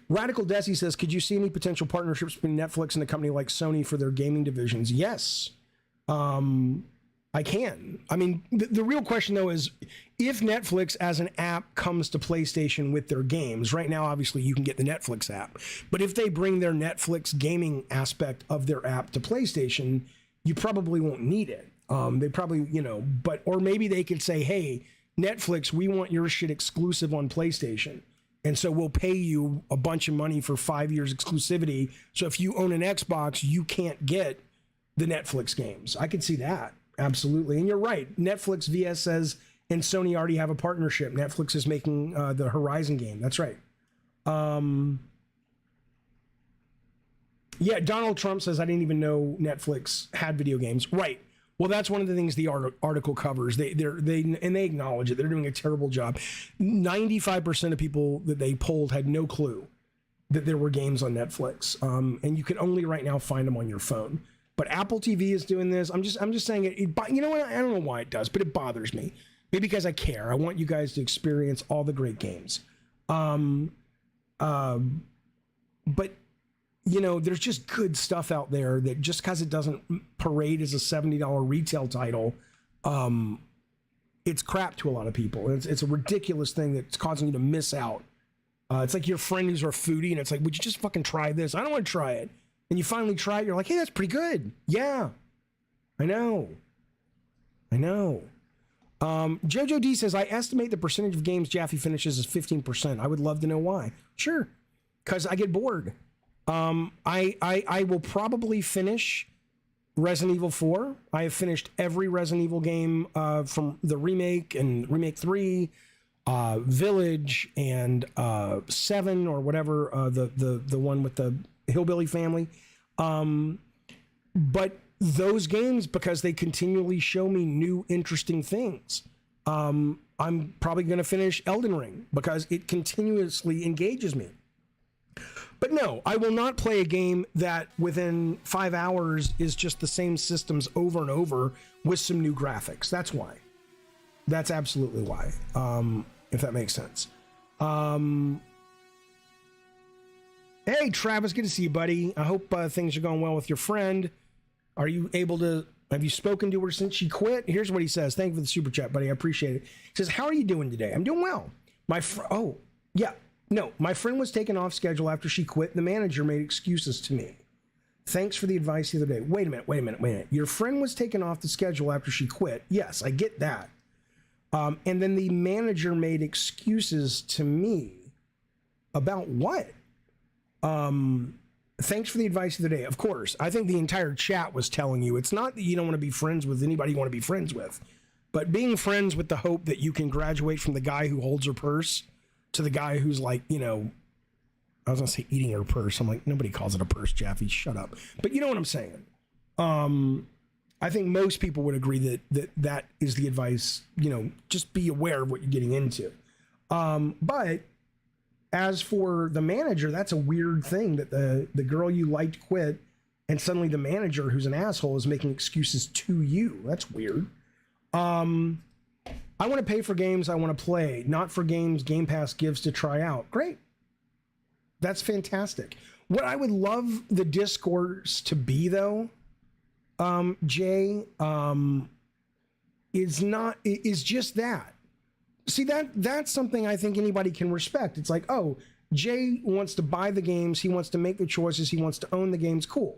Radical Desi says, could you see any potential partnerships between Netflix and a company like Sony for their gaming divisions? Yes, I can. I mean, the real question, though, is if Netflix as an app comes to PlayStation with their games, right now, obviously, you can get the Netflix app. But if they bring their Netflix gaming aspect of their app to PlayStation, you probably won't need it. They probably, or maybe they could say, hey, Netflix, we want your shit exclusive on PlayStation. And so we'll pay you a bunch of money for 5 years exclusivity. So if you own an Xbox, you can't get the Netflix games. I could see that. Absolutely. And you're right. Netflix, VS says, and Sony already have a partnership. Netflix is making the Horizon game. That's right. Yeah, Donald Trump says, I didn't even know Netflix had video games. Right. Well, that's one of the things the article covers. They acknowledge it. They're doing a terrible job. 95% of people that they polled had no clue that there were games on Netflix, and you can only right now find them on your phone. But Apple TV is doing this. I'm just saying it. You know what? I don't know why it does, but it bothers me. Maybe because I care. I want you guys to experience all the great games. But there's just good stuff out there that just because it doesn't parade as a $70 retail title, it's crap to a lot of people. It's a ridiculous thing that's causing you to miss out. It's like your friend who's a foodie, and it's like, would you just fucking try this? I don't want to try it. And you finally try it, you're like, hey, that's pretty good. Yeah, I know. Jojo D says, I estimate the percentage of games Jaffe finishes is 15%. I would love to know why. Sure, because I get bored. I will probably finish Resident Evil 4. I have finished every Resident Evil game from the remake and Remake 3, Village, and 7 or whatever, the one with the hillbilly family. But those games, because they continually show me new interesting things, I'm probably going to finish Elden Ring because it continuously engages me. But no, I will not play a game that within 5 hours is just the same systems over and over with some new graphics. That's why. That's absolutely why, if that makes sense. Hey, Travis, good to see you, buddy. I hope things are going well with your friend. Are you able to... Have you spoken to her since she quit? Here's what he says. Thank you for the super chat, buddy. I appreciate it. He says, how are you doing today? I'm doing well. My friend was taken off schedule after she quit. The manager made excuses to me. Thanks for the advice the other day. Wait a minute. Your friend was taken off the schedule after she quit. Yes, I get that. And then the manager made excuses to me about what? Thanks for the advice the other day. Of course, I think the entire chat was telling you it's not that you don't want to be friends with anybody you want to be friends with, but being friends with the hope that you can graduate from the guy who holds her purse to the guy who's like, I was going to say eating her purse. I'm like, nobody calls it a purse, Jaffe. Shut up. But you know what I'm saying? I think most people would agree that is the advice, just be aware of what you're getting into. But as for the manager, that's a weird thing that the girl you liked quit and suddenly the manager, who's an asshole, is making excuses to you. That's weird. I want to pay for games I want to play, not for games Game Pass gives to try out. Great. That's fantastic. What I would love the discourse to be, though, Jay, is just that. See, that's something I think anybody can respect. It's like, oh, Jay wants to buy the games. He wants to make the choices. He wants to own the games. Cool.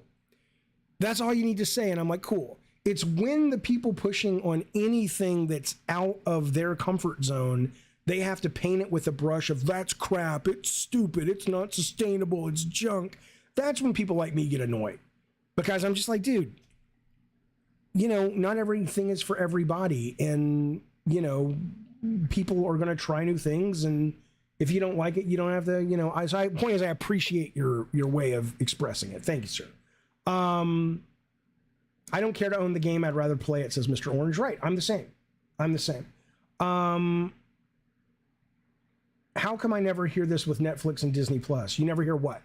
That's all you need to say. And I'm like, cool. It's when the people pushing on anything that's out of their comfort zone, they have to paint it with a brush of that's crap, it's stupid, it's not sustainable, it's junk. That's when people like me get annoyed. Because I'm just like, dude, not everything is for everybody. And, people are going to try new things. And if you don't like it, you don't have to, point is I appreciate your way of expressing it. Thank you, sir. I don't care to own the game. I'd rather play it, says Mr. Orange. Right. I'm the same. How come I never hear this with Netflix and Disney Plus? You never hear what?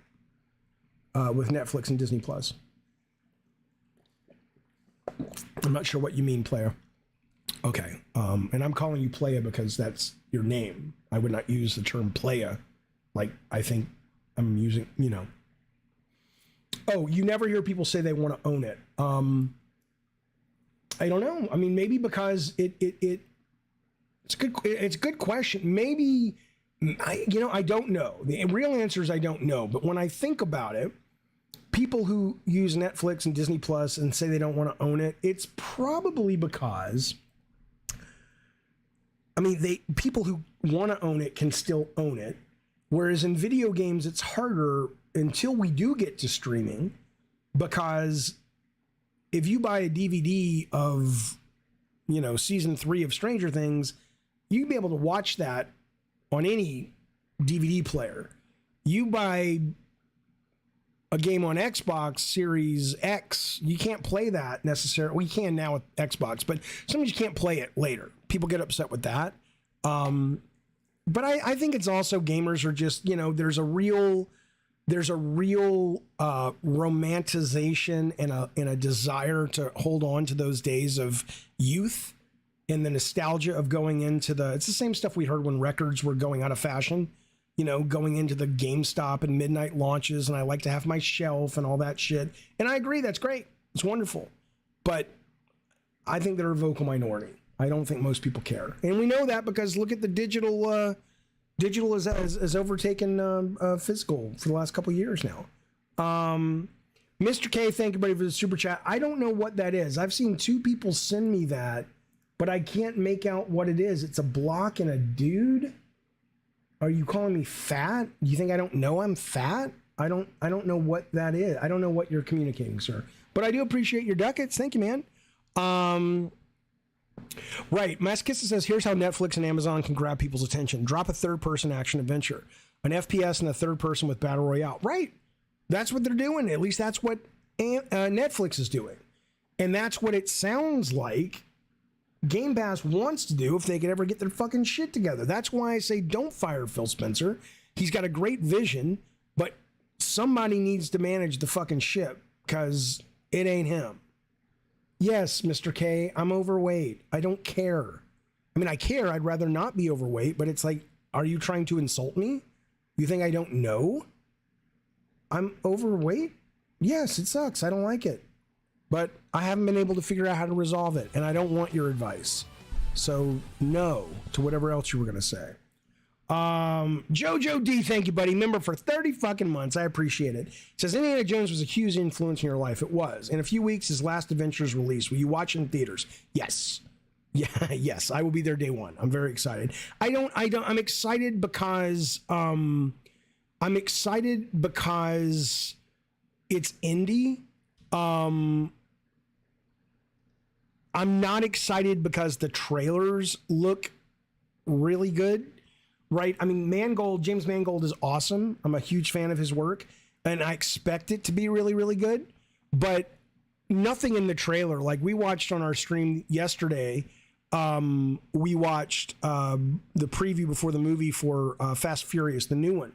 With Netflix and Disney Plus? I'm not sure what you mean, player. Okay. And I'm calling you playa because that's your name. I would not use the term playa. Like, I think I'm using, you know. Oh, you never hear people say they want to own it. I don't know. I mean, maybe because it's a good question. Maybe, I don't know. The real answer is I don't know. But when I think about it, people who use Netflix and Disney Plus and say they don't want to own it, it's probably because, I mean, people who want to own it can still own it. Whereas in video games, it's harder until we do get to streaming, because if you buy a DVD of, season 3 of Stranger Things, you'd be able to watch that on any DVD player. You buy a game on Xbox Series X, you can't play that necessarily. We can now with Xbox, but sometimes you can't play it later. People get upset with that. But I think it's also gamers are just, there's a real romanticization and a desire to hold on to those days of youth and the nostalgia of going into it's the same stuff we heard when records were going out of fashion, going into the GameStop and midnight launches, and I like to have my shelf and all that shit. And I agree, that's great. It's wonderful. But I think they're a vocal minority. I don't think most people care. And we know that because look at the digital has overtaken physical for the last couple of years now. Mr. K, thank you, buddy, for the super chat. I don't know what that is. I've seen 2 people send me that, but I can't make out what it is. It's a block and a dude. Are you calling me fat? Do you think I don't know I'm fat? I don't know what that is. I don't know what you're communicating, sir. But I do appreciate your ducats. Thank you, man. Right. Maskissa says, here's how Netflix and Amazon can grab people's attention. Drop a third-person action adventure. An FPS and a third person with Battle Royale. Right. That's what they're doing. At least that's what Netflix is doing. And that's what it sounds like Game Pass wants to do if they could ever get their fucking shit together. That's why I say don't fire Phil Spencer. He's got a great vision, but somebody needs to manage the fucking ship because it ain't him. Yes, Mr. K, I'm overweight. I don't care. I mean, I care. I'd rather not be overweight, but it's like, are you trying to insult me? You think I don't know? I'm overweight? Yes, it sucks. I don't like it. But I haven't been able to figure out how to resolve it, and I don't want your advice. So, no to whatever else you were going to say. Jojo D, thank you, buddy. Member for 30 fucking months. I appreciate it. Says Indiana Jones was a huge influence in your life. It was. In a few weeks, his last adventure is released. Will you watch it in theaters? Yes. Yeah, yes. I will be there day one. I'm very excited. I'm excited because it's indie. I'm not excited because the trailers look really good. Right. I mean, James Mangold is awesome. I'm a huge fan of his work and I expect it to be really, really good, but nothing in the trailer. Like we watched on our stream yesterday. We watched the preview before the movie for Fast Furious, the new one.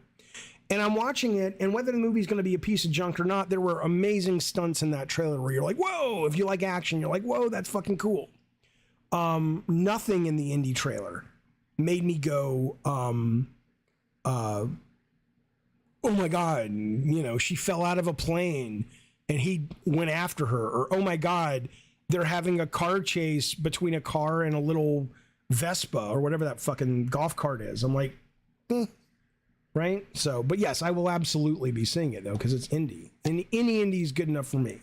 And I'm watching it, and whether the movie's going to be a piece of junk or not, there were amazing stunts in that trailer where you're like, whoa, if you like action, you're like, whoa, that's fucking cool. Nothing in the indie trailer made me go, oh my God, she fell out of a plane and he went after her. Or, oh my God, they're having a car chase between a car and a little Vespa or whatever that fucking golf cart is. I'm like, right? So, but yes, I will absolutely be seeing it though, because it's indie. And any indie is good enough for me.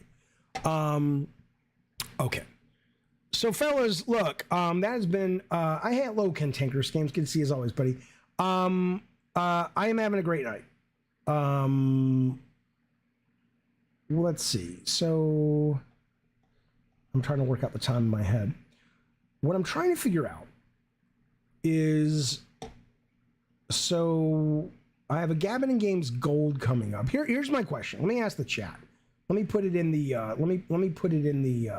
Okay. So, fellas, look, that has been, I had low cantankerous games. Good to see you as always, buddy. I am having a great night. Let's see. So, I'm trying to work out the time in my head. What I'm trying to figure out is, so I have a Gabbin and Games Gold coming up. Here's my question. Let me ask the chat. Let me put it in the, let me put it in the,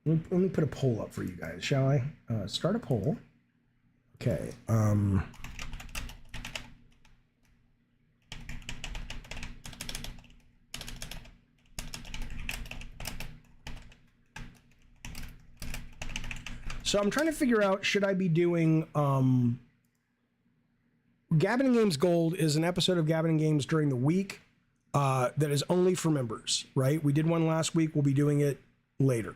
let me put a poll up for you guys, shall I? Start a poll. Okay. So I'm trying to figure out, should I be doing Gabbin' and Games Gold is an episode of Gabbin' and Games during the week that is only for members, right? We did one last week. We'll be doing it later.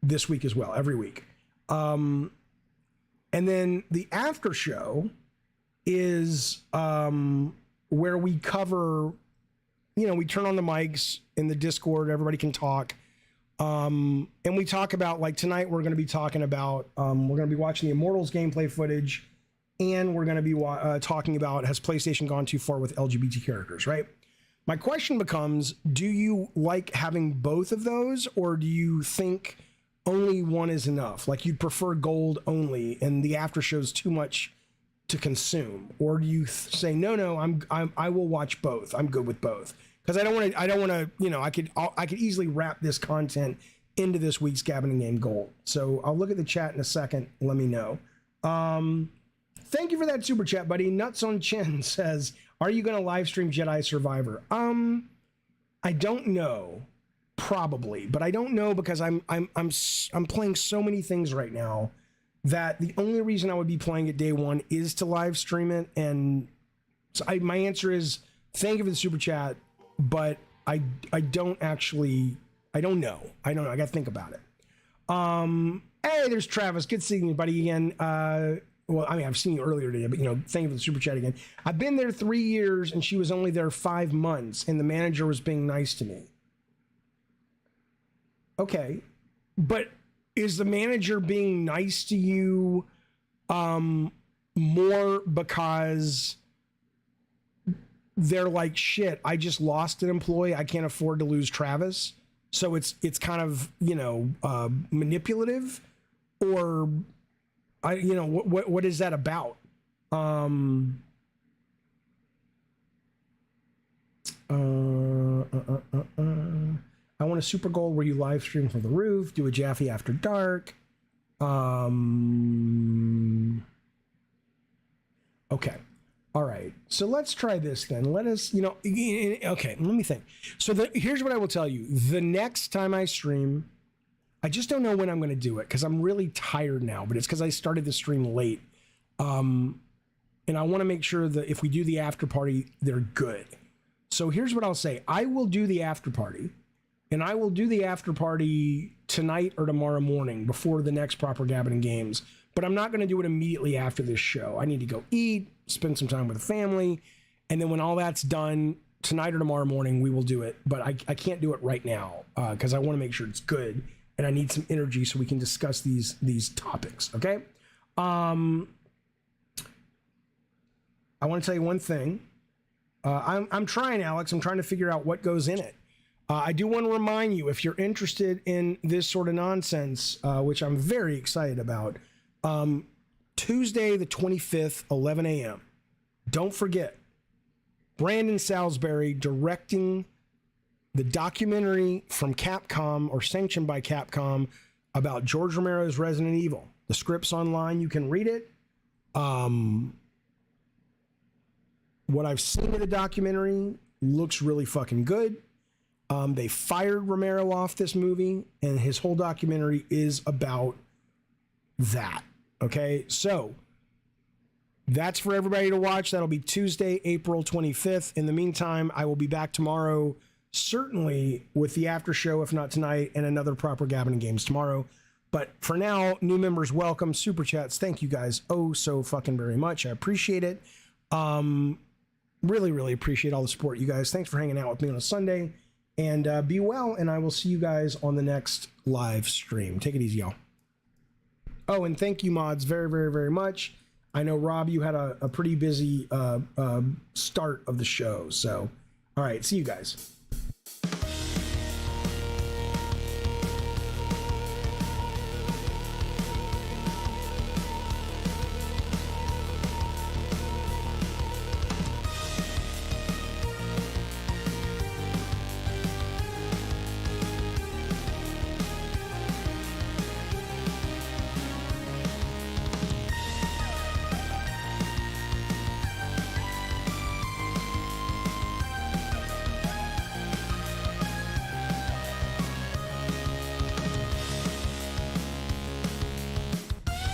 This week as well, every week. And then the after show is where we cover, we turn on the mics in the Discord, everybody can talk. And we talk about, like tonight, we're going to be talking about, we're going to be watching the Immortals gameplay footage, and we're going to be talking about, has PlayStation gone too far with LGBT characters, right? My question becomes, do you like having both of those, or do you think only one is enough? Like you'd prefer gold only and the after show's too much to consume? Or do you say, no, I will watch both. I'm good with both. Because I don't want to, I could easily wrap this content into this week's Gabbin' and Game Gold. So I'll look at the chat in a second. Let me know. Thank you for that super chat, buddy. Nuts on Chin says, are you going to live stream Jedi Survivor? I don't know. Probably, but I don't know because I'm playing so many things right now that the only reason I would be playing it day one is to live stream it. And so my answer is thank you for the super chat, but I don't know. I got to think about it. Hey, there's Travis. Good seeing you, buddy, again. Well, I mean, I've seen you earlier today, but thank you for the super chat again. I've been there 3 years and she was only there 5 months and the manager was being nice to me. Okay, but is the manager being nice to you more because they're like, shit, I just lost an employee, I can't afford to lose Travis, so it's kind of manipulative, or what is that about? I want a super goal where you live stream from the roof, do a Jaffe after dark. Okay. All right. So let's try this then. Let us, okay, let me think. So here's what I will tell you. The next time I stream, I just don't know when I'm going to do it because I'm really tired now, but it's because I started the stream late. And I want to make sure that if we do the after party, they're good. So here's what I'll say. I will do the after party. And I will do the after party tonight or tomorrow morning before the next proper Gabbin' and Games. But I'm not going to do it immediately after this show. I need to go eat, spend some time with the family. And then when all that's done, tonight or tomorrow morning, we will do it. But I can't do it right now because I want to make sure it's good. And I need some energy so we can discuss these topics, okay? I want to tell you one thing. I'm trying, Alex. I'm trying to figure out what goes in it. I do want to remind you, if you're interested in this sort of nonsense, which I'm very excited about, Tuesday the 25th, 11 a.m. Don't forget, Brandon Salisbury directing the documentary from Capcom, or sanctioned by Capcom, about George Romero's Resident Evil. The script's online. You can read it. What I've seen of the documentary looks really fucking good. They fired Romero off this movie, and his whole documentary is about that. Okay, so that's for everybody to watch. That'll be Tuesday, April 25th. In the meantime, I will be back tomorrow, certainly with the after show, if not tonight, and another proper Gabbin' and Games tomorrow. But for now, new members welcome. Super chats, thank you guys so fucking very much. I appreciate it. Really appreciate all the support, you guys. Thanks for hanging out with me on a Sunday. And be well, and I will see you guys on the next live stream. Take it easy, y'all. Oh, and thank you, mods, very much. I know, Rob, you had a pretty busy start of the show. So, all right, see you guys.